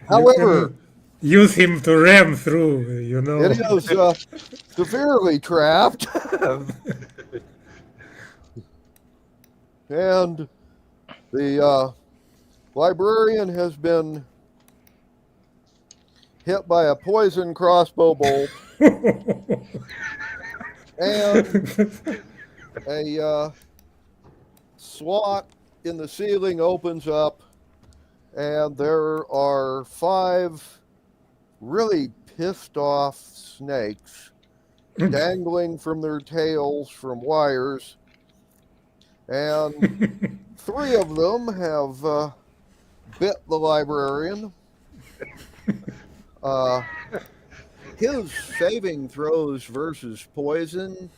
However, use him to ram through, you know. it is severely trapped. And the librarian has been hit by a poison crossbow bolt, and a slot in the ceiling opens up, and there are 5 really pissed off snakes dangling from their tails from wires, and 3 of them have bit the librarian. His saving throws versus poison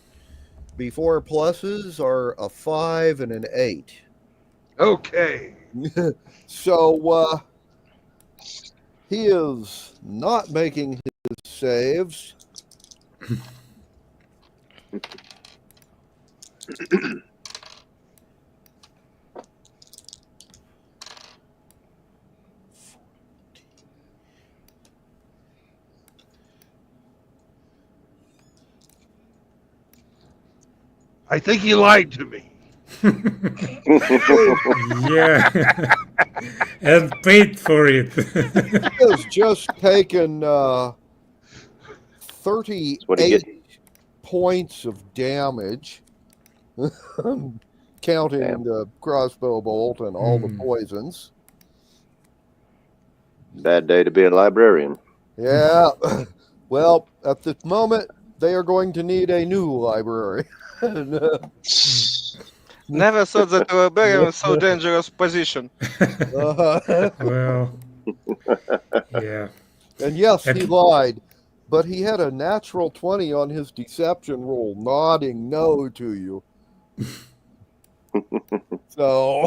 before pluses are a 5 and an 8. Okay. So he is not making his saves. I think he lied to me. Yeah. And paid for it. He has just taken What he 38 get? points of damage, counting Damn. the crossbow bolt and all the poisons. Bad day to be a librarian. Yeah. Well, at the moment, they are going to need a new library. Never thought that a librarian was so dangerous position. Well, yeah. And yes, he lied, but he had a natural 20 on his deception roll, nodding no to you. So,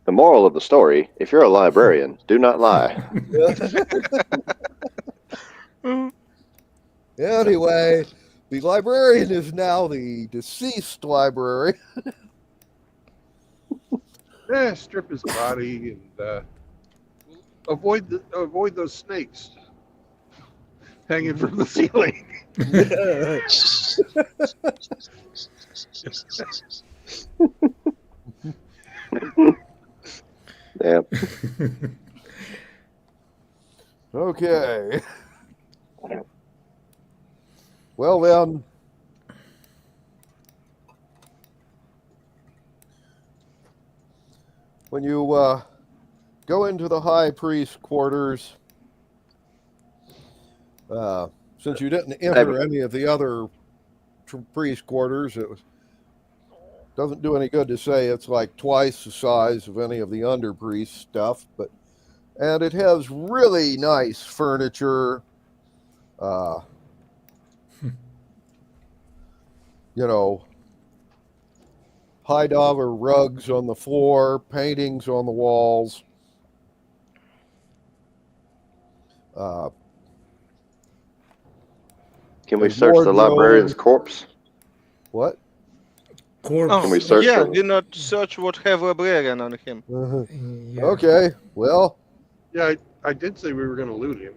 The moral of the story, if you're a librarian, do not lie. anyway, the librarian is now the deceased librarian. Strip his body and avoid those snakes hanging from the ceiling. Damn. Okay. Well then, when you go into the high priest quarters, since you didn't enter any of the other priest quarters, it doesn't do any good to say it's like twice the size of any of the under priest stuff, and it has really nice furniture. You know, high dollar rugs on the floor, paintings on the walls. Can we There's search the wardrobe. librarian's corpse? What? Corpse. Oh, Can we search yeah, for- we not search what have librarian on him. Yeah. Okay, well, Yeah, I did say we were going to loot him.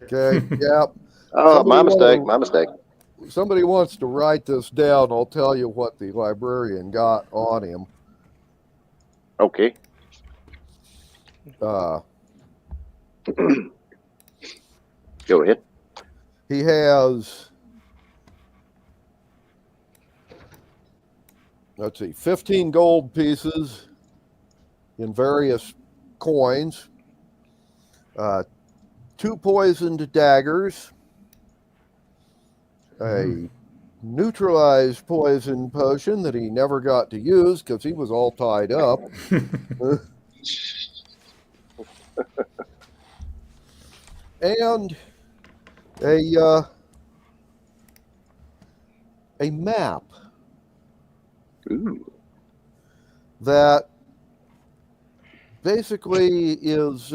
okay, yeah. Oh, Somebody my wanna- mistake. My mistake. somebody wants to write this down, I'll tell you what the librarian got on him. Okay. Uh, Go ahead. he has, let's see, 15 gold pieces in various coins, 2 poisoned daggers, a neutralized poison potion that he never got to use because he was all tied up. And a map Ooh. that basically is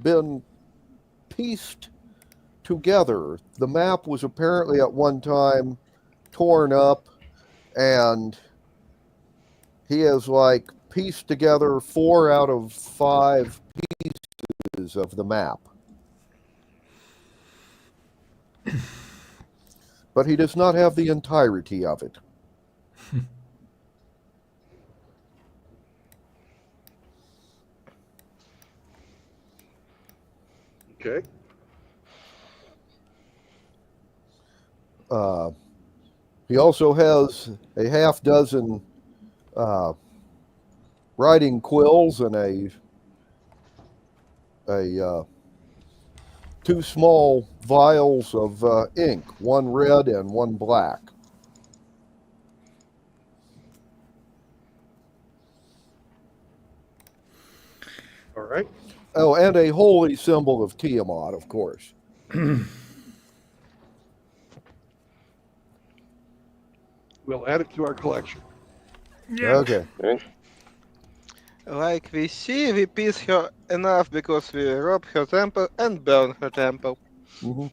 been pieced together. The map was apparently at one time torn up, and he has like pieced together 4 out of 5 pieces of the map. But he does not have the entirety of it. Okay. He also has a half dozen writing quills and a 2 small vials of ink, one red and one black. All right. Oh, and a holy symbol of Tiamat, of course. We'll add it to our collection. Okay. Like we see, we piece her enough because we rob her temple and burn her temple. Mhm.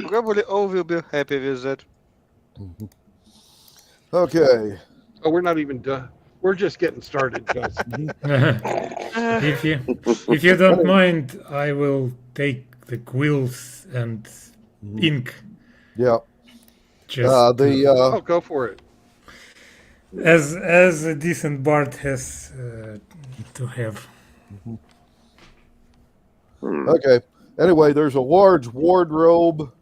Probably all will be happy with that. Okay. Oh, we're not even done. We're just getting started, Gus. If you don't mind, I will take the quills and ink. Yeah. Just Oh, go for it. as a decent bard has to have. Okay. Anyway, there's a large wardrobe,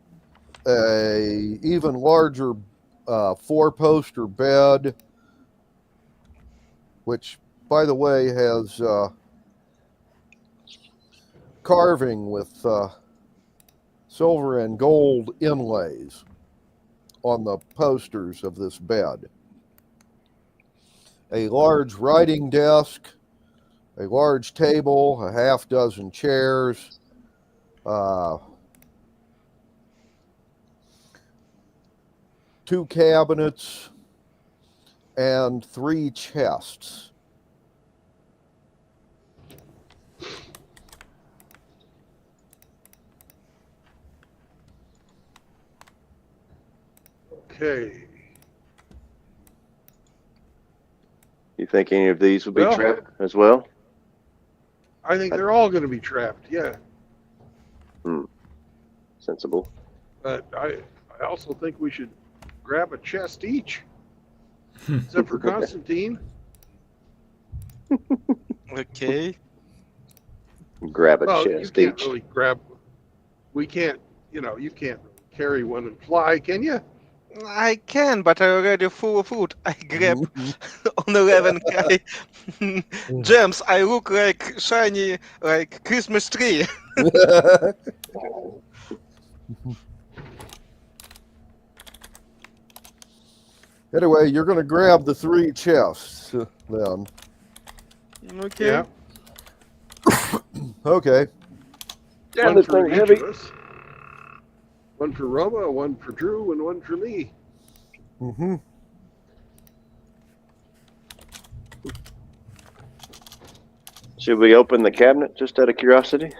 a even larger 4-poster bed, which, by the way, has carving with silver and gold inlays on the posters of this bed. A large writing desk, a large table, a half dozen chairs, 2 cabinets, and 3 chests. Okay. You think any of these will be Well- trapped as well? I think they're all going to be trapped. Yeah. Sensible. But I also think we should grab a chest each. Except for Constantine. Okay. Grab a Well, you chest can't each. really grab. We can't, you can't carry one and fly, can you? I can, but I already full of food. I grab on 11 guy gems. I look like shiny, like Christmas tree. Anyway, you're going to grab the 3 chests then. Okay. Yeah. Okay. Damn, One this for thing's each heavy. of us. One for Roma, one for Drew, and one for me. Mm-hmm. Should we open the cabinet just out of curiosity?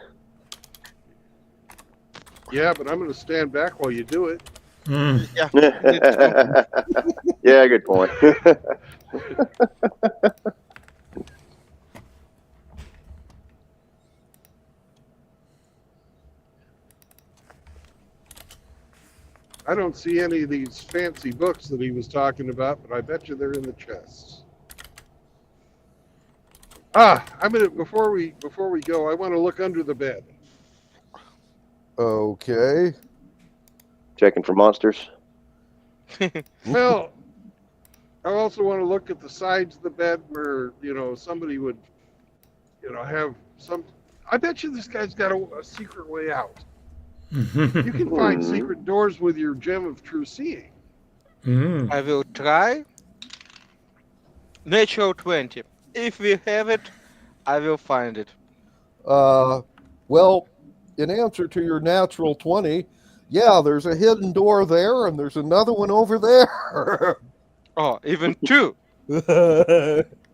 Yeah, but I'm going to stand back while you do it. Yeah. Yeah, good point. I don't see any of these fancy books that he was talking about, but I bet you they're in the chests. I'm gonna before we go, I want to look under the bed. Okay. Checking for monsters. Well, I also want to look at the sides of the bed where somebody would have some. I bet you this guy's got a secret way out. You can find secret doors with your gem of true seeing. I will try. Natural 20. If we have it, I will find it. Well, in answer to your natural 20, yeah, there's a hidden door there, and there's another one over there. Oh, even two.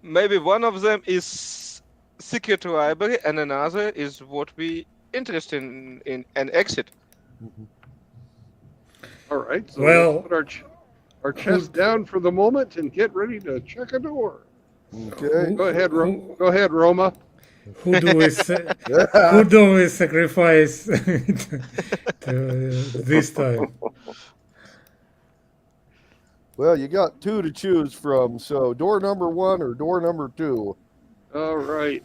Maybe one of them is secret library, and another is what we interested in an exit. All right, so Well, let's put our chest down for the moment and get ready to check a door. Okay. Go ahead, Roma. Who do we sacrifice to this time? Well, you got two to choose from, so door number 1 or door number 2. All right.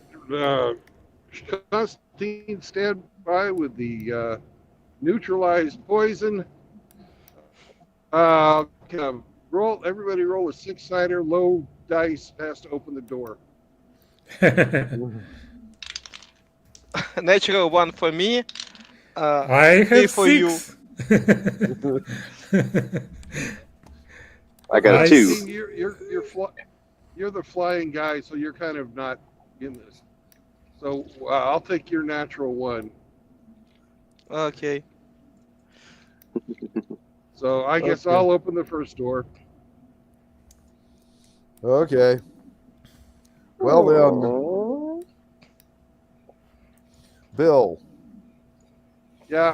Constantine, stand by with the neutralized poison. Roll. Everybody roll a 6-sider, low dice, has to open the door. Natural 1 for me. I have for you. 6. I got a I 2. see. You're the flying guy, so you're kind of not in this. So I'll take your natural 1. Okay. So I guess Okay. I'll open the first door. Okay. Well then, Bill. Yeah.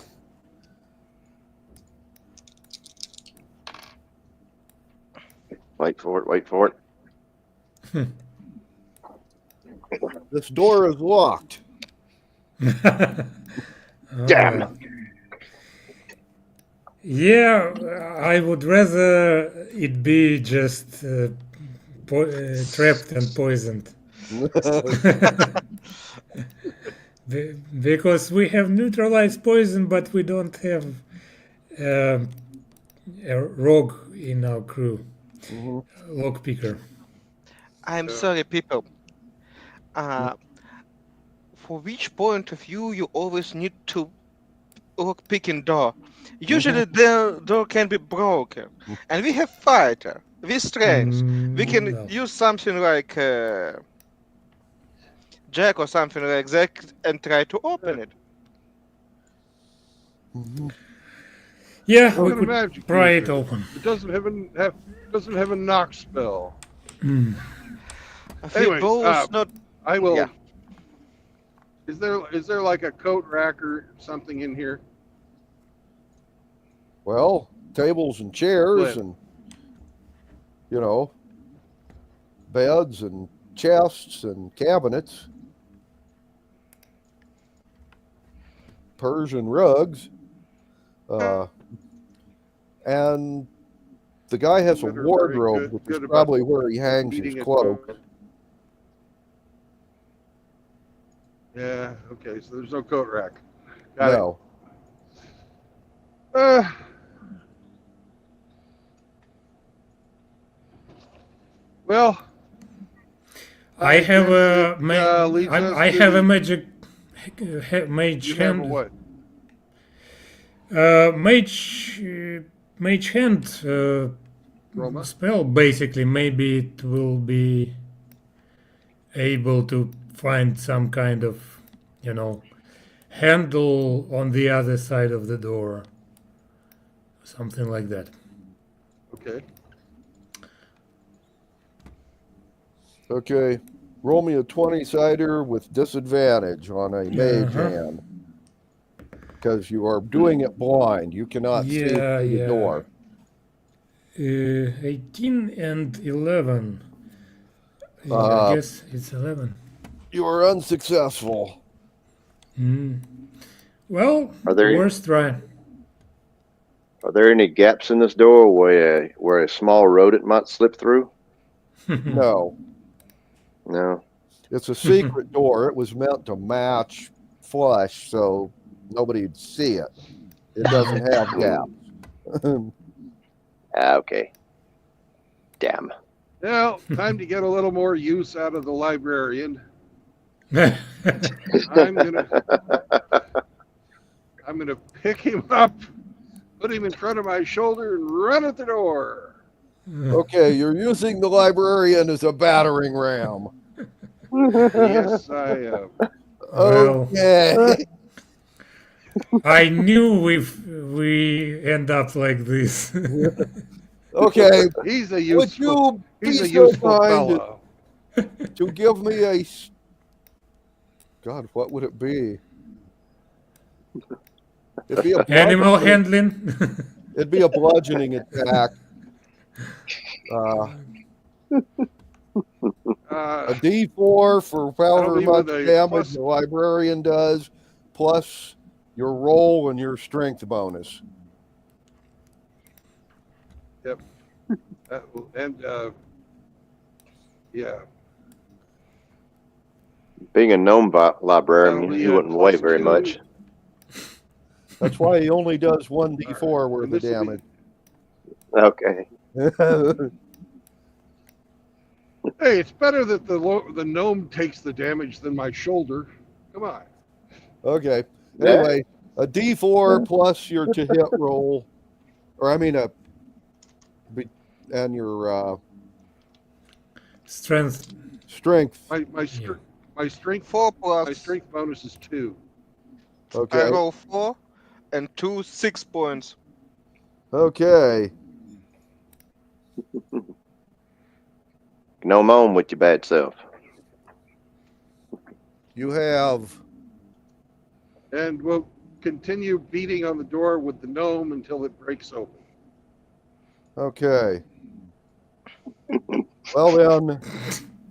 Wait for it. Wait for it. This door is locked. Damn. Yeah, I would rather it be just trapped and poisoned. Because we have neutralized poison, but we don't have a rogue in our crew, lockpicker. I'm sorry, people. For which point of view you always need to look picking door? Usually the door can be broken, and we have fighter with strength. We can No. use something like jack or something like that and try to open it. Yeah, What we kind of could magic pry is it it? open. It doesn't have a knock spell. Mm. If Anyways, both not I will. Yeah. Is there like a coat rack or something in here? Well, tables and chairs Flip. and, beds and chests and cabinets. Persian rugs. And the guy has a That are very wardrobe, good- which good is about probably where he hangs Beating his a cloak. coat. Yeah. Okay. So there's no coat rack. Got No. it. Well, I have a leads us I to have a the- magic mage You have a hand. what? Mage hand Roma? spell. Basically, maybe it will be able to find some kind of, handle on the other side of the door, something like that. Okay. Okay. Roll me a 20-sider with disadvantage on a mage Uh-huh. hand. Because you are doing it blind. You cannot see through Yeah, the yeah. door. 18 and 11. Yeah, Uh, I guess it's 11. You are unsuccessful. Mm. Well, Are there- worst try. Are there any gaps in this door where a small rodent might slip through? No, No. it's a secret door. It was meant to match flush so nobody'd see it. It doesn't have gaps. Okay. Damn. Well, time to get a little more use out of the librarian. I'm gonna pick him up, put him in front of my shoulder, and run at the door. Okay, you're using the librarian as a battering ram. Yes, I am. Well, Okay. I knew we end up like this. Okay, He's a would useful. you He's be a so useful kind fellow. to give me a... God, what would it be? It'd be a Animal bludgeoning, handling. it'd be a bludgeoning attack. A D4 for however That'll be much with a damage plus- the librarian does, plus your roll and your strength bonus. Yeah. Being a gnome librarian, That'll be he a wouldn't weigh plus very 2. much. That's why he only does 1d4 worth And of this'll be- damage. Okay. Hey, it's better that the gnome takes the damage than my shoulder. Come on. Okay. Anyway, a D4 plus your to hit roll, or I mean and your Strength. strength. My strength 4 my plus. strength bonus is 2. I Okay. roll 4 and 2 6 points. Okay. Gnome on with your bad self. You have And we'll continue beating on the door with the gnome until it breaks open. okay. Well then,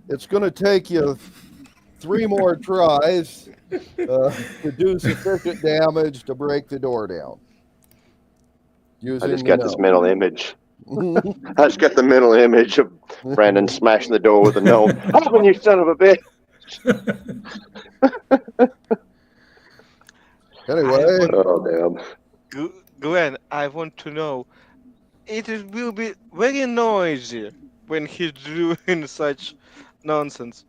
it's going to take you 3 more tries to do sufficient damage to break the door down. I just got this mental image. I just got the mental image of Brandon smashing the door with a gnome. Open, you son of a bitch! Anyway, Oh, damn. Glenn, I want to know. Will be very noisy when he's doing such nonsense.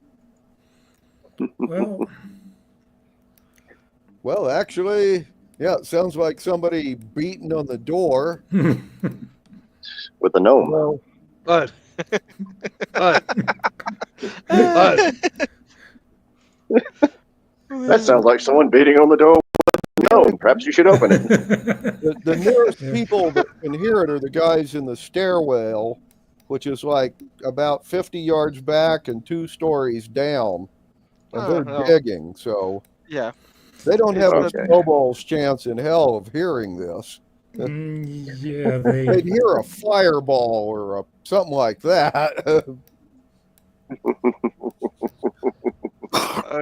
well, actually, yeah, it sounds like somebody beating on the door. With a gnome. Well, But That sounds like someone beating on the door with a gnome. Perhaps you should open it. the nearest people that can hear it are the guys in the stairwell, which is like about 50 yards back and 2 stories down. And they're no. digging, so Yeah. they don't have a Okay. snowball's chance in hell of hearing this. Yeah, They'd hear a fireball or something like that.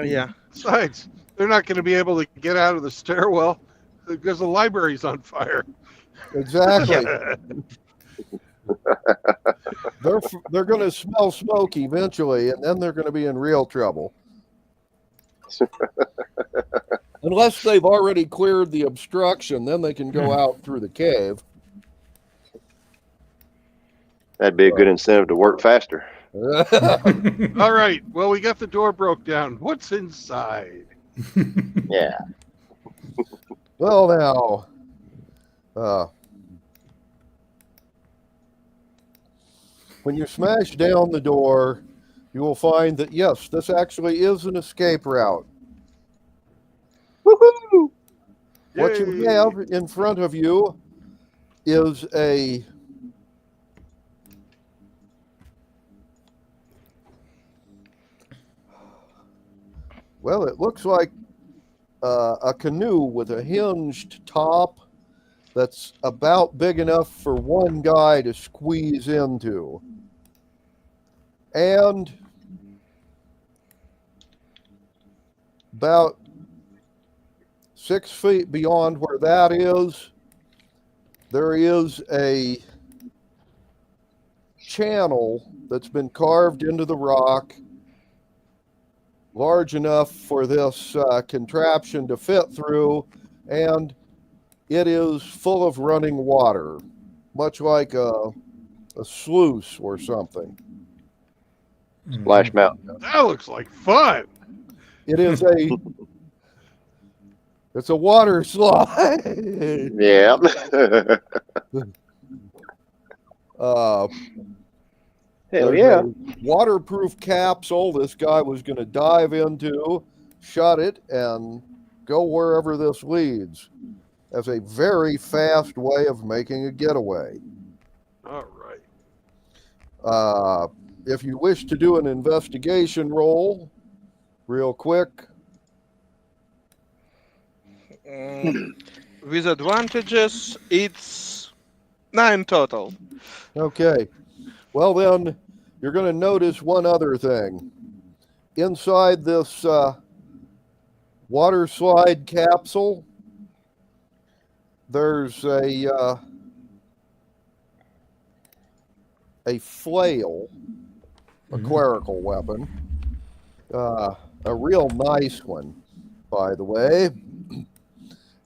Yeah. besides, they're not going to be able to get out of the stairwell because the library's on fire. Exactly. They're going to smell smoke eventually, and then they're going to be in real trouble. Unless they've already cleared the obstruction, then they can go out through the cave. That'd be a good incentive to work faster. All right. Well, we got the door broke down. What's inside? Yeah. Well, now, when you smash down the door, you will find that, yes, this actually is an escape route. Woohoo! What you Yay. have in front of you is well, it looks like a canoe with a hinged top that's about big enough for one guy to squeeze into. And about 6 feet beyond where that is there is a channel that's been carved into the rock large enough for this contraption to fit through, and it is full of running water, much like a sluice or something. Splash Mountain. That looks like fun. It is it's a water slide. Yeah. Hell There's yeah. a waterproof capsule this guy was going to dive into, shut it, and go wherever this leads. As a very fast way of making a getaway. All right. If you wish to do an investigation roll, real quick. With advantages, it's 9 total. Okay. Well, then, you're going to notice one other thing. Inside this water slide capsule, there's a flail, a clerical weapon, a real nice one, by the way,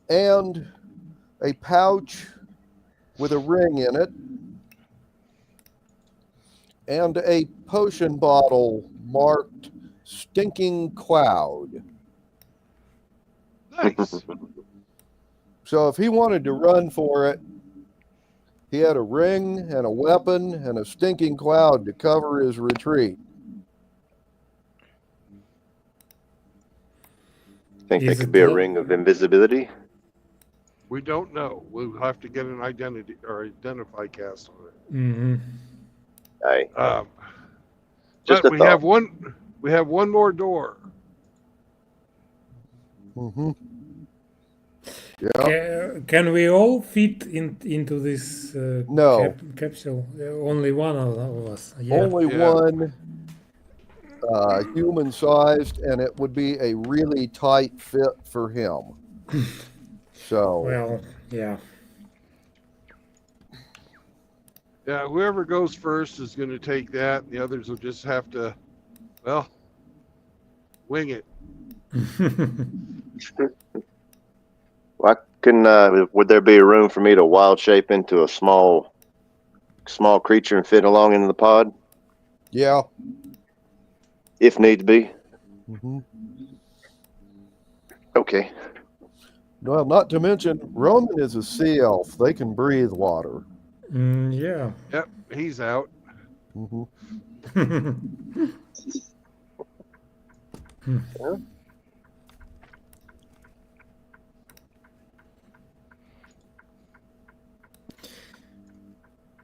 and a pouch with a ring in it, and a potion bottle marked Stinking Cloud. Nice. So if he wanted to run for it, he had a ring and a weapon and a stinking cloud to cover his retreat. Think there Is could it be a all- ring of invisibility? We don't know. We'll have to get an identity or identify cast on it. Mm-hmm. Hey, just But a we thought. have one. We have one more door. Mm-hmm. Yeah. Can we all fit into this No. capsule? Only one of us. Yeah. Only Yeah. one human-sized, and it would be a really tight fit for him. So, Well, yeah. Yeah, whoever goes first is going to take that. The others will just have to, well, wing it. Why couldn't would there be a room for me to wild shape into a small creature and fit along into the pod yeah. if needs be? Mm-hmm. Okay. Well, not to mention, Roman is a sea elf. They can breathe water. Yeah. Yep, he's out. Mm-hmm.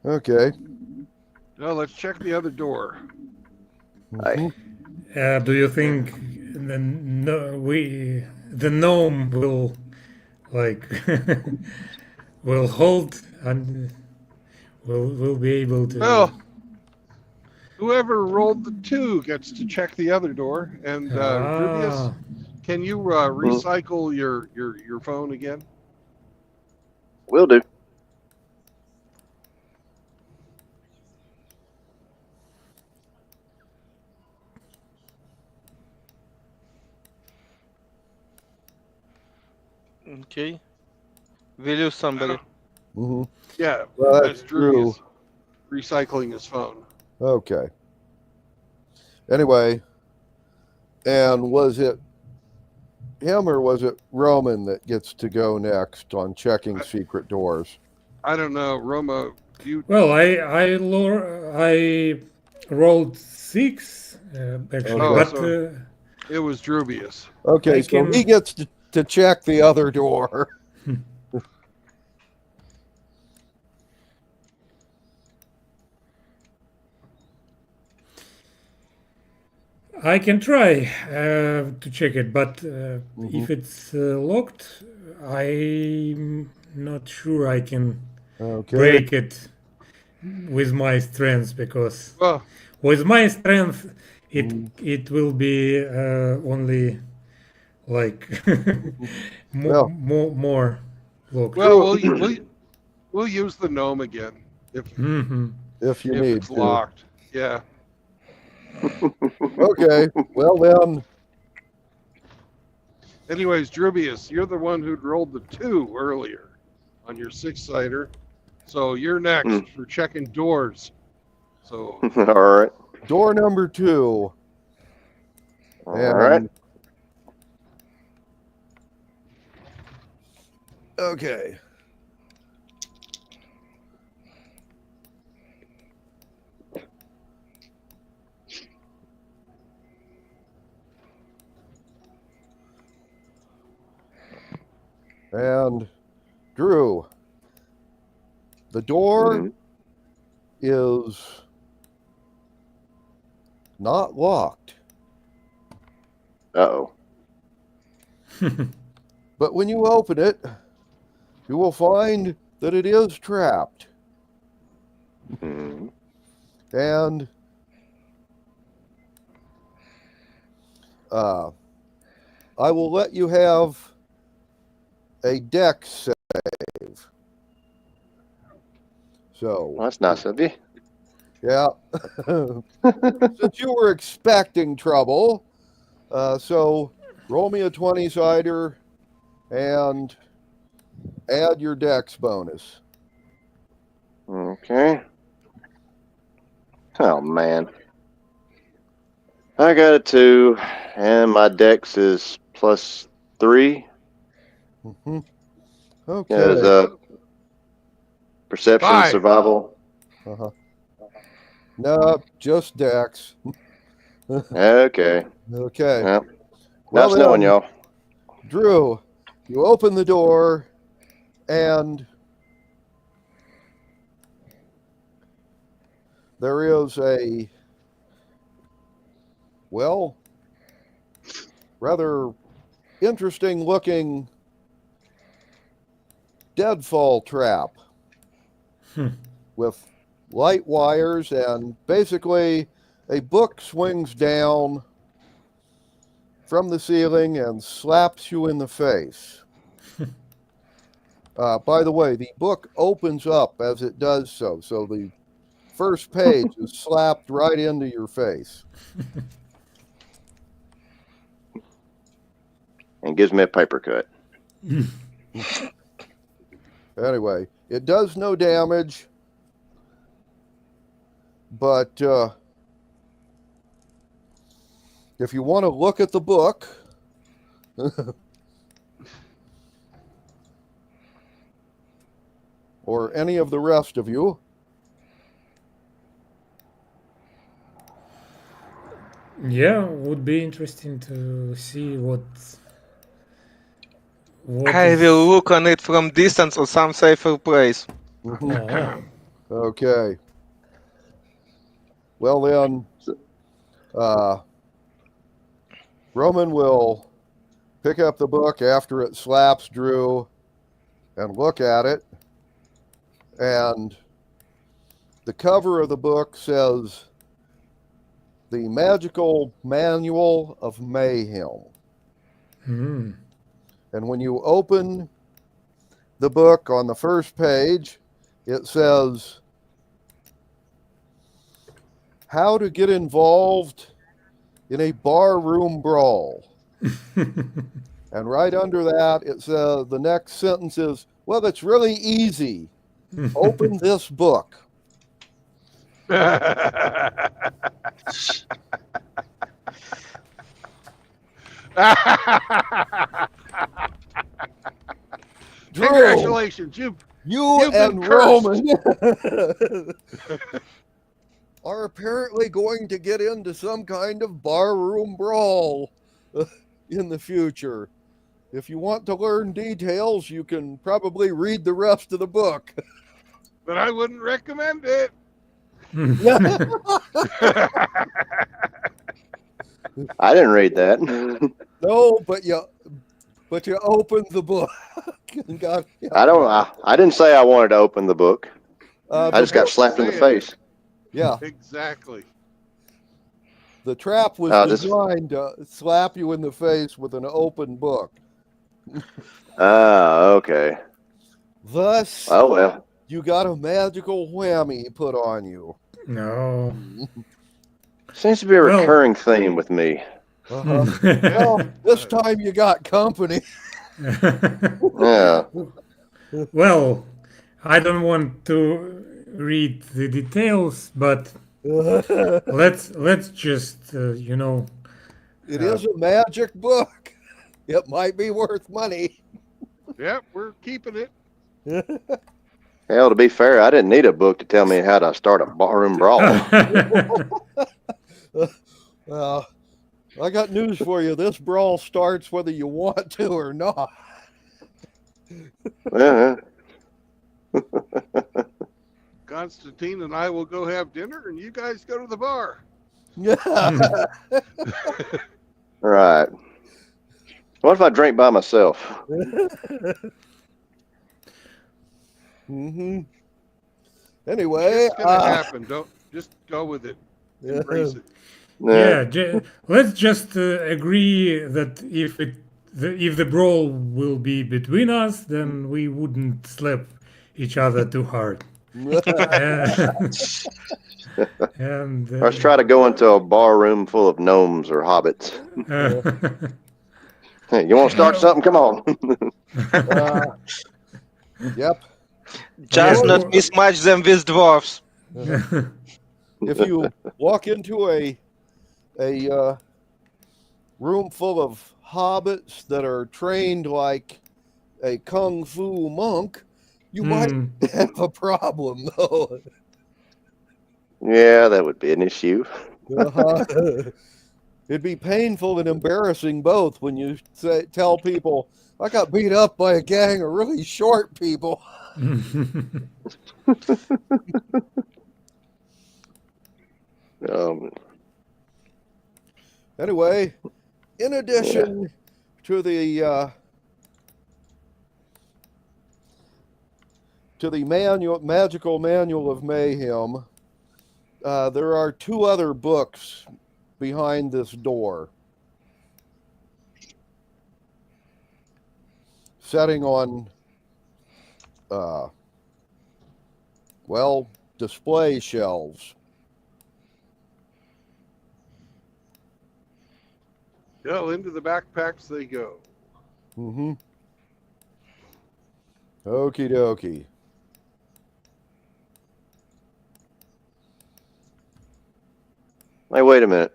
Okay. Now let's check the other door. Mhm. Do you think the gnome will will hold and will be able to? Well, whoever rolled the 2 gets to check the other door. And Rubius, can you recycle your phone again? Will do. Okay. Will you somebody? Mm-hmm. Yeah, Well, that's true. Rubius recycling his phone. Okay. Anyway, and was it him or was it Roman that gets to go next on checking secret doors? I don't know, Roma. You Well, I rolled 6 actually, Oh, but so- it was Drubius. Okay, I so can- he gets to check the other door. I can try to check it. But if it's locked, I'm not sure I can Okay. break it with my strength, because Well, with my strength it will be only like Well. more locked. well, We'll use the gnome again if if you if need it's to. locked. Yeah. Okay. Well then, Anyways, Drubius, you're the one who'd rolled the 2 earlier on your 6-sider. So you're next for checking doors. So All right. door number 2. All right. Okay. And Drew, the door is not locked. Uh-oh. But when you open it, you will find that it is trapped. Mhm. And I will let you have a dex save. So, Well, that's nice of you. yeah. Since you were expecting trouble, so roll me a 20-sider and add your dex bonus. Okay. Oh, man. I got a 2, and my dex is +3. Mm-hmm. Okay. There's perception, 5. survival. Uh-huh. No, just dex. Okay. Okay. Well, Well nice knowing then, y'all. Drew, you open the door and there is a, well, rather interesting looking deadfall trap with light wires, and basically a book swings down from the ceiling and slaps you in the face. By the way, the book opens up as it does so, so the first page is slapped right into your face. And gives me a paper cut. Anyway, it does no damage, but if you want to look at the book, or any of the rest of you, Yeah, would be interesting to see what I is. will look on it from distance or some safer place. Ah, okay. Well then, Roman will pick up the book after it slaps Drew and look at it. And the cover of the book says, "The Magical Manual of Mayhem." hmm. And when you open the book on the first page, it says, "How to get involved in a barroom brawl." And right under that, it says, the next sentence is, "Well, it's really easy. Open this book." Drew, Congratulations, you you've and been cursed. Roman are apparently going to get into some kind of barroom brawl in the future. If you want to learn details, you can probably read the rest of the book. But I wouldn't recommend it. I didn't read that. No, but you opened the book and got. I didn't say I wanted to open the book. I just got book- slapped in the face. Yeah, Exactly. the trap was Oh, just- designed to slap you in the face with an open book. Ah, okay. Thus, Oh well. You got a magical whammy put on you. No. Seems to be a Well- recurring theme with me. Uh-huh. Well, this time you got company. Yeah. Well, I don't want to read the details, but let's just It is a magic book. It might be worth money. Yep, we're keeping it. Hell, to be fair, I didn't need a book to tell me how to start a barroom brawl. I got news for you. This brawl starts whether you want to or not. Yeah. Constantine and I will go have dinner, and you guys go to the bar. All right. What if I drink by myself? Mm-hmm. Anyway, It's gonna happen. Don't just go with it. Embrace it. Yeah, let's just agree that if the brawl will be between us, then we wouldn't slap each other too hard. And Let's try to go into a bar room full of gnomes or hobbits. Hey, you want to start something? Come on. Yep. Just Yeah. not mismatch them with dwarfs. If you walk into a room full of hobbits that are trained like a kung fu monk, you might have a problem, though. Yeah, that would be an issue. It'd be painful and embarrassing both when you tell people, I got beat up by a gang of really short people. Anyway, in addition to the magical manual of mayhem, there are 2 other books behind this door, setting on display shelves. Well, into the backpacks they go. Mm-hmm. Okie dokie. Hey, wait a minute.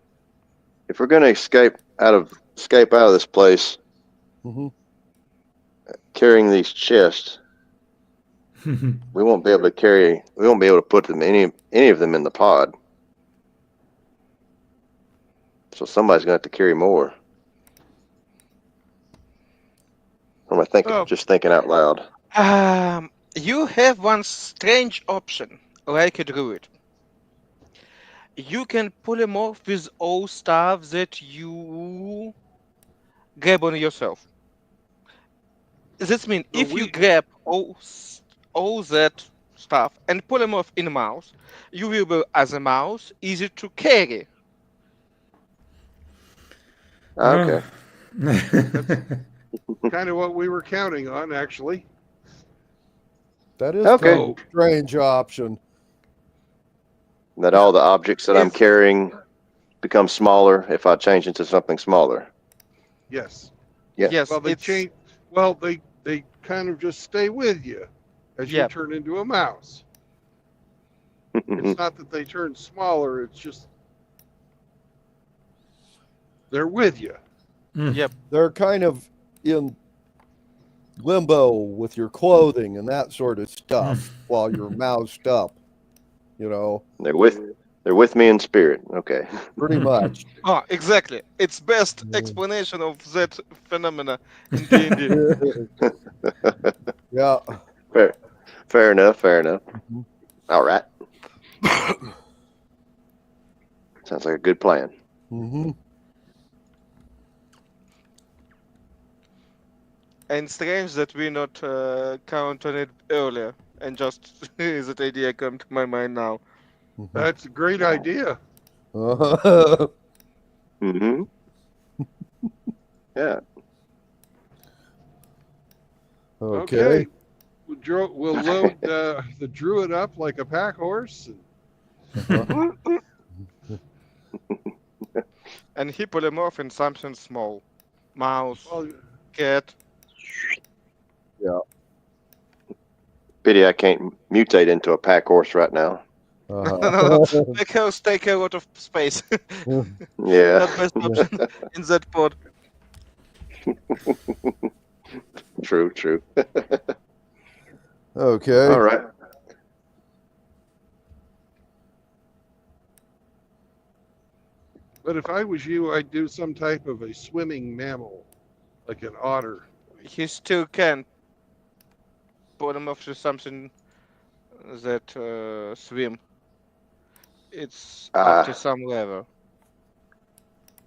If we're going to escape out of this place, Mm-hmm. carrying these chests, we won't be able to put them any of them in the pod. So somebody's going to have to carry more. What am I thinking? Oh. Just thinking out loud. You have one strange option, like a druid. You can polymorph with all stuff that you grab on yourself. This means So if you we- grab all that stuff and polymorph in a mouse, you will be, as a mouse, easy to carry. Okay. Kind of what we were counting on, actually. That is Okay. kind of a strange option. That all the objects that I'm If- carrying become smaller if I change into something smaller. Yes. Yeah. Yes, Well, they change. Well, they kind of just stay with you as you Yep. turn into a mouse. It's not that they turn smaller. It's just they're with you. Yep. They're kind of in limbo with your clothing and that sort of stuff while you're moused up. You know, They're with me in spirit. Okay. pretty much. Ah, exactly. It's best explanation of that phenomena in D&D. Yeah. Fair enough. Mhm. All right. Sounds like a good plan. Mm-hmm. And strange that we not count on it earlier, and just that idea come to my mind now. That's a great idea. Mm-hmm. Yeah. Okay. we'll load the druid up like a pack horse. And he polymorph in something small. Mouse, Well, cat. Pity I can't mutate into a pack horse right now. Pack horse take a lot of space. Yeah. Not best option in that pod. True. Okay. All right. but if I was you, I'd do some type of a swimming mammal, like an otter. He still can polymorph to something that swim. It's up to some level.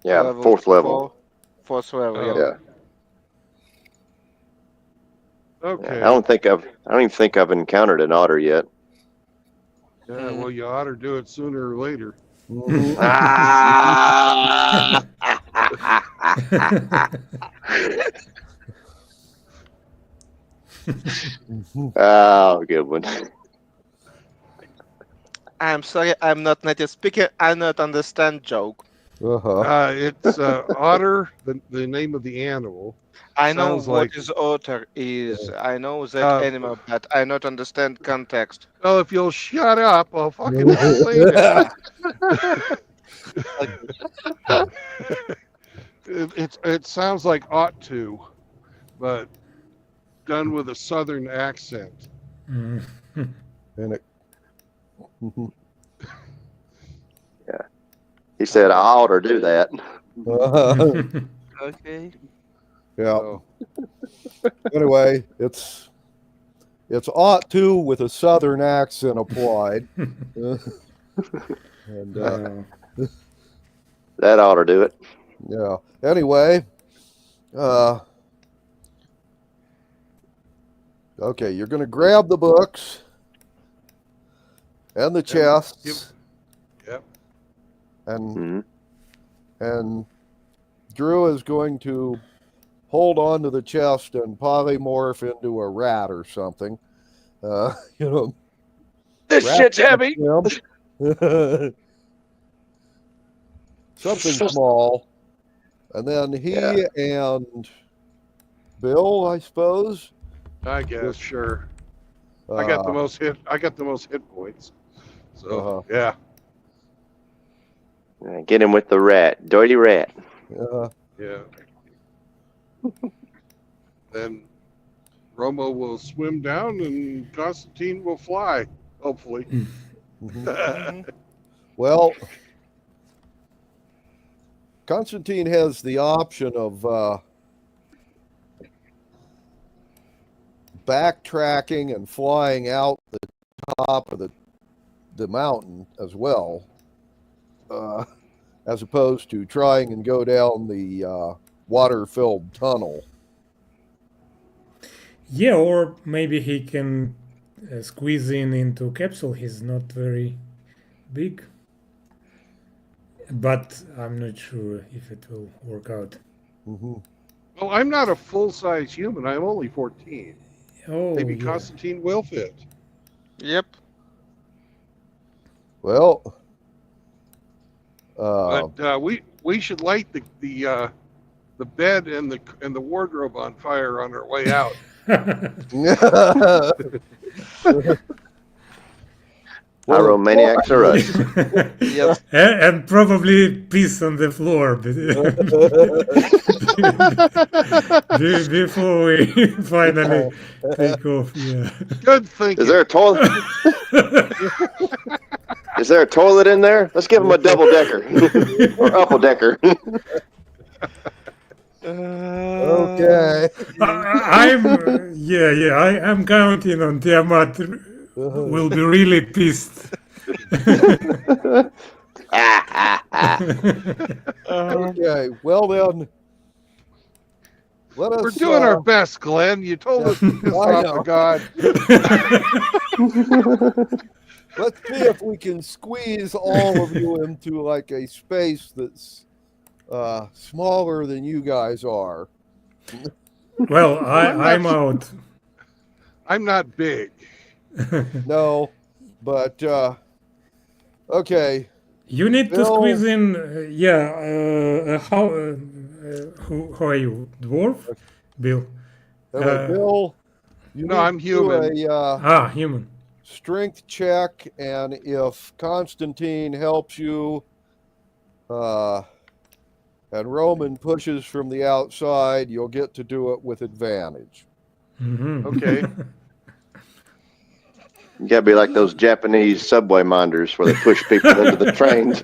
Yeah, fourth level. Fourth level. Oh. Yeah. Yeah. Okay. I don't even think I've encountered an otter yet. Yeah, well, you ought to do it sooner or later. Mhm. Ah! Oh, good one. I'm sorry, I'm not native speaker. I not understand joke. Uh-huh. It's otter, the name of the animal. I know Sounds what like- is otter is. I know that Uh, animal, but I not understand context. Well, if you'll shut up, I'll fucking explain it. It sounds like ought to, but done with a southern accent. And it. Mhm. He said, I ought to do that. Okay. Yeah. So, Anyway, it's ought to with a southern accent applied. And That ought to do it. yeah. Anyway, okay, you're going to grab the books and the chests, yep. and Mhm. Drew is going to hold on to the chest and polymorph into a rat or something. You know, This rat shit's heavy. him. Something small, and then he and Bill, I suppose. I guess sure. I got the most hit. I got the most hit points. So yeah. Get him with the rat. Dirty rat. Yeah. Then Romo will swim down and Constantine will fly, hopefully. Well, Constantine has the option of backtracking and flying out the top of the mountain as well, as opposed to trying and go down the water-filled tunnel. Yeah, or maybe he can squeeze into capsule. He's not very big, but I'm not sure if it will work out. Mm-hmm. Well, I'm not a full-size human. I'm only 14. Oh, Maybe yeah. Constantine will fit. Yep. Well, But we should light the bed and the wardrobe on fire on our way out. Pyromaniacs are us. Yes. And probably piss on the floor before we finally take off. Yeah. Good thinking. Is there a toilet? Is there a toilet in there? Let's give him a double decker or upper decker. okay. I'm counting on Tiamat will be really pissed. Okay. Well then, let us. We're doing our best, Glenn. You told us to piss I off know. the god. Let's see if we can squeeze all of you into like a space that's smaller than you guys are. Well, I'm out. I'm not big. No, but okay. You need to Bill. squeeze in. Who are you? Dwarf? Bill. Okay, Bill, you No, need I'm to do human. Human. strength check, and if Constantine helps you, and Roman pushes from the outside, you'll get to do it with advantage. Mm-hmm. Okay. You gotta be like those Japanese subway minders where they push people into the trains.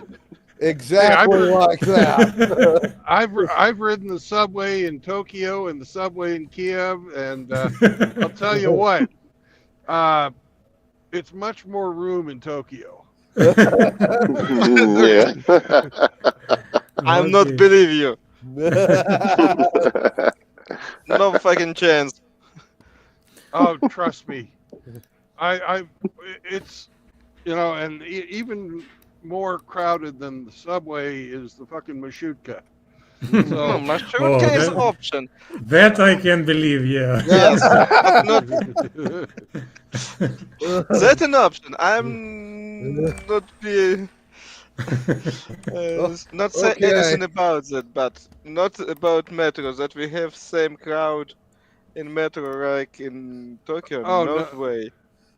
Exactly like that. I've ridden the subway in Tokyo and the subway in Kiev, and I'll tell you what, it's much more room in Tokyo. Yeah. I'm not Okay. believe you. No fucking chance. Oh, trust me, it's and even more crowded than the subway is the fucking Mashutka. No, So Mashrutka is that- option. That I can believe, yeah. Yes, but not that an option. I'm not be not say Okay. anything about that, but not about metro. That we have same crowd in metro like in Tokyo. Oh, no no. way.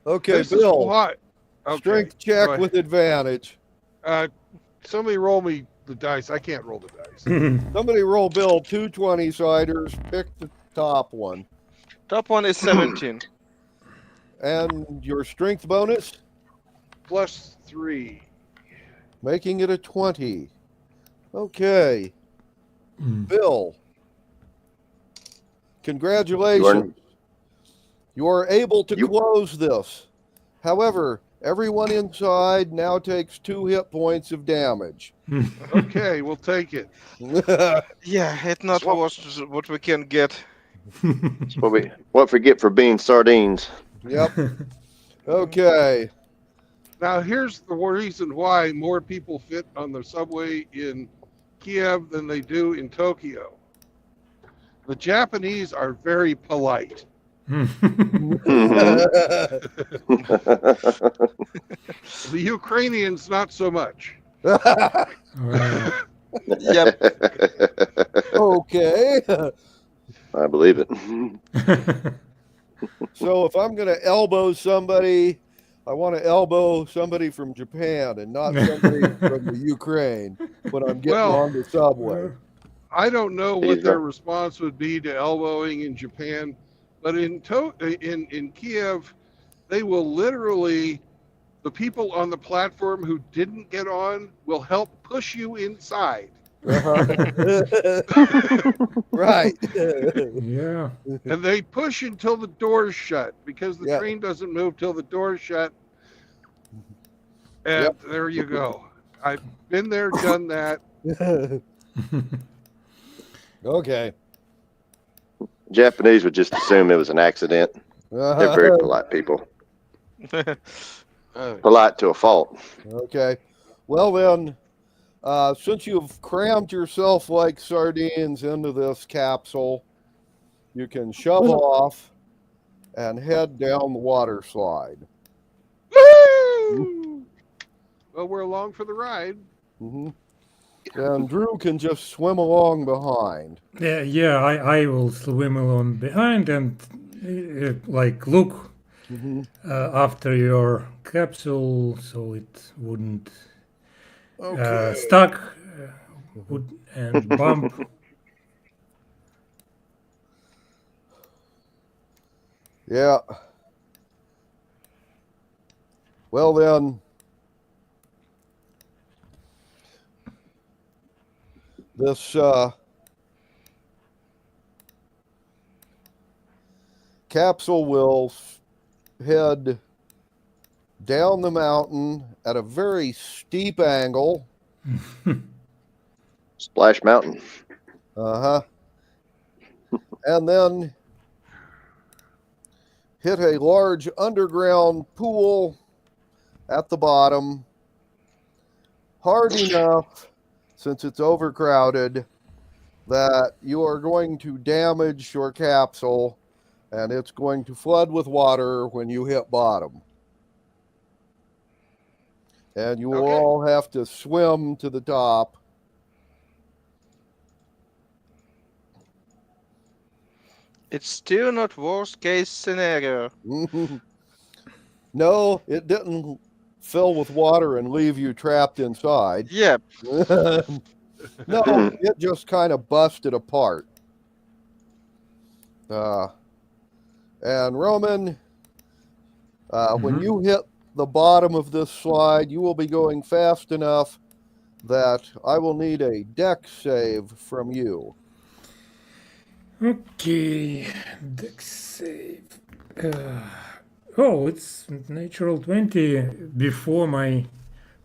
Okay, this is Bill, what. Okay. strength go check ahead. with advantage. Somebody roll me the dice. I can't roll the dice. Somebody roll Bill 220 siders, pick the top one. Top one is 17. And your strength bonus, +3. making it a 20. Okay, Bill, congratulations. You are able to close this. However, everyone inside now takes 2 hit points of damage. Okay, we'll take it. Yeah, it's not worth what we can get. That's what we get for being sardines. Yep. Okay. Now, here's the reason why more people fit on the subway in Kiev than they do in Tokyo. The Japanese are very polite. The Ukrainians, not so much. Yep. Okay. I believe it. So if I'm going to elbow somebody, I want to elbow somebody from Japan and not somebody from the Ukraine when I'm getting on the subway. I don't know what their response would be to elbowing in Japan, but in Kiev, they will literally, the people on the platform who didn't get on will help push you inside. Right. Yeah. And they push until the door's shut because the train doesn't move till the door's shut. And there you go. I've been there, done that. Okay. Japanese would just assume it was an accident. They're very polite people. Polite to a fault. Okay. Well then, since you've crammed yourself like sardines into this capsule, you can shove off and head down the water slide. Woo! Well, we're along for the ride. Mm-hmm. And Drew can just swim along behind. Yeah, I will swim along behind and look after your capsule so it wouldn't stuck and bump. Yeah. Well then, this capsule will head down the mountain at a very steep angle. Splash Mountain. Uh-huh. And then hit a large underground pool at the bottom, hard enough, since it's overcrowded, that you are going to damage your capsule and it's going to flood with water when you hit bottom. And you will Okay. all have to swim to the top. It's still not worst case scenario. No, it didn't fill with water and leave you trapped inside. Yep. No, it just kind of busted apart. And Roman, when you hit the bottom of this slide, you will be going fast enough that I will need a dex save from you. Okay, dex save. Oh, it's natural 20 before my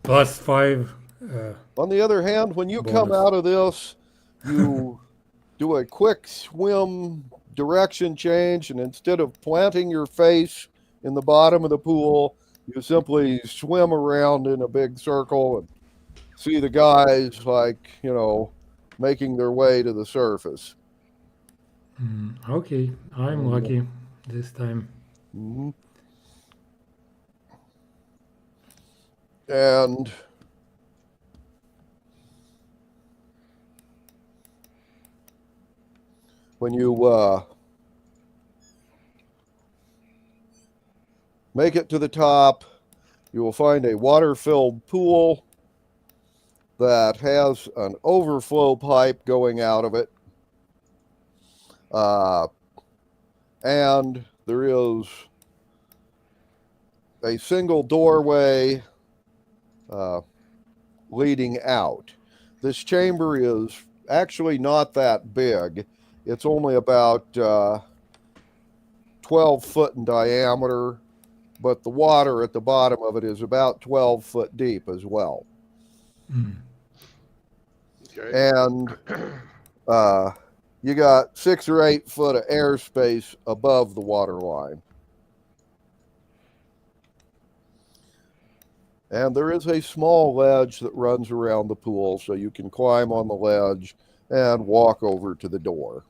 +5. On the other hand, when you come Bonus. out of this, you do a quick swim direction change, and instead of planting your face in the bottom of the pool, you simply swim around in a big circle and see the guys, like, making their way to the surface. Okay, I'm lucky this time. Mhm. And when you make it to the top, you will find a water-filled pool that has an overflow pipe going out of it. And there is a single doorway leading out. This chamber is actually not that big. It's only about 12 foot in diameter, but the water at the bottom of it is about 12 foot deep as well. Okay. And you got 6 or 8 foot of airspace above the water line. And there is a small ledge that runs around the pool, so you can climb on the ledge and walk over to the door.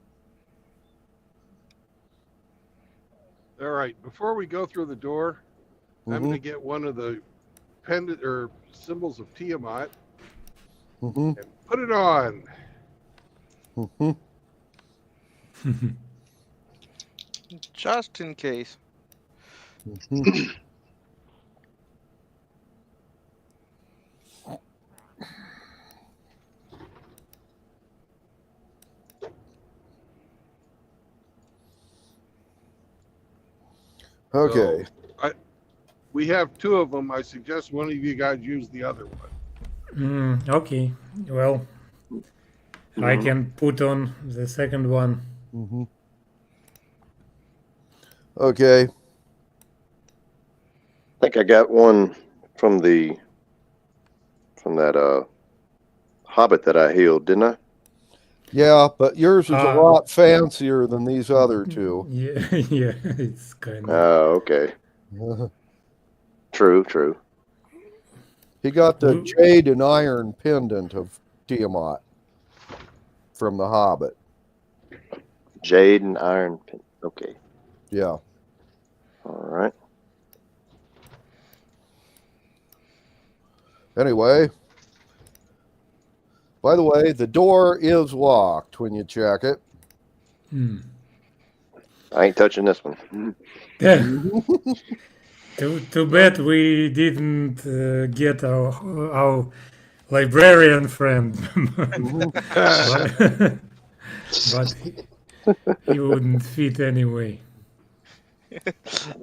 All right. Before we go through the door, I'm going to get one of the pendant or symbols of Tiamat and put it on. Just in case. Okay. So, we have 2 of them. I suggest one of you guys use the other one. Okay, well, I can put on the second one. Okay. I think I got one from that hobbit that I healed, didn't I? Yeah, but yours is a lot fancier than these other 2. Yeah, yeah, it's kind of. Oh, okay. True. He got the jade and iron pendant of Tiamat from the Hobbit. Jade and iron. Okay. Yeah. All right. Anyway, by the way, the door is locked when you check it. I ain't touching this one. Too bad we didn't get our librarian friend, but he wouldn't fit anyway.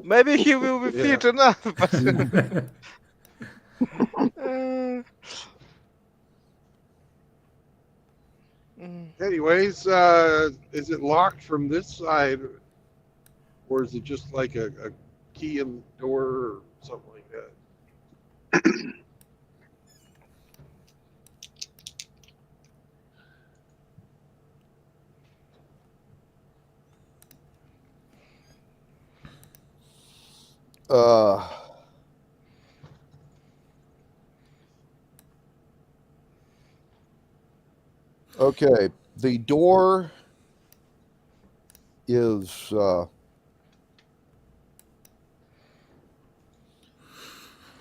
Maybe he will be fit enough. But Anyways, is it locked from this side, or is it just like a key in the door or something like that? Okay, the door is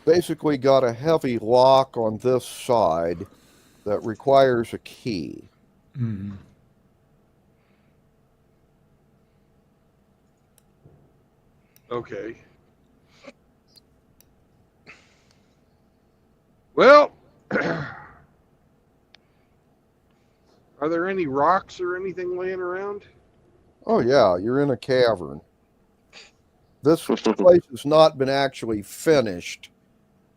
basically got a heavy lock on this side that requires a key. Mhm. Okay. Well, are there any rocks or anything laying around? Oh yeah, you're in a cavern. This place has not been actually finished.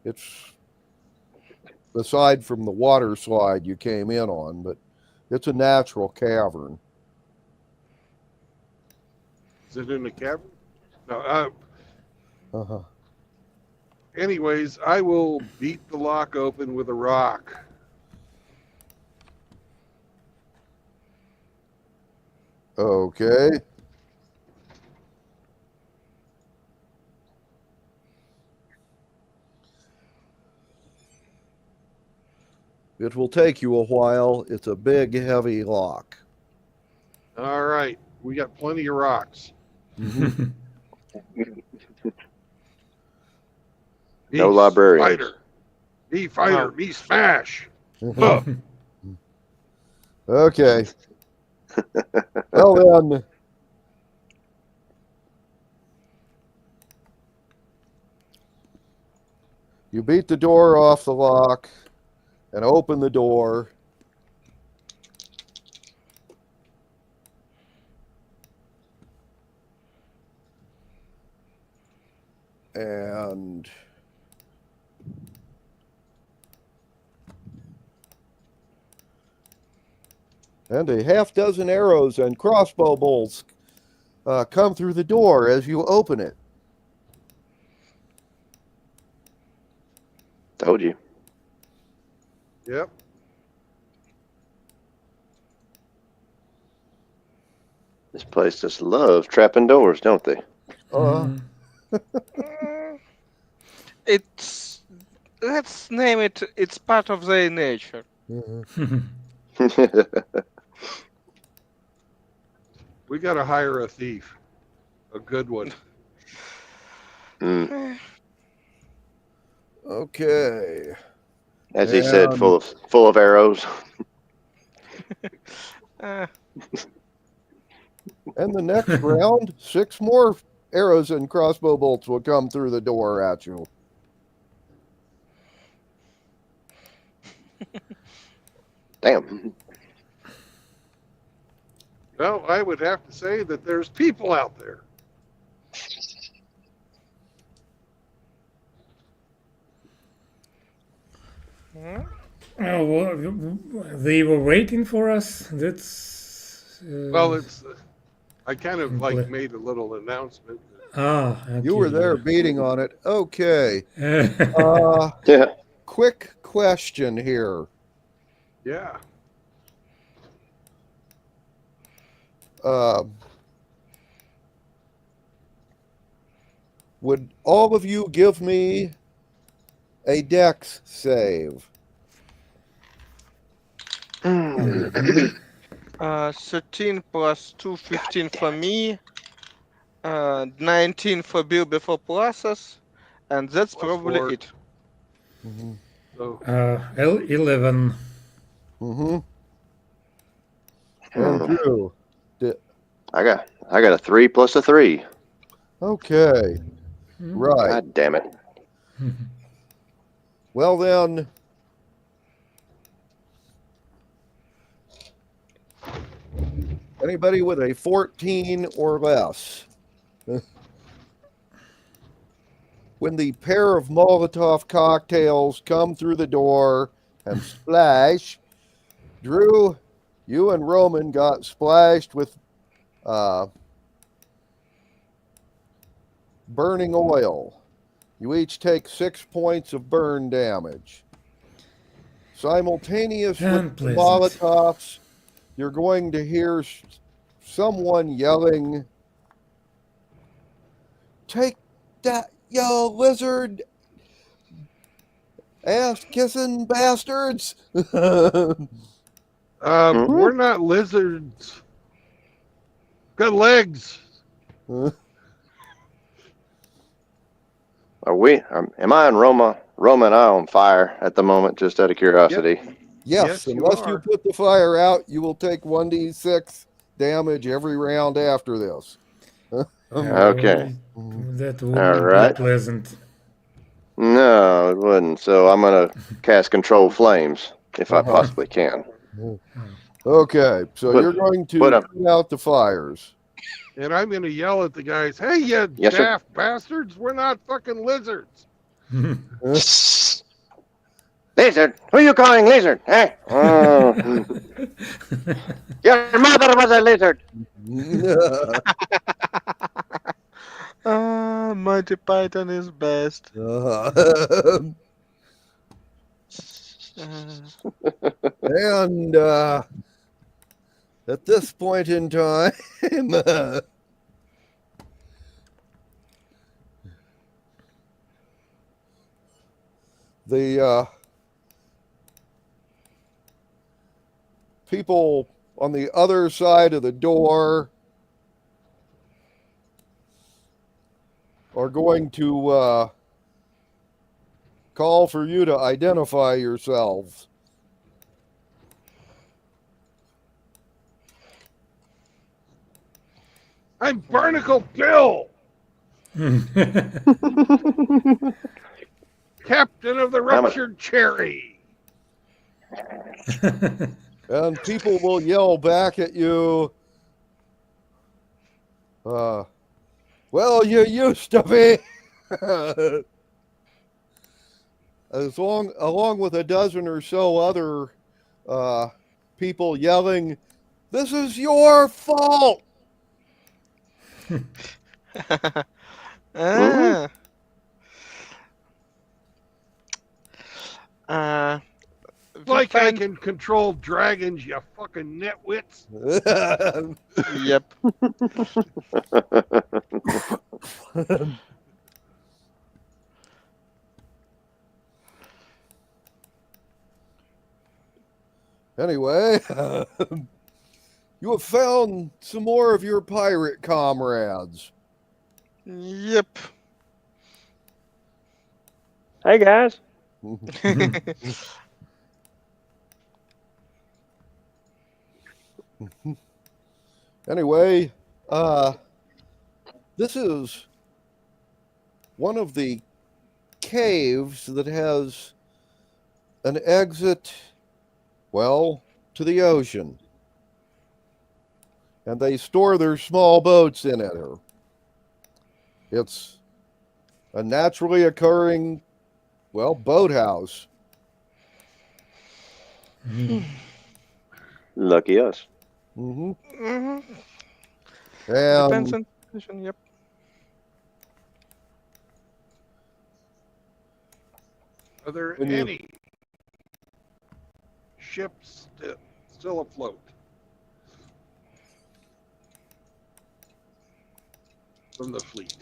It's aside from the water slide you came in on, but it's a natural cavern. Is it in a cavern? No. Uh-huh. Anyways, I will beat the lock open with a rock. Okay. It will take you a while. It's a big, heavy lock. All right. We got plenty of rocks. Mhm. No Me librarians. Fighter. Me fighter. Wow. Me smash. Okay. Well then, you beat the door off the lock and open the door. And a half dozen arrows and crossbow bolts come through the door as you open it. Told you. Yep. This place just loves trapping doors, don't they? Mhm. It's let's name it. It's part of their nature. We got to hire a thief. A good one. Mm. Okay. As he said, full of arrows. Uh, And the next round, 6 more arrows and crossbow bolts will come through the door at you. Damn. Well, I would have to say that there's people out there. Oh, well, they were waiting for us. That's Well, it's. I kind of like Complete. made a little announcement. You were there beating on it. Okay. Okay. Yeah. Quick question here. Yeah. Would all of you give me a dex save? 13 plus 2, 15 for me. 19 for Bill before pluses, and that's Plus probably 4. it. Mm-hmm. So L11. Mm-hmm. And Drew. I got a 3 plus a 3. Okay. Right. God damn it. Well then, anybody with a 14 or less. When the pair of Molotov cocktails come through the door and splash, Drew, you and Roman got splashed with burning oil. You each take 6 points of burn damage. Simultaneous with the Unpleasant. Molotovs, you're going to hear someone yelling, "Take that, you lizard ass kissing bastards!" we're not lizards. Got legs. Am I and Roma and I on fire at the moment, just out of curiosity? Yes, Yes, you unless you are. put the fire out, you will take 1d6 damage every round after this. Okay. That All wouldn't be right. pleasant. No, it wouldn't. So I'm going to cast Control Flames if I Uh-huh. possibly can. Okay, so But- you're going to but, put out the fires. And I'm going to yell at the guys, hey, you Yes, sir. daft bastards, we're not fucking lizards. Lizard? Who are you calling lizard? Eh? Oh. Your mother was a lizard. Monty Python is best. And at this point in time, the people on the other side of the door are going to call for you to identify yourselves. I'm Barnacle Bill, captain of the ruptured cherry. And people will yell back at you, well, you used to be. Along with a dozen or so other people yelling, "This is your fault!" Ah. We Like I find- can control dragons, you fucking nitwits. Yep. Anyway, you have found some more of your pirate comrades. Yep. Hey, guys. Anyway, this is one of the caves that has an exit, well, to the ocean. And they store their small boats in it. It's a naturally occurring, well, boathouse. Lucky us. Mm-hmm. Mhm. And Depends on position. Yep. Are there When you- any ships still afloat? From the fleet.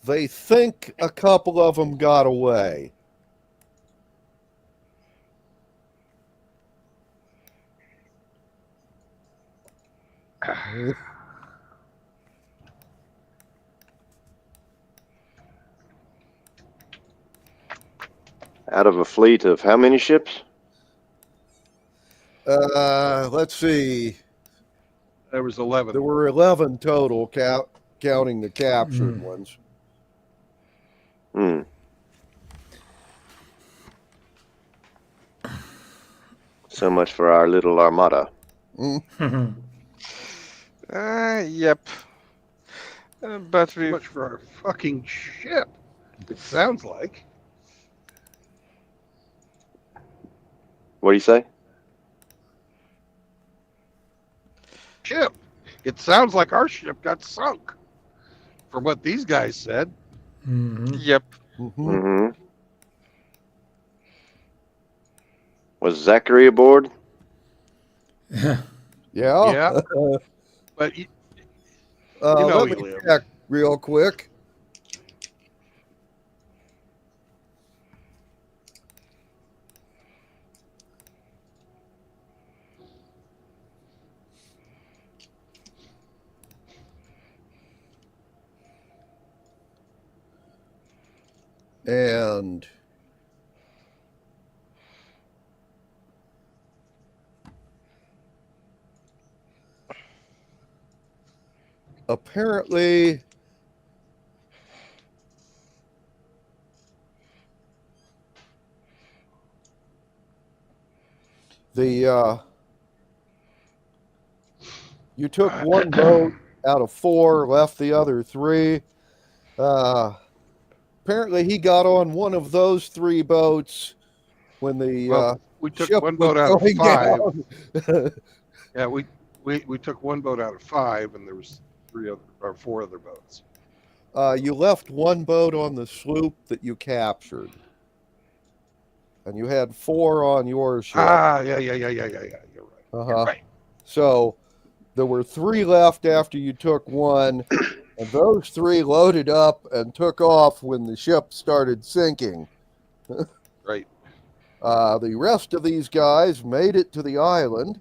they think a couple of them got away. Out of a fleet of how many ships? Let's see. There was 11. There were 11 total, counting the captured ones. Hmm. So much for our little armada. Yep. But Too we much for our fucking ship. It sounds like. What do you say? Ship. It sounds like our ship got sunk. From what these guys said. Yep. Mm-hmm. Mm-hmm. Was Zachary aboard? Yeah. Yeah. But you know let he me lived. check real quick. And apparently you took one boat out of 4, left the other 3. Apparently he got on one of those 3 boats when the Well, we took ship one was boat out of going 5. down. Yeah, we took one boat out of 5, and there was 4 other boats. You left one boat on the sloop that you captured, and you had 4 on your ship. Yeah. You're right. You're right. So there were 3 left after you took one, and those 3 loaded up and took off when the ship started sinking. Right. The rest of these guys made it to the island.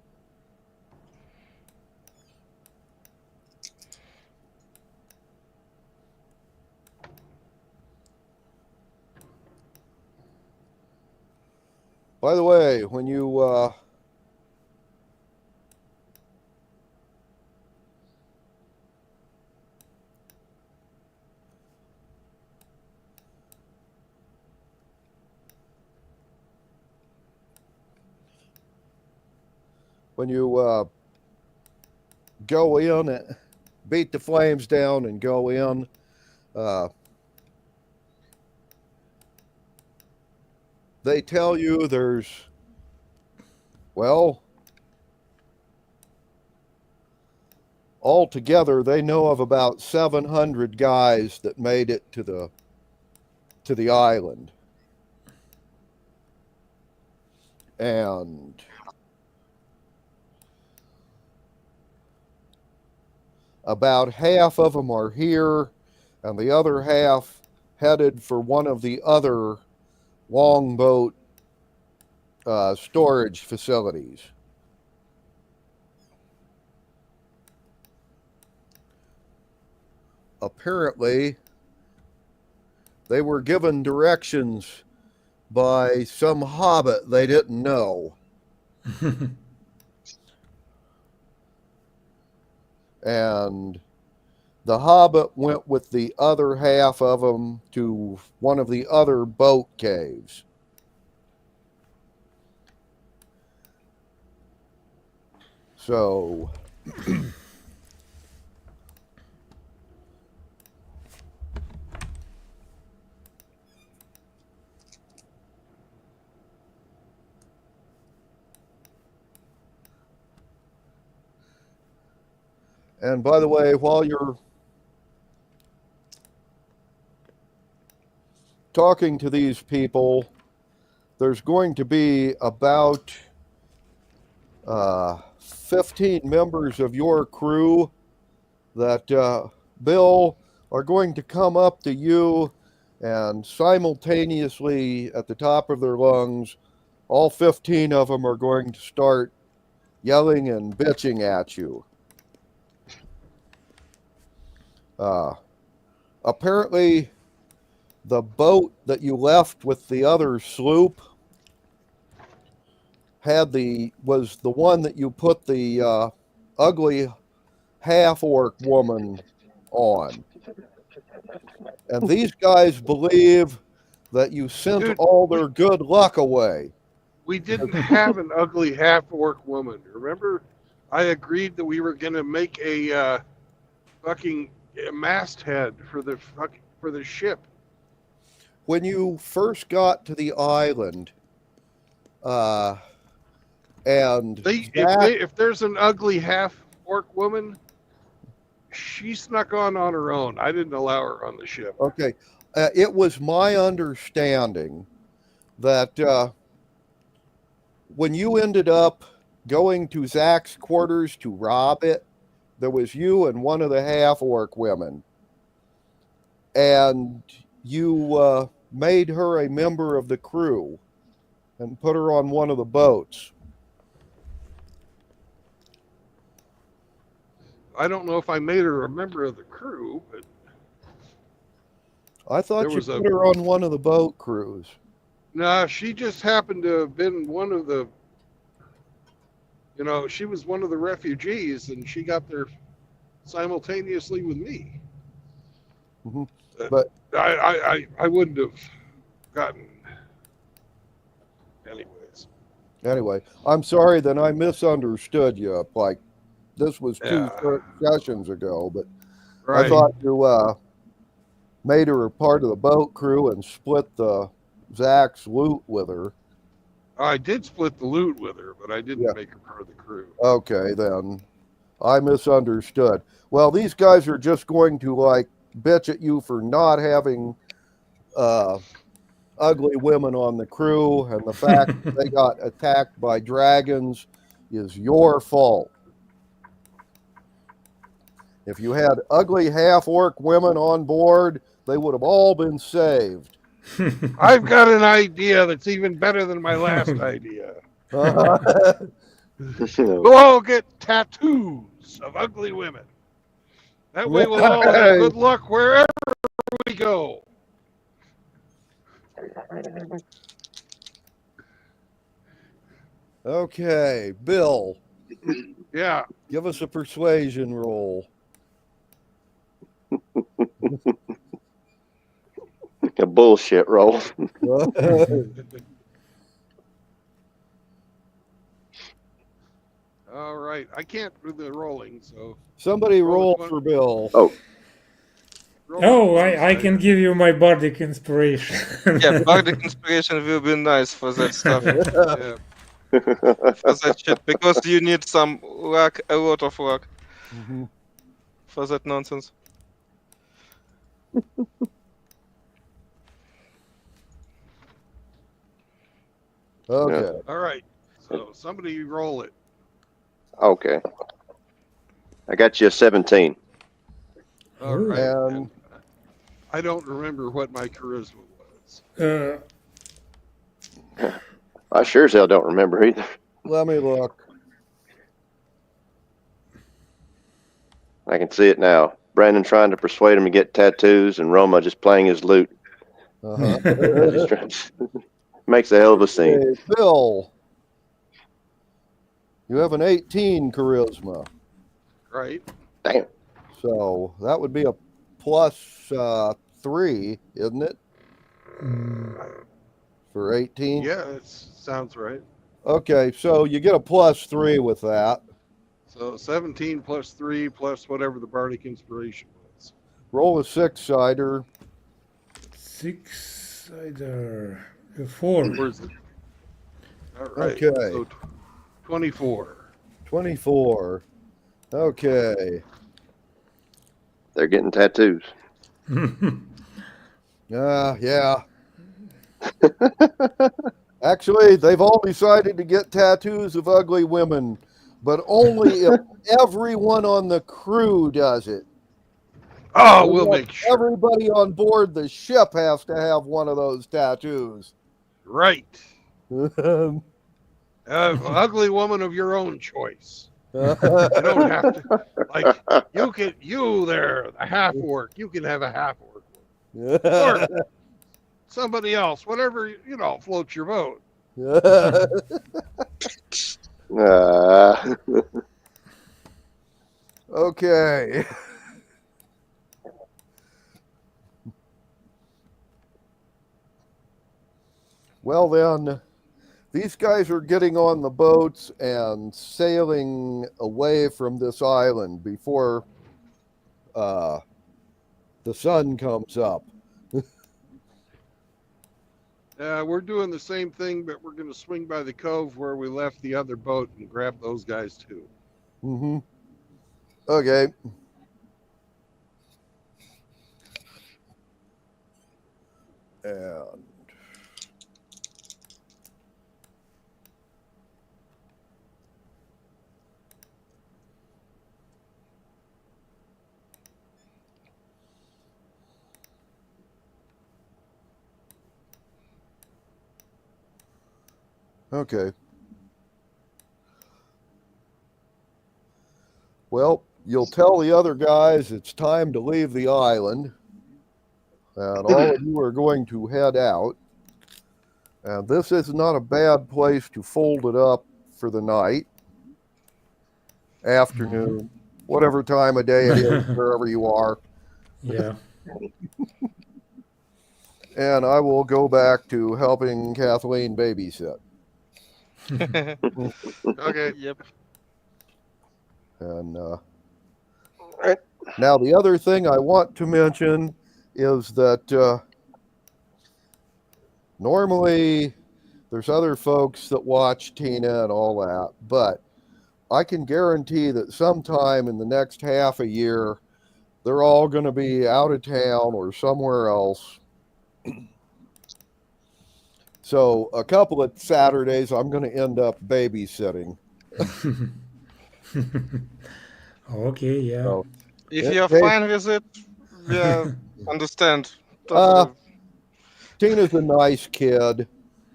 By the way, when you go in and beat the flames down and go in, they tell you there's, well, altogether they know of about 700 guys that made it to the island. And about half of them are here, and the other half headed for one of the other longboat storage facilities. Apparently, they were given directions by some hobbit they didn't know. And the hobbit went with the other half of them to one of the other boat caves. So and by the way, while you're talking to these people, there's going to be about 15 members of your crew that Bill are going to come up to you, and simultaneously at the top of their lungs, all 15 of them are going to start yelling and bitching at you. Apparently, the boat that you left with the other sloop was the one that you put the ugly half-orc woman on. And these guys believe that you sent Dude, all their good luck away. We didn't have an ugly half-orc woman. Remember, I agreed that we were going to make a fucking masthead for the ship. When you first got to the island, and if there's an ugly half-orc woman, she snuck on her own. I didn't allow her on the ship. Okay, it was my understanding that when you ended up going to Zach's quarters to rob it, there was you and one of the half-orc women, and you made her a member of the crew and put her on one of the boats. I don't know if I made her a member of the crew, but I thought There you was a- put her on one of the boat crews. No, she just happened to have been one of the, she was one of the refugees, and she got there simultaneously with me. Mhm. But I wouldn't have gotten. Anyways, anyway, I'm sorry that I misunderstood you. Like, this was two Yeah. sessions ago, but right. I thought you made her a part of the boat crew and split the Zach's loot with her. I did split the loot with her, but I didn't Yeah. make her part of the crew. Okay, then I misunderstood. Well, these guys are just going to like bitch at you for not having ugly women on the crew, and the fact that they got attacked by dragons is your fault. If you had ugly half-orc women on board, they would have all been saved. I've got an idea that's even better than my last idea. We'll all get tattoos of ugly women. That way we'll all have good luck wherever we go. Okay, Bill, Yeah. give us a persuasion roll. A bullshit roll. All right. I can't do the rolling, so. Somebody Roll roll a for Bill. Oh, roll Oh, a 20 I can dice. give you my bardic inspiration. Yeah, bardic inspiration will be nice for that stuff. Yeah. For that shit, because you need some luck, a lot of luck Mhm. for that nonsense. Okay. All right. So somebody roll it. okay. I got you a 17. All right. And- And I don't remember what my charisma was. I sure as hell don't remember either. Let me look. I can see it now. Brandon trying to persuade him to get tattoos, and Roma just playing his lute. Uh-huh. Just trying to- Makes a hell of a scene. Okay, Bill, you have an 18 charisma, Right. Damn. so that would be a plus 3, isn't it? For 18? Yeah, it sounds right. Okay, so you get a plus 3 with that. So 17 plus 3 plus whatever the bardic inspiration was. Roll a 6-sider. 6-sider. 4. Where's it? All right. Okay. So 24. 24. Okay. They're getting tattoos. Yeah. Actually, they've all decided to get tattoos of ugly women, but only if everyone on the crew does it. Oh, we'll make sure. Everybody on board the ship has to have one of those tattoos. Right. Ugly woman of your own choice. You don't have to. Like, you there, the half orc, you can have a half orc. Or somebody else, whatever, floats your boat. Okay. Well, then, these guys are getting on the boats and sailing away from this island before the sun comes up. We're doing the same thing, but we're going to swing by the cove where we left the other boat and grab those guys too. Mm-hmm. Okay. And okay. Well, you'll tell the other guys it's time to leave the island. And all of you are going to head out. And this is not a bad place to fold it up for the night, afternoon, whatever time of day it is, wherever you are. Yeah. And I will go back to helping Kathleen babysit. Okay. Yep. And Right. now the other thing I want to mention is that normally there's other folks that watch Tina and all that, but I can guarantee that sometime in the next half a year, they're all going to be out of town or somewhere else. So a couple of Saturdays, I'm going to end up babysitting. Okay, yeah. So, If you're hey, fine with it, yeah, understand. Uh, Totally. Tina's a nice kid.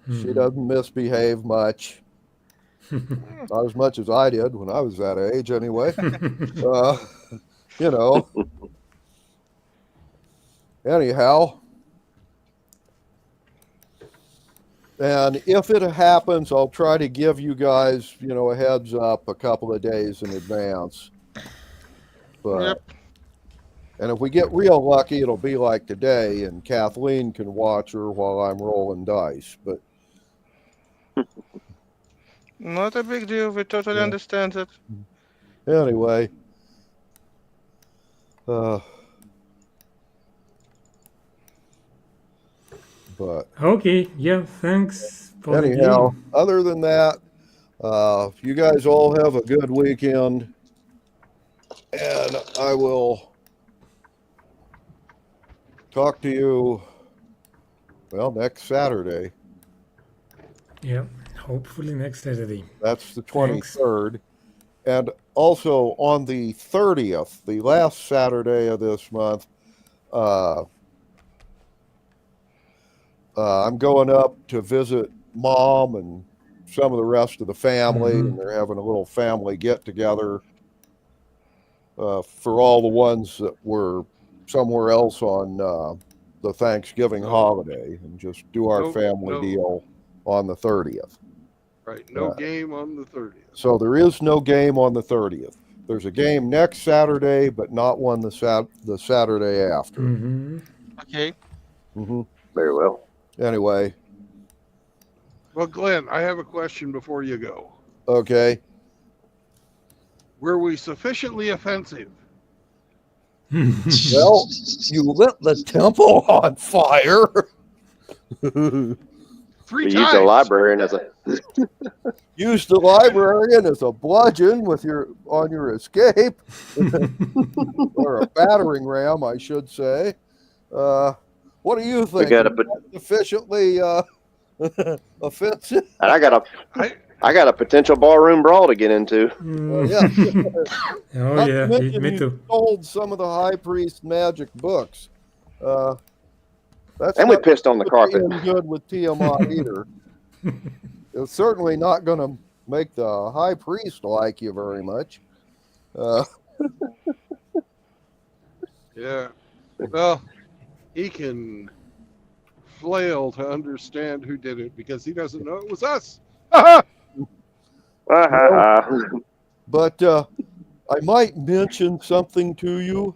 She Mhm. doesn't misbehave much. Not as much as I did when I was that age, anyway. You know. Anyhow. And if it happens, I'll try to give you guys, a heads up a couple of days in advance. But, Yep. and if we get real lucky, it'll be like today, and Kathleen can watch her while I'm rolling dice. But Not a big deal. We totally Yeah. understand it. anyway, but Okay, yeah, thanks for the anyhow, game. other than that, you guys all have a good weekend, and I will talk to you, well, next Saturday. Yeah, hopefully next Saturday. That's the Thanks. 23rd. And also on the 30th, the last Saturday of this month, I'm going up to visit Mom and some of the rest of the family, and they're having a little family get together for all the ones that were somewhere else on the Thanksgiving holiday, and just do our family deal on the 30th. Right. No game on the 30th. So there is no game on the 30th. There's a game next Saturday, but not one the Saturday after. Mm-hmm. Okay. Very well. Anyway, Well, Glenn, I have a question before you go. okay. Were we sufficiently offensive? Well, you lit the temple on fire. Three We times. used a librarian as a. Used the librarian as a bludgeon on your escape, or a battering ram, I should say. What do you think? got a Is that sufficiently offensive? And I got a potential barroom brawl to get into. Yeah. Oh Not yeah, to mention me you too. sold some of the High Priest magic books. That's And we not pissed on the carpet. being good with Tiamat either. It's certainly not going to make the High Priest like you very much. Yeah. Well, he can flail to understand who did it because he doesn't know it was us. But I might mention something to you.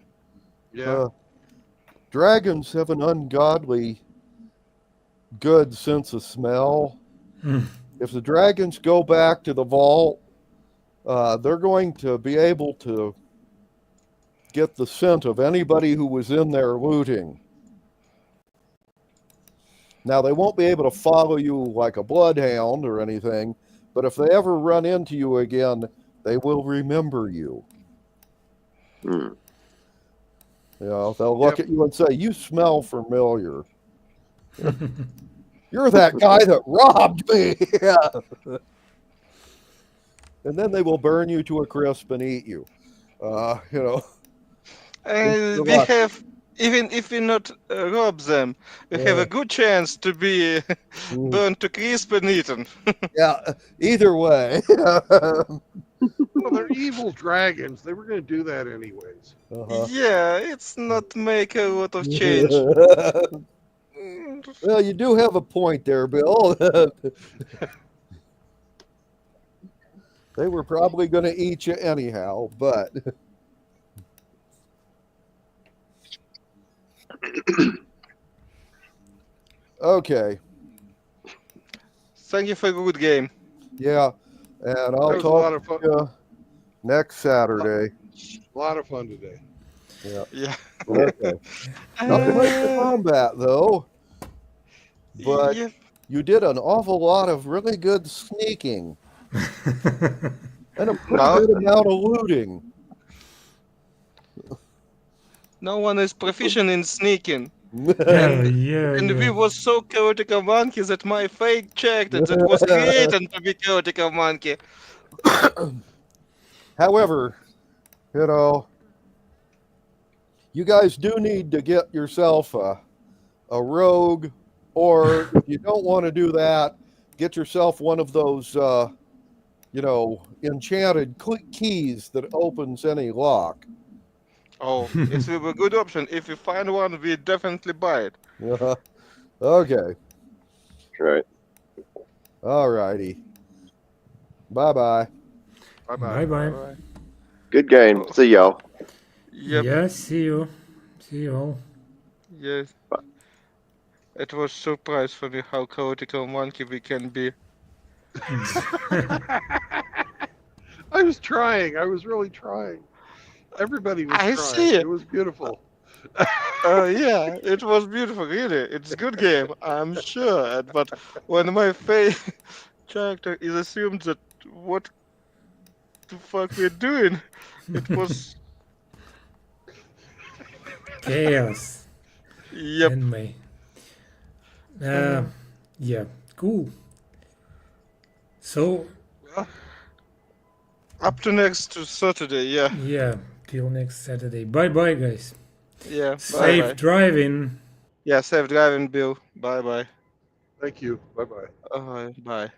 Yeah. Dragons have an ungodly good sense of smell. If the dragons go back to the vault, they're going to be able to get the scent of anybody who was in there looting. Now, they won't be able to follow you like a bloodhound or anything, but if they ever run into you again, they will remember you. Hmm. You know, they'll look at you and say, "You smell familiar. You're that guy that robbed me." And then they will burn you to a crisp and eat you. You know. We have, even if we not rob them, we have a good chance to be burned to crisp and eaten. Yeah, either way. Well, they're evil dragons. They were going to do that anyways. Yeah, it's not make a lot of change. Well, you do have a point there, Bill. They were probably going to eat you anyhow, but okay. Thank you for a good game. Yeah. And I'll That was a lot talk of fun. to you next Saturday. A lot of fun today. Yeah. Yeah. Okay. Not much combat, though, but Yeah. you did an awful lot of really good sneaking and a pretty No, good amount of looting. no one is proficient in sneaking. Oh, yeah, And we yeah. was so chaotic monkey that my fake checked that it was created to be chaotic monkey. However, you know, you guys do need to get yourself a rogue, or if you don't want to do that, get yourself one of those, enchanted keys that opens any lock. Oh, it will be a good option. If we find one, we definitely buy it. Okay. Right. All righty. Bye bye. Bye bye. Bye bye. Alright. Good game. Oh. See y'all. Yep. Yeah, see you. See you all. Yes. It was surprise for me how chaotic monkey we can be. I was trying. I was really trying. Everybody was I trying. see. It was beautiful. Yeah, it was beautiful, really. It's a good game, I'm sure. But when my face character is assumed that what the fuck we're doing, it was Chaos. yep. And May. Yeah, cool. So, Up to next Saturday, yeah. yeah, till next Saturday. Bye bye, guys. Yeah. Safe Bye bye. driving. Yeah, safe driving, Bill. Bye bye. Thank you. Bye bye. Bye.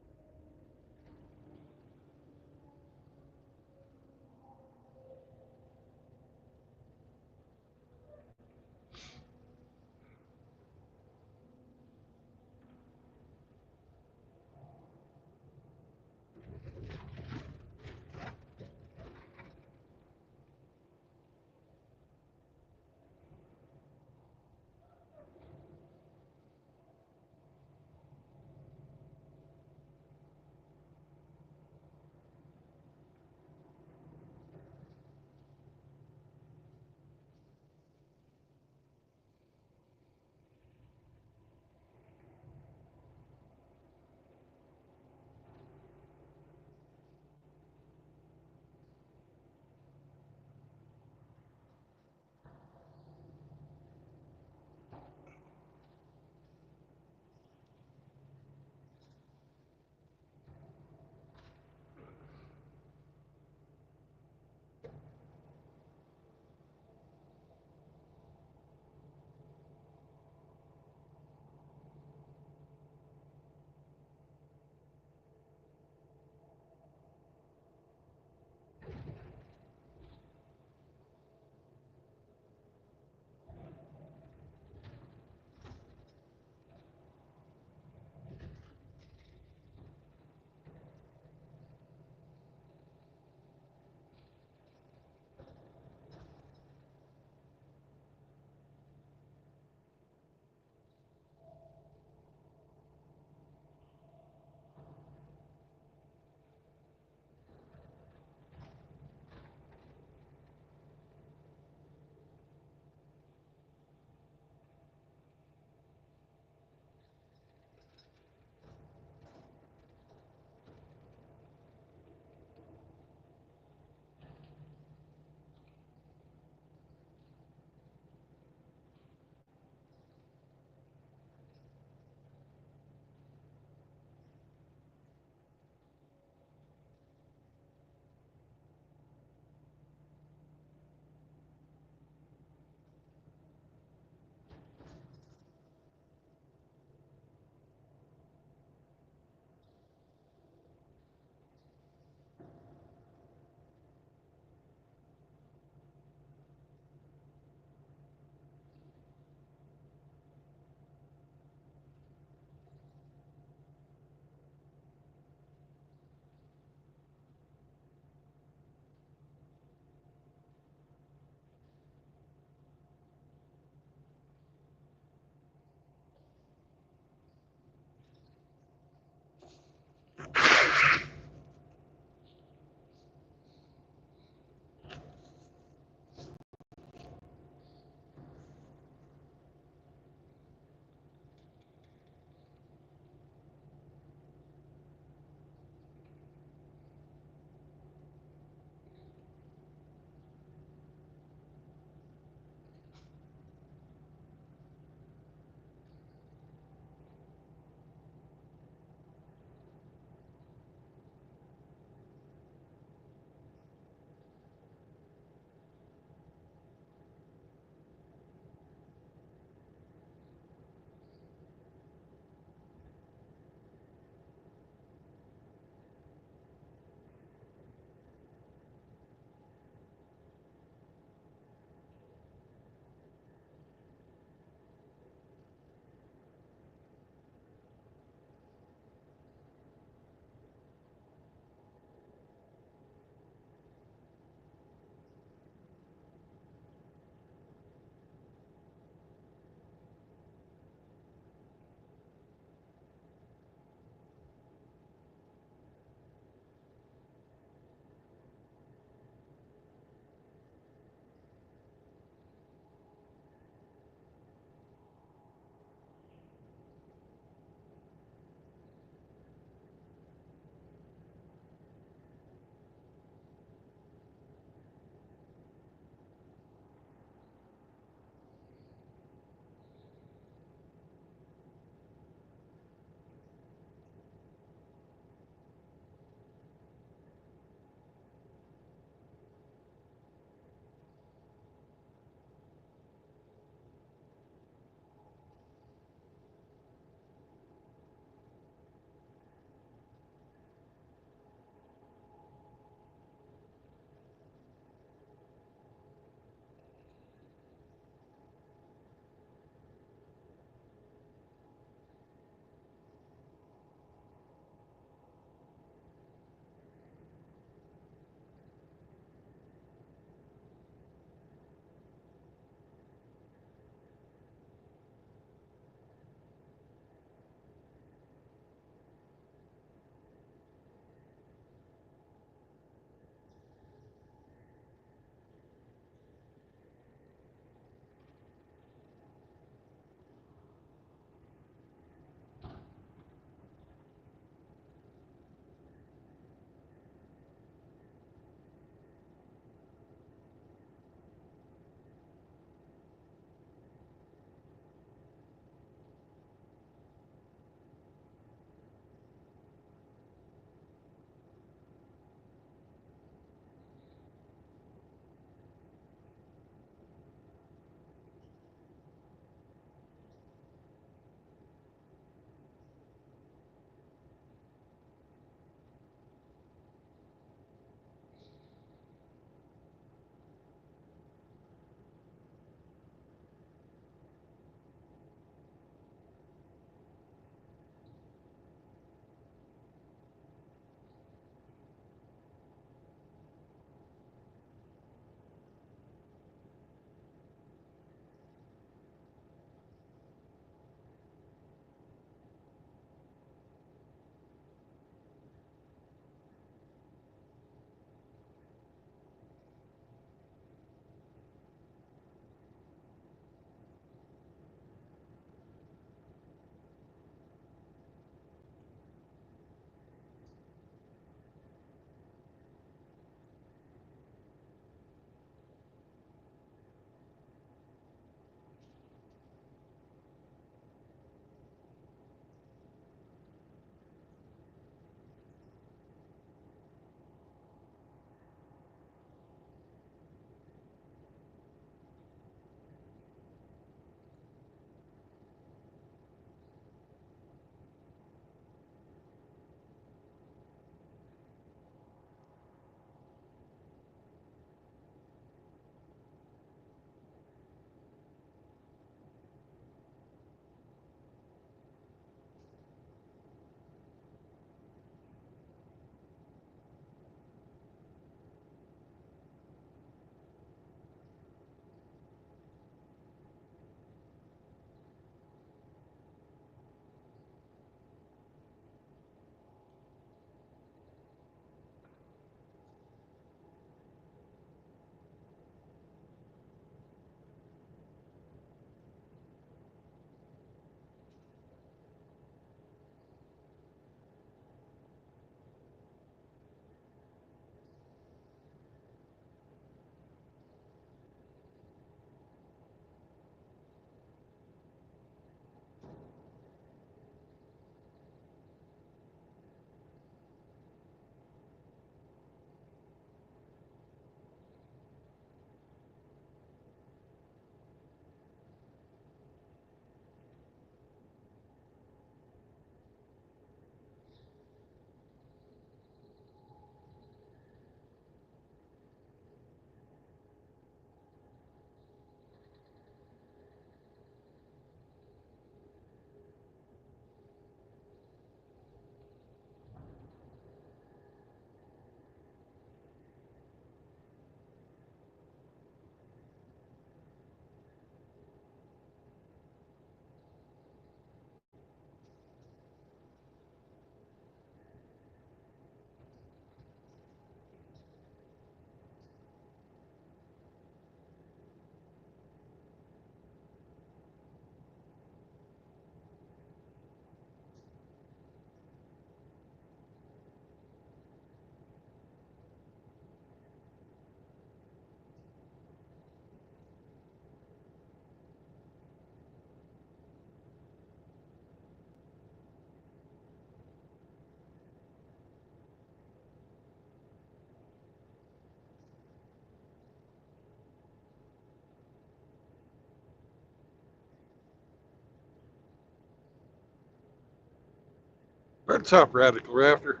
What's up, Radical Rafter?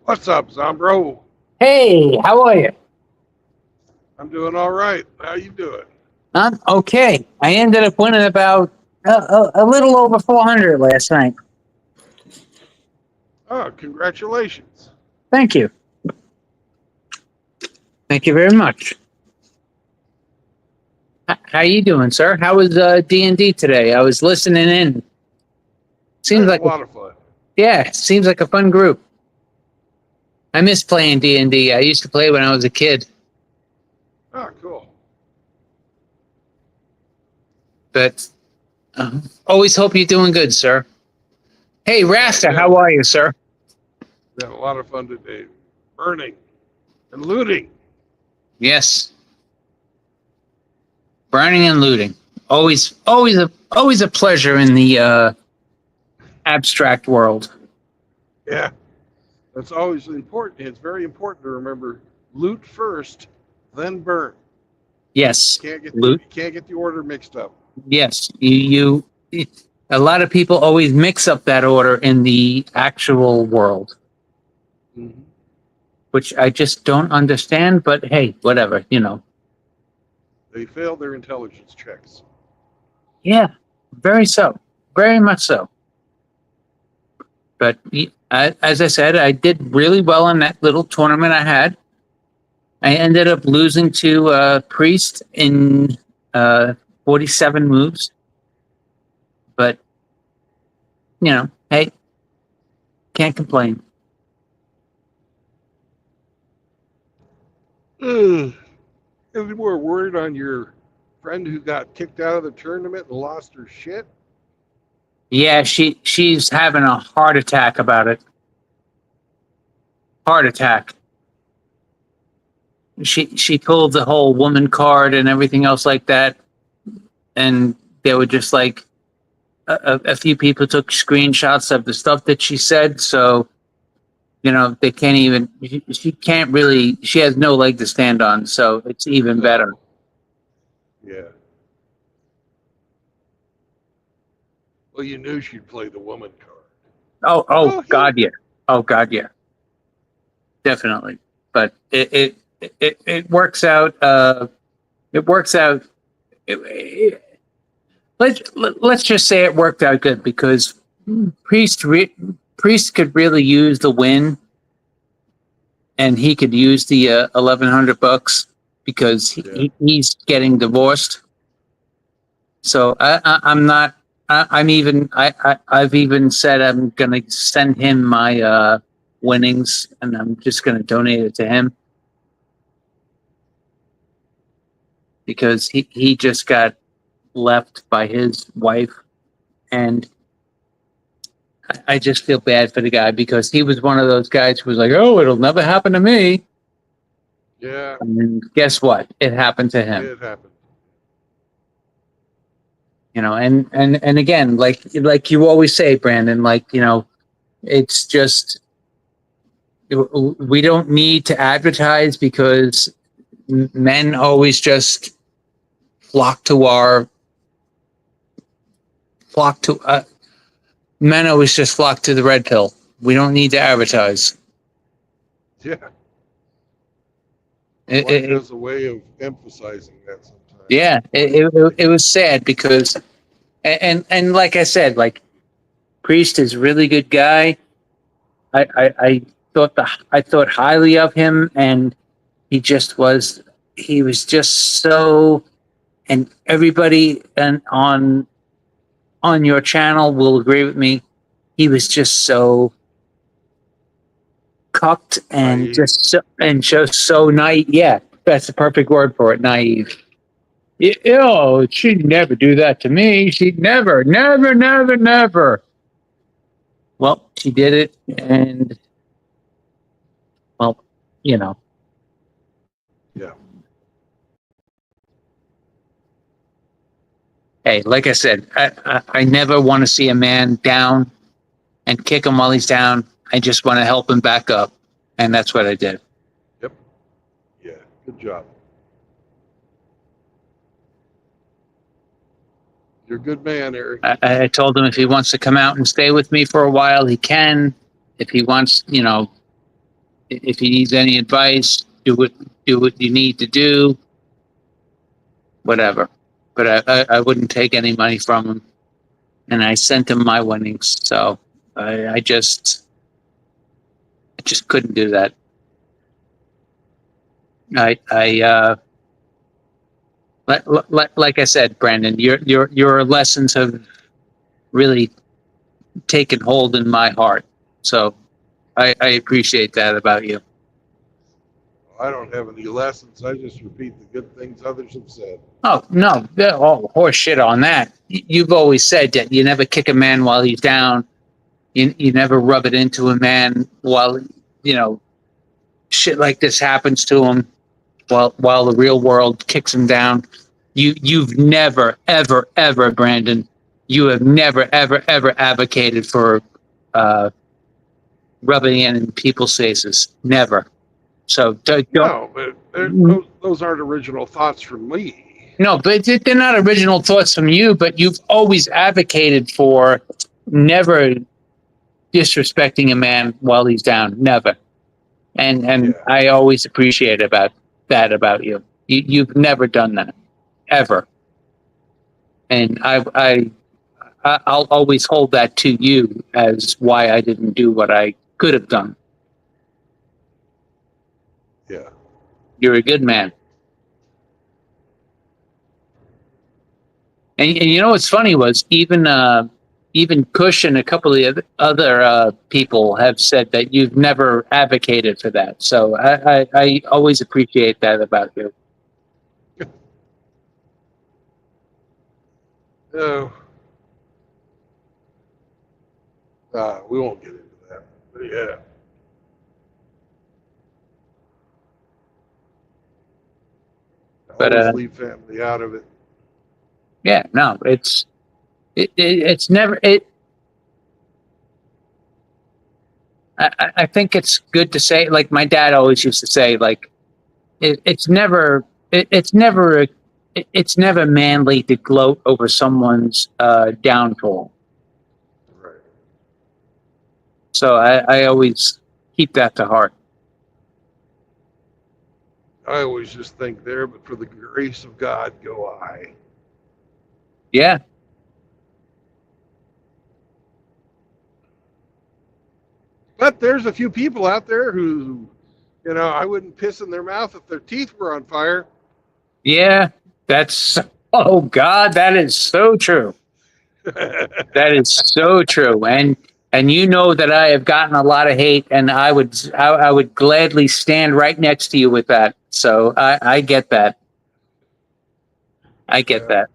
What's up, Zombro? Hey, how are you? I'm doing all right. How you doing? I'm okay. I ended up winning about a little over 400 last night. Oh, congratulations. Thank you. Thank you very much. How you doing, sir? How was D&D today? I was listening in. Seems That's like a lot of fun. yeah, seems like a fun group. I miss playing D&D. I used to play when I was a kid, Oh, cool. but always hope you're doing good, sir. Hey, Rasta, Yeah. how are you, sir? We had a lot of fun today. Burning and looting. Yes. Burning and looting. Always a pleasure in the abstract world. Yeah. That's always important. It's very important to remember loot first, then burn. Yes. You Loot. can't get the order mixed up. Yes. A lot of people always mix up that order in the actual world, Mm-hmm. which I just don't understand, but hey, whatever, They failed their intelligence checks. Yeah, very so. Very much so. But as I said, I did really well in that little tournament I had. I ended up losing to Priest in 47 moves. But, hey, can't complain. Ugh. Any more word on your friend who got kicked out of the tournament and lost her shit? Yeah, she's having a heart attack about it. Heart attack. She pulled the whole woman card and everything else like that. And they were just like, a few people took screenshots of the stuff that she said. So, they can't even, she can't really, she has no leg to stand on. So it's even better. Yeah. Well, you knew she'd play the woman card. Oh, God, yeah. Oh, God, yeah. Definitely. But it works out. It works out. Let's just say it worked out good because Priest could really use the win, and he could use the $1,100 because he's getting divorced. So I'm not. I've even said I'm gonna send him my winnings, and I'm just gonna donate it to him because he just got left by his wife, and I just feel bad for the guy because he was one of those guys who was like, "Oh, it'll never happen to me." Yeah. And guess what? It happened to him. It happened. And again, like you always say, Brandon, it's just we don't need to advertise because men always just flock to men always just flock to the red pill. We don't need to advertise. Yeah. Life has a way of emphasizing that sometimes. Yeah, it was sad because, and like I said, like Priest is a really good guy. I thought highly of him, and he was just so, and everybody on your channel will agree with me. He was just so cucked and Naive. just so naive. Yeah, that's the perfect word for it. Naive. She'd never do that to me. She'd never. Well, she did it, and well, Yeah. Hey, like I said, I never want to see a man down and kick him while he's down. I just want to help him back up, and that's what I did. Yep. Yeah. Good job. You're a good man, Eric. I told him if he wants to come out and stay with me for a while, he can. If he wants, if he needs any advice, do what you need to do. Whatever. But I wouldn't take any money from him, and I sent him my winnings. So I just couldn't do that. Like I said, Brandon, your lessons have really taken hold in my heart. So I appreciate that about you. I don't have any lessons. I just repeat the good things others have said. Oh no, horse shit on that. You've always said that you never kick a man while he's down. You never rub it into a man while shit like this happens to him. While the real world kicks him down. You've never ever, Brandon. You have never ever advocated for rubbing it in people's faces. Never. So don't. No, but those aren't original thoughts from me. No, but they're not original thoughts from you. But you've always advocated for never disrespecting a man while he's down. Never. And Yeah. I always appreciate about you. You've never done that ever. And I'll always hold that to you as why I didn't do what I could have done. Yeah. You're a good man. And you know what's funny was even Kush and a couple of the other people have said that you've never advocated for that. So I always appreciate that about you. No. We won't get into that. But yeah. But, Always leave family out of it. Yeah, no, it's never it. I think it's good to say, like my dad always used to say, like it's never manly to gloat over someone's downfall. Right. So I always keep that to heart. I always just think there, but for the grace of God go I. Yeah. But there's a few people out there who, I wouldn't piss in their mouth if their teeth were on fire. Yeah, oh God, that is so true. That is so true. And you know that I have gotten a lot of hate, and I would gladly stand right next to you with that. So I get that. I get that.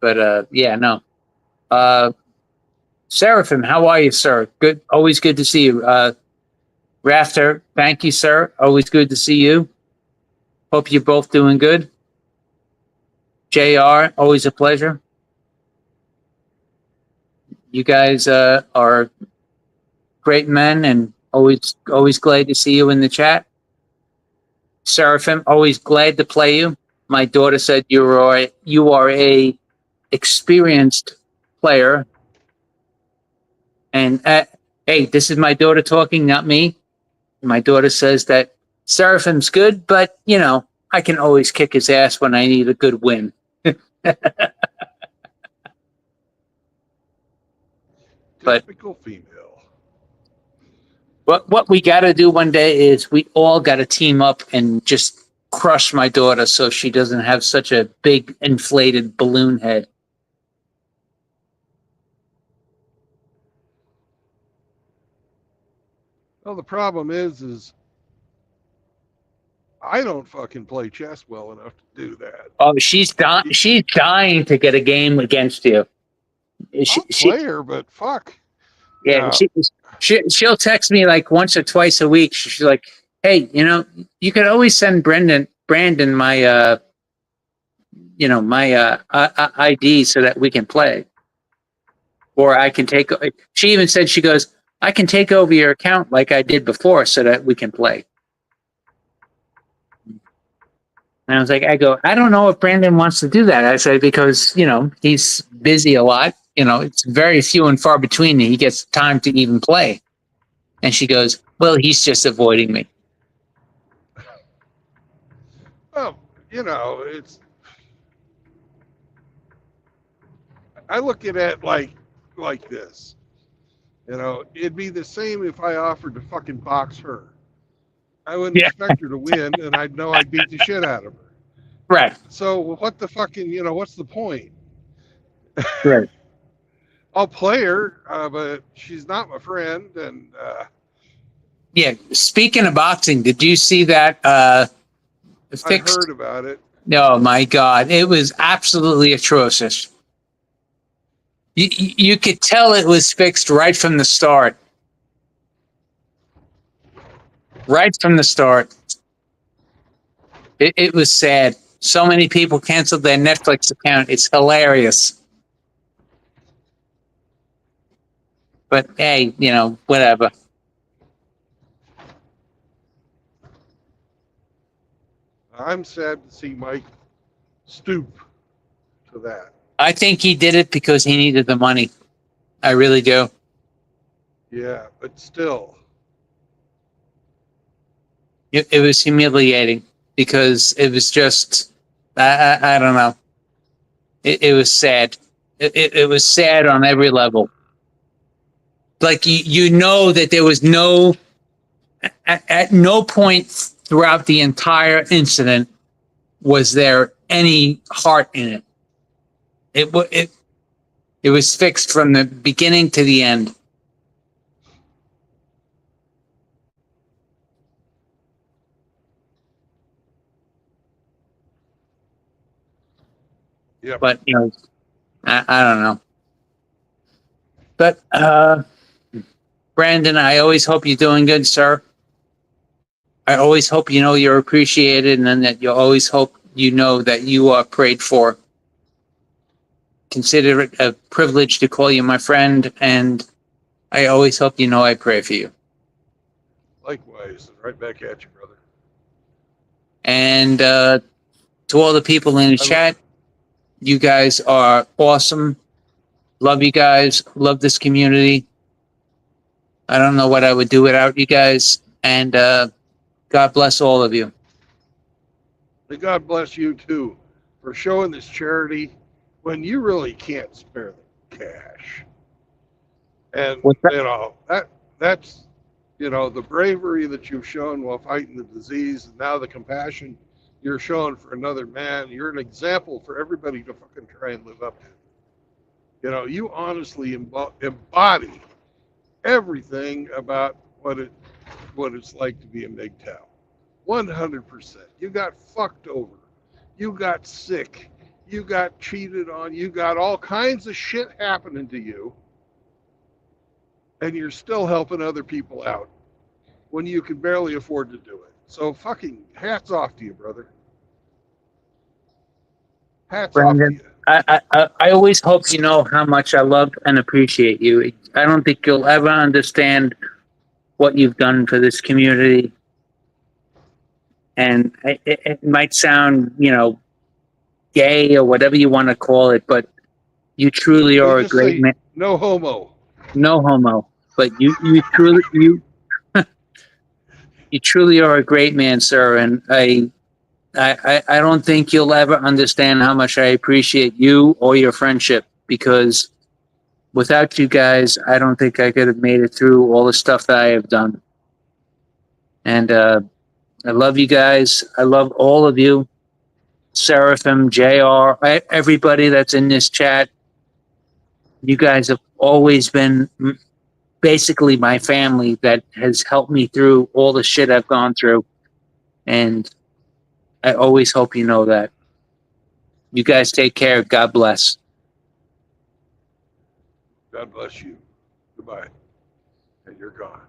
But yeah, no. Seraphim, how are you, sir? Good. Always good to see you. Rafter, thank you, sir. Always good to see you. Hope you're both doing good. JR, always a pleasure. You guys are great men, and always glad to see you in the chat. Seraphim, always glad to play you. My daughter said you are a experienced player. And hey, this is my daughter talking, not me. My daughter says that Seraphim's good, but I can always kick his ass when I need a good win. But typical female. What we got to do one day is we all got to team up and just crush my daughter so she doesn't have such a big inflated balloon head. Well, the problem is I don't fucking play chess well enough to do that. Oh, she's dying to get a game against you. I'll play her, but fuck. Yeah, she'll text me like once or twice a week. She's like, "Hey, you could always send Brandon my my ID so that we can play, or I can take." She even said, she goes, "I can take over your account like I did before so that we can play." And I was like, I don't know if Brandon wants to do that. I said, because, he's busy a lot. It's very few and far between that he gets time to even play. And she goes, well, he's just avoiding me. Well, I look at it like this. It'd be the same if I offered to fucking box her. I wouldn't Yeah. expect her to win, and I'd know I'd beat the shit out of her. Right. And I'd know I'd beat the shit out of her. Right. So what the fucking, what's the point? Right. I'll play her, but she's not my friend, and Yeah. Speaking of boxing, did you see that I fixed? heard about it. Oh my God. It was absolutely atrocious. You could tell it was fixed right from the start. Right from the start. It was sad. So many people canceled their Netflix account. It's hilarious. But hey, whatever. I'm sad to see Mike stoop to that. I think he did it because he needed the money. I really do. Yeah, but still, It was humiliating because it was just, I don't know. It was sad. It was sad on every level. Like you know that there was at no point throughout the entire incident was there any heart in it. It was fixed from the beginning to the end. yep. But I don't know. But Brandon, I always hope you're doing good, sir. I always hope you're appreciated, and then that you always hope that you are prayed for. Consider it a privilege to call you my friend, and I always hope I pray for you. Likewise, right back at you, brother. And to all the people in the chat, you guys are awesome. Love you guys. Love this community. I don't know what I would do without you guys. And God bless all of you. May God bless you too for showing this charity when you really can't spare the cash. And What's that? that's the bravery that you've shown while fighting the disease, and now the compassion you're showing for another man. You're an example for everybody to fucking try and live up to. You honestly embody everything about what it's like to be a MGTOW. 100%. You got fucked over. You got sick. You got cheated on. You got all kinds of shit happening to you. And you're still helping other people out when you can barely afford to do it. So fucking hats off to you, brother. Hats off to Brandon, you. I always hope you know how much I love and appreciate you. I don't think you'll ever understand what you've done for this community. And it might sound, gay or whatever you want to call it, but you truly We are a just great say man. no homo. No homo, but you truly are a great man, sir. And I don't think you'll ever understand how much I appreciate you or your friendship, because without you guys, I don't think I could have made it through all the stuff that I have done. And I love you guys. I love all of you. Seraphim, JR, everybody that's in this chat. You guys have always been basically my family that has helped me through all the shit I've gone through. And I always hope you know that. You guys take care. God bless. God bless you. Goodbye. And you're gone.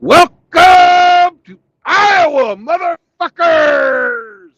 Welcome to Iowa, motherfuckers!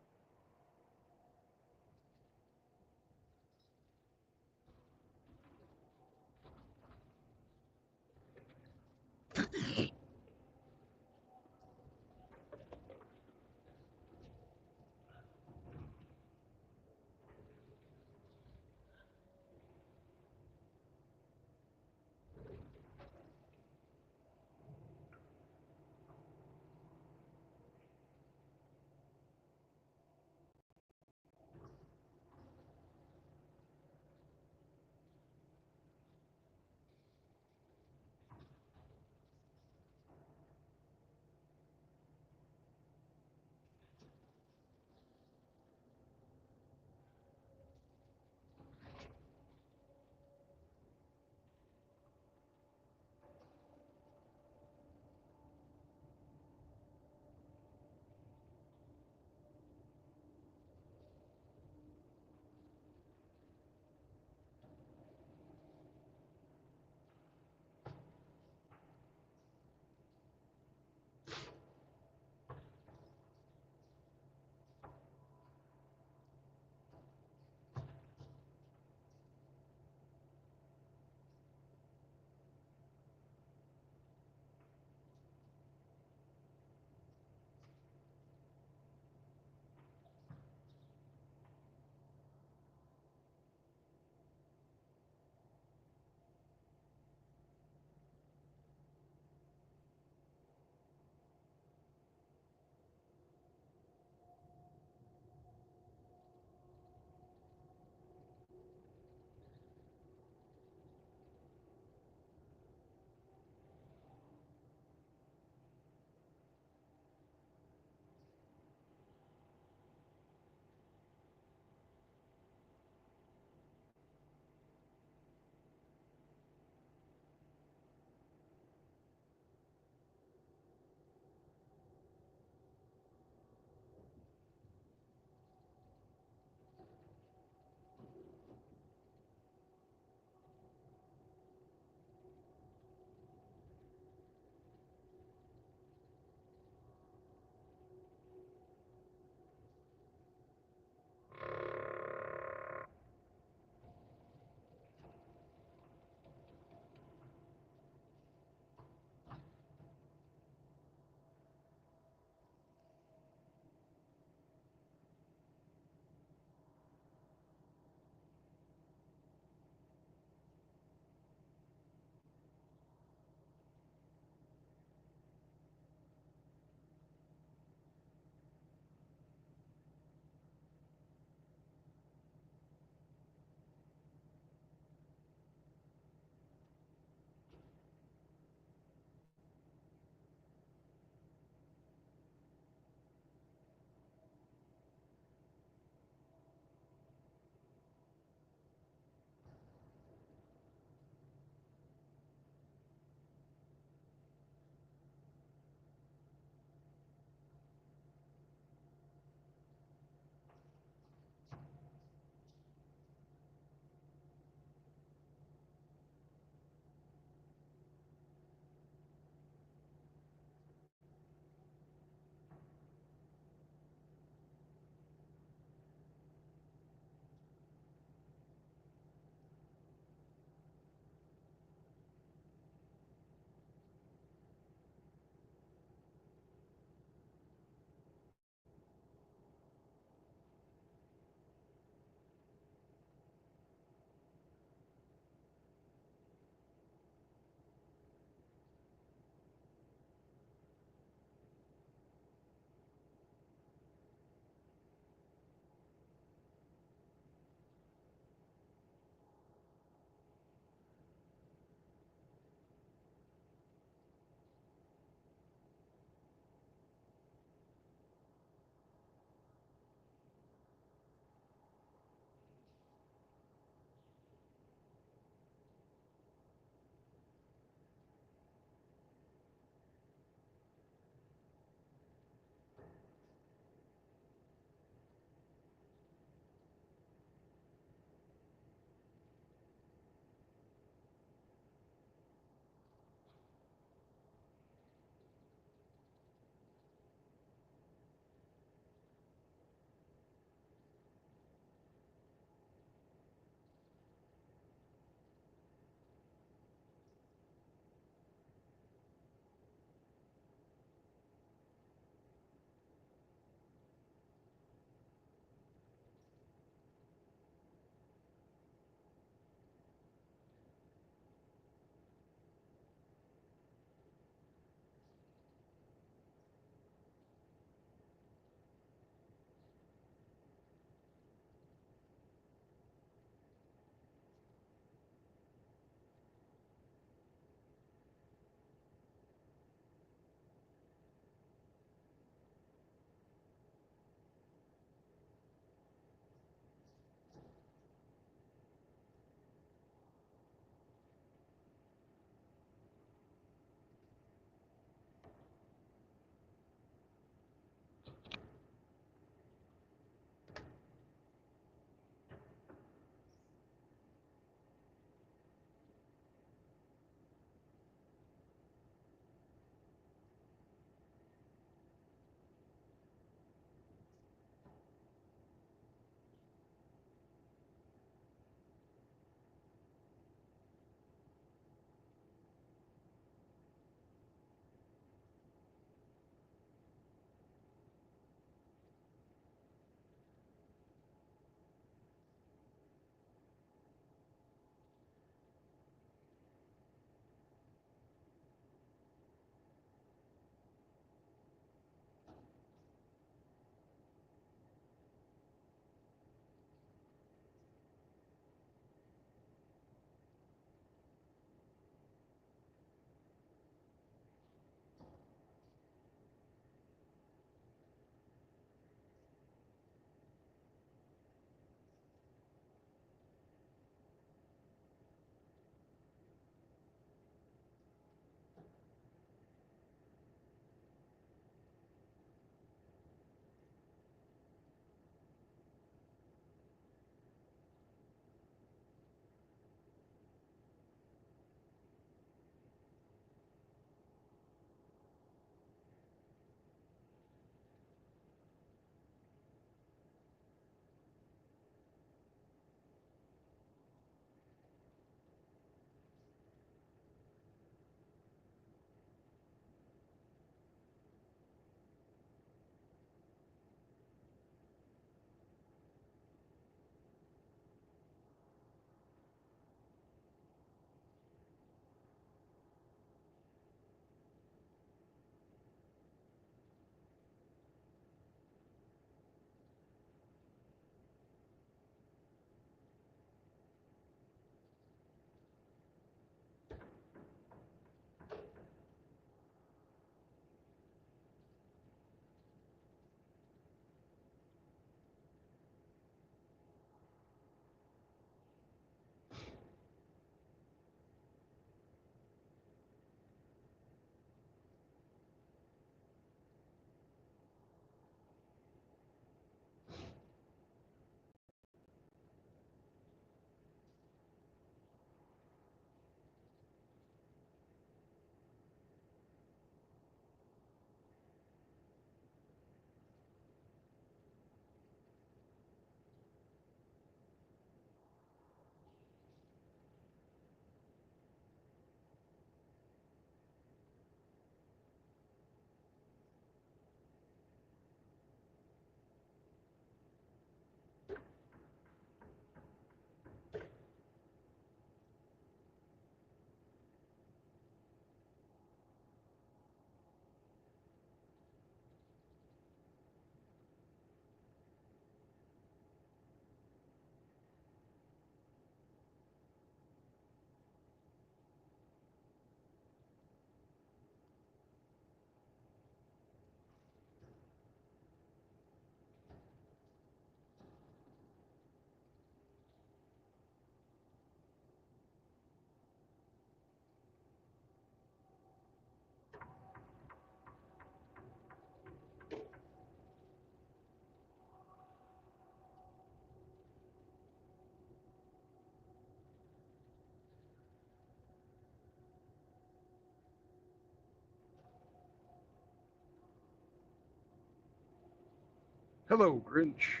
Hello, Grinch.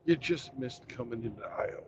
You just missed coming into Iowa.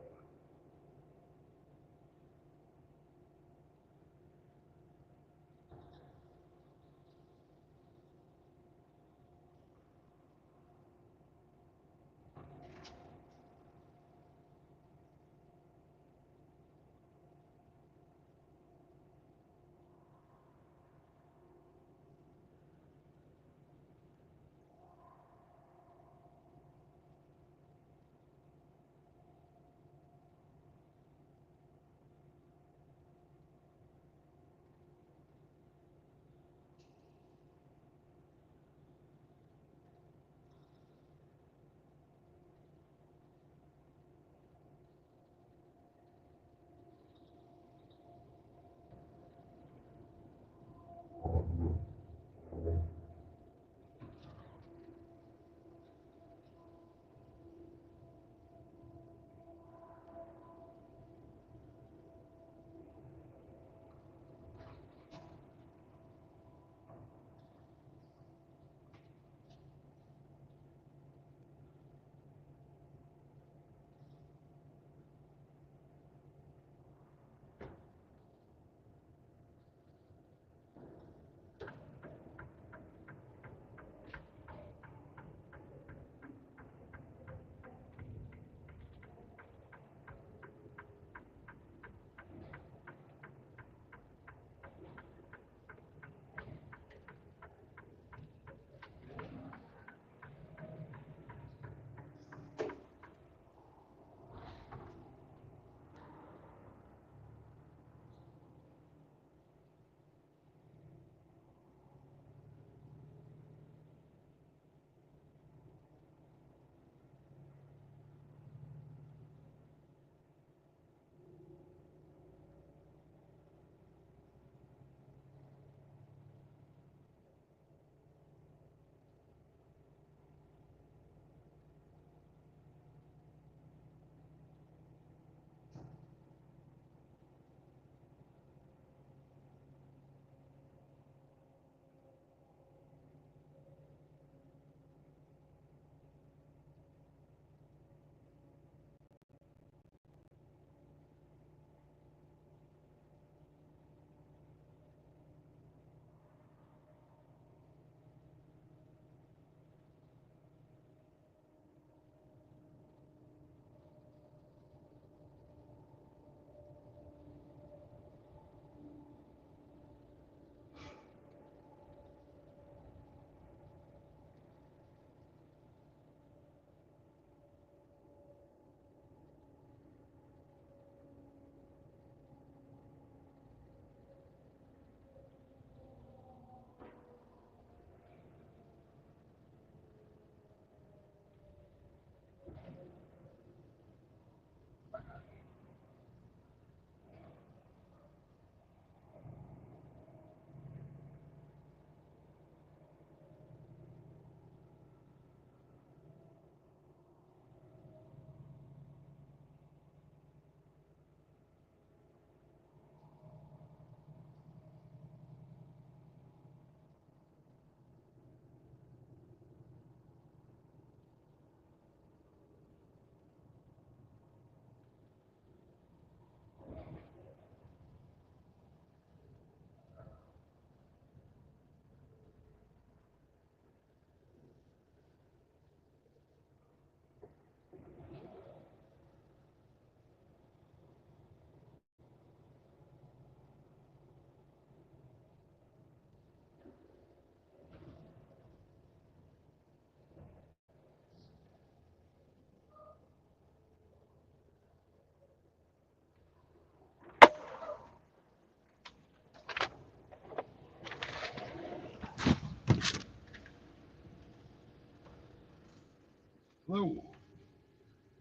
Hello.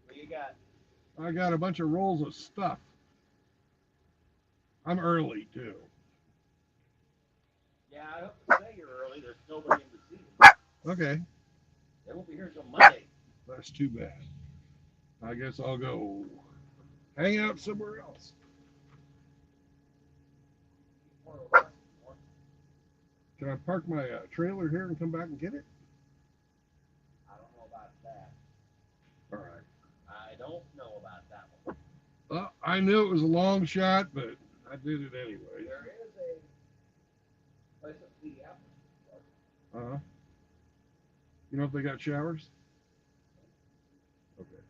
What you got? I got a bunch of rolls of stuff. I'm early too. Yeah, I hope to say you're early. There's nobody in the seat. Okay, They won't be here until Monday. that's too bad. I guess I'll go hang out somewhere else. Can I park my trailer here and come back and get it? I don't know about don't know about that one. Well, I knew it was a long shot, but I did it anyway. There is a place at the Uh-huh. You know if they got showers? Okay.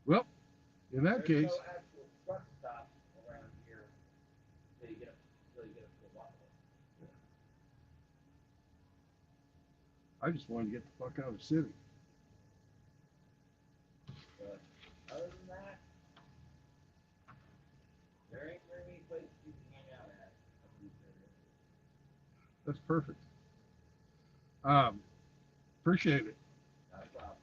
Well, in that There's case, no actual truck stop around here till you get up to the water. I just wanted to get the fuck out of the city. But other than that, there ain't very many places you can hang out at. That's perfect. Appreciate it. Not a problem.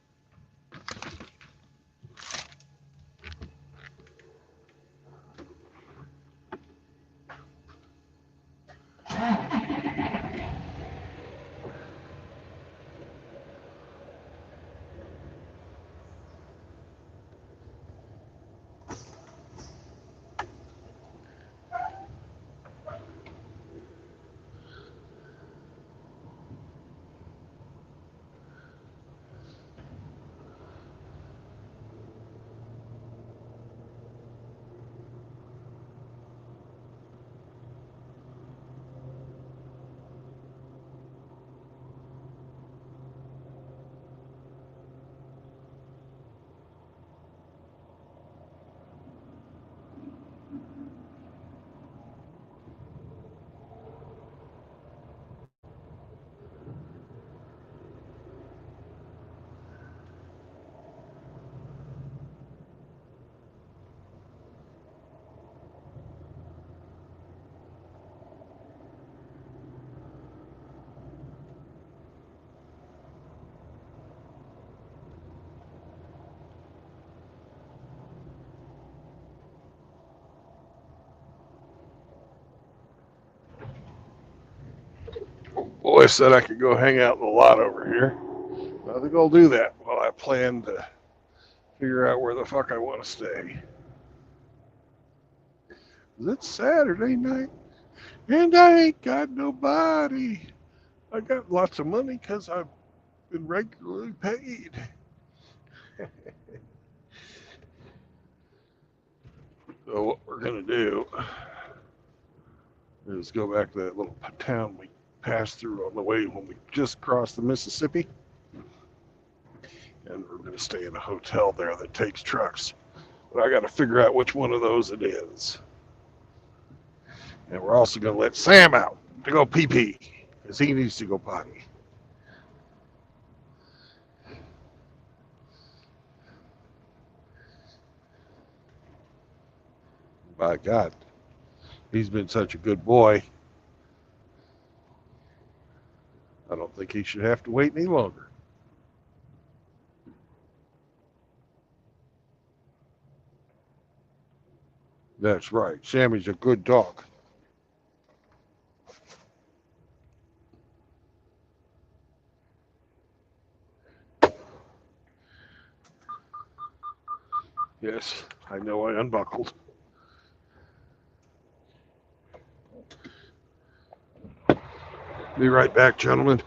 Boy said I could go hang out in the lot over here. I think I'll do that while I plan to figure out where the fuck I want to stay. It's Saturday night, and I ain't got nobody. I got lots of money because I've been regularly paid. So what we're going to do is go back to that little town we passed through on the way when we just crossed the Mississippi. And we're going to stay in a hotel there that takes trucks. But I got to figure out which one of those it is. And we're also going to let Sam out to go pee-pee, because he needs to go potty. By God, he's been such a good boy. I don't think he should have to wait any longer. That's right. Sammy's a good dog. Yes, I know I unbuckled. Be right back, gentlemen.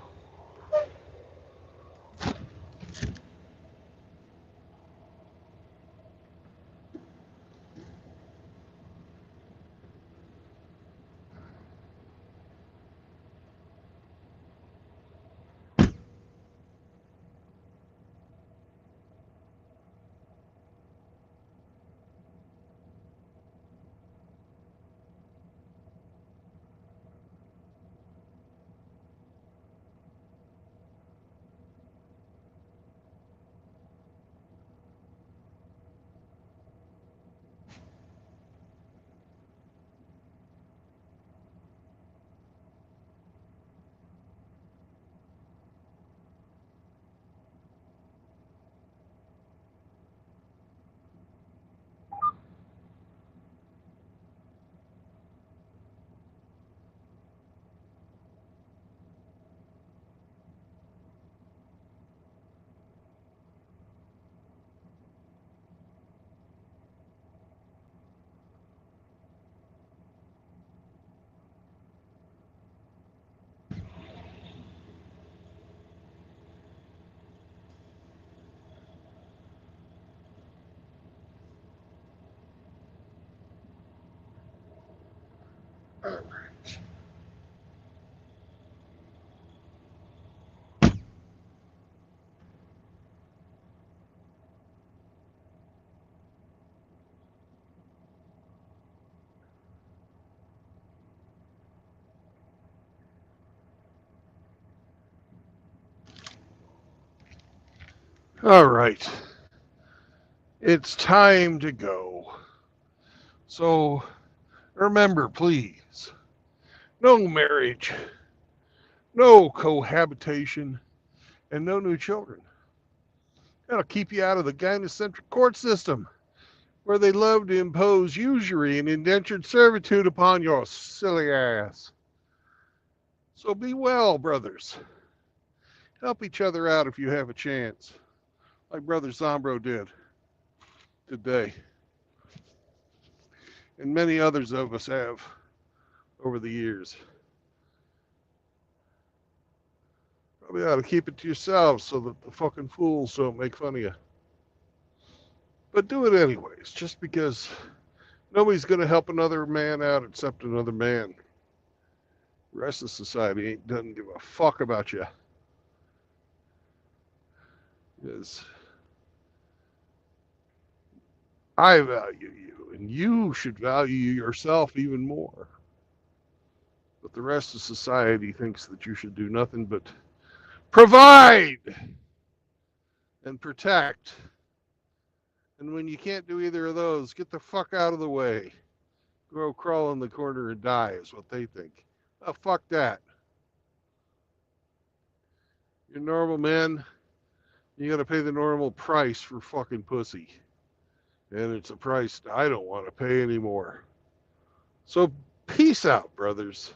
All right. It's time to go. So remember, please, no marriage, no cohabitation, and no new children. That'll keep you out of the gynocentric court system, where they love to impose usury and indentured servitude upon your silly ass. So be well, brothers. Help each other out if you have a chance, like Brother Zombro did today. And many others of us have over the years. Probably ought to keep it to yourselves so that the fucking fools don't make fun of you. But do it anyways, just because nobody's going to help another man out except another man. The rest of society doesn't give a fuck about you. Because I value you, and you should value yourself even more. But the rest of society thinks that you should do nothing but provide and protect. And when you can't do either of those, get the fuck out of the way. Go crawl in the corner and die is what they think. Oh, fuck that. You're normal men. You got to pay the normal price for fucking pussy. And it's a price I don't want to pay anymore. So peace out, brothers.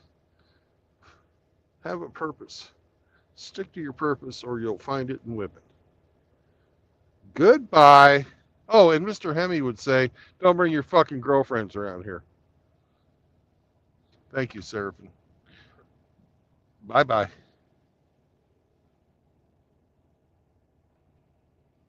Have a purpose. Stick to your purpose or you'll find it in women. Goodbye. Oh, and Mr. Hemi would say, don't bring your fucking girlfriends around here. Thank you, Seraphin. Bye-bye.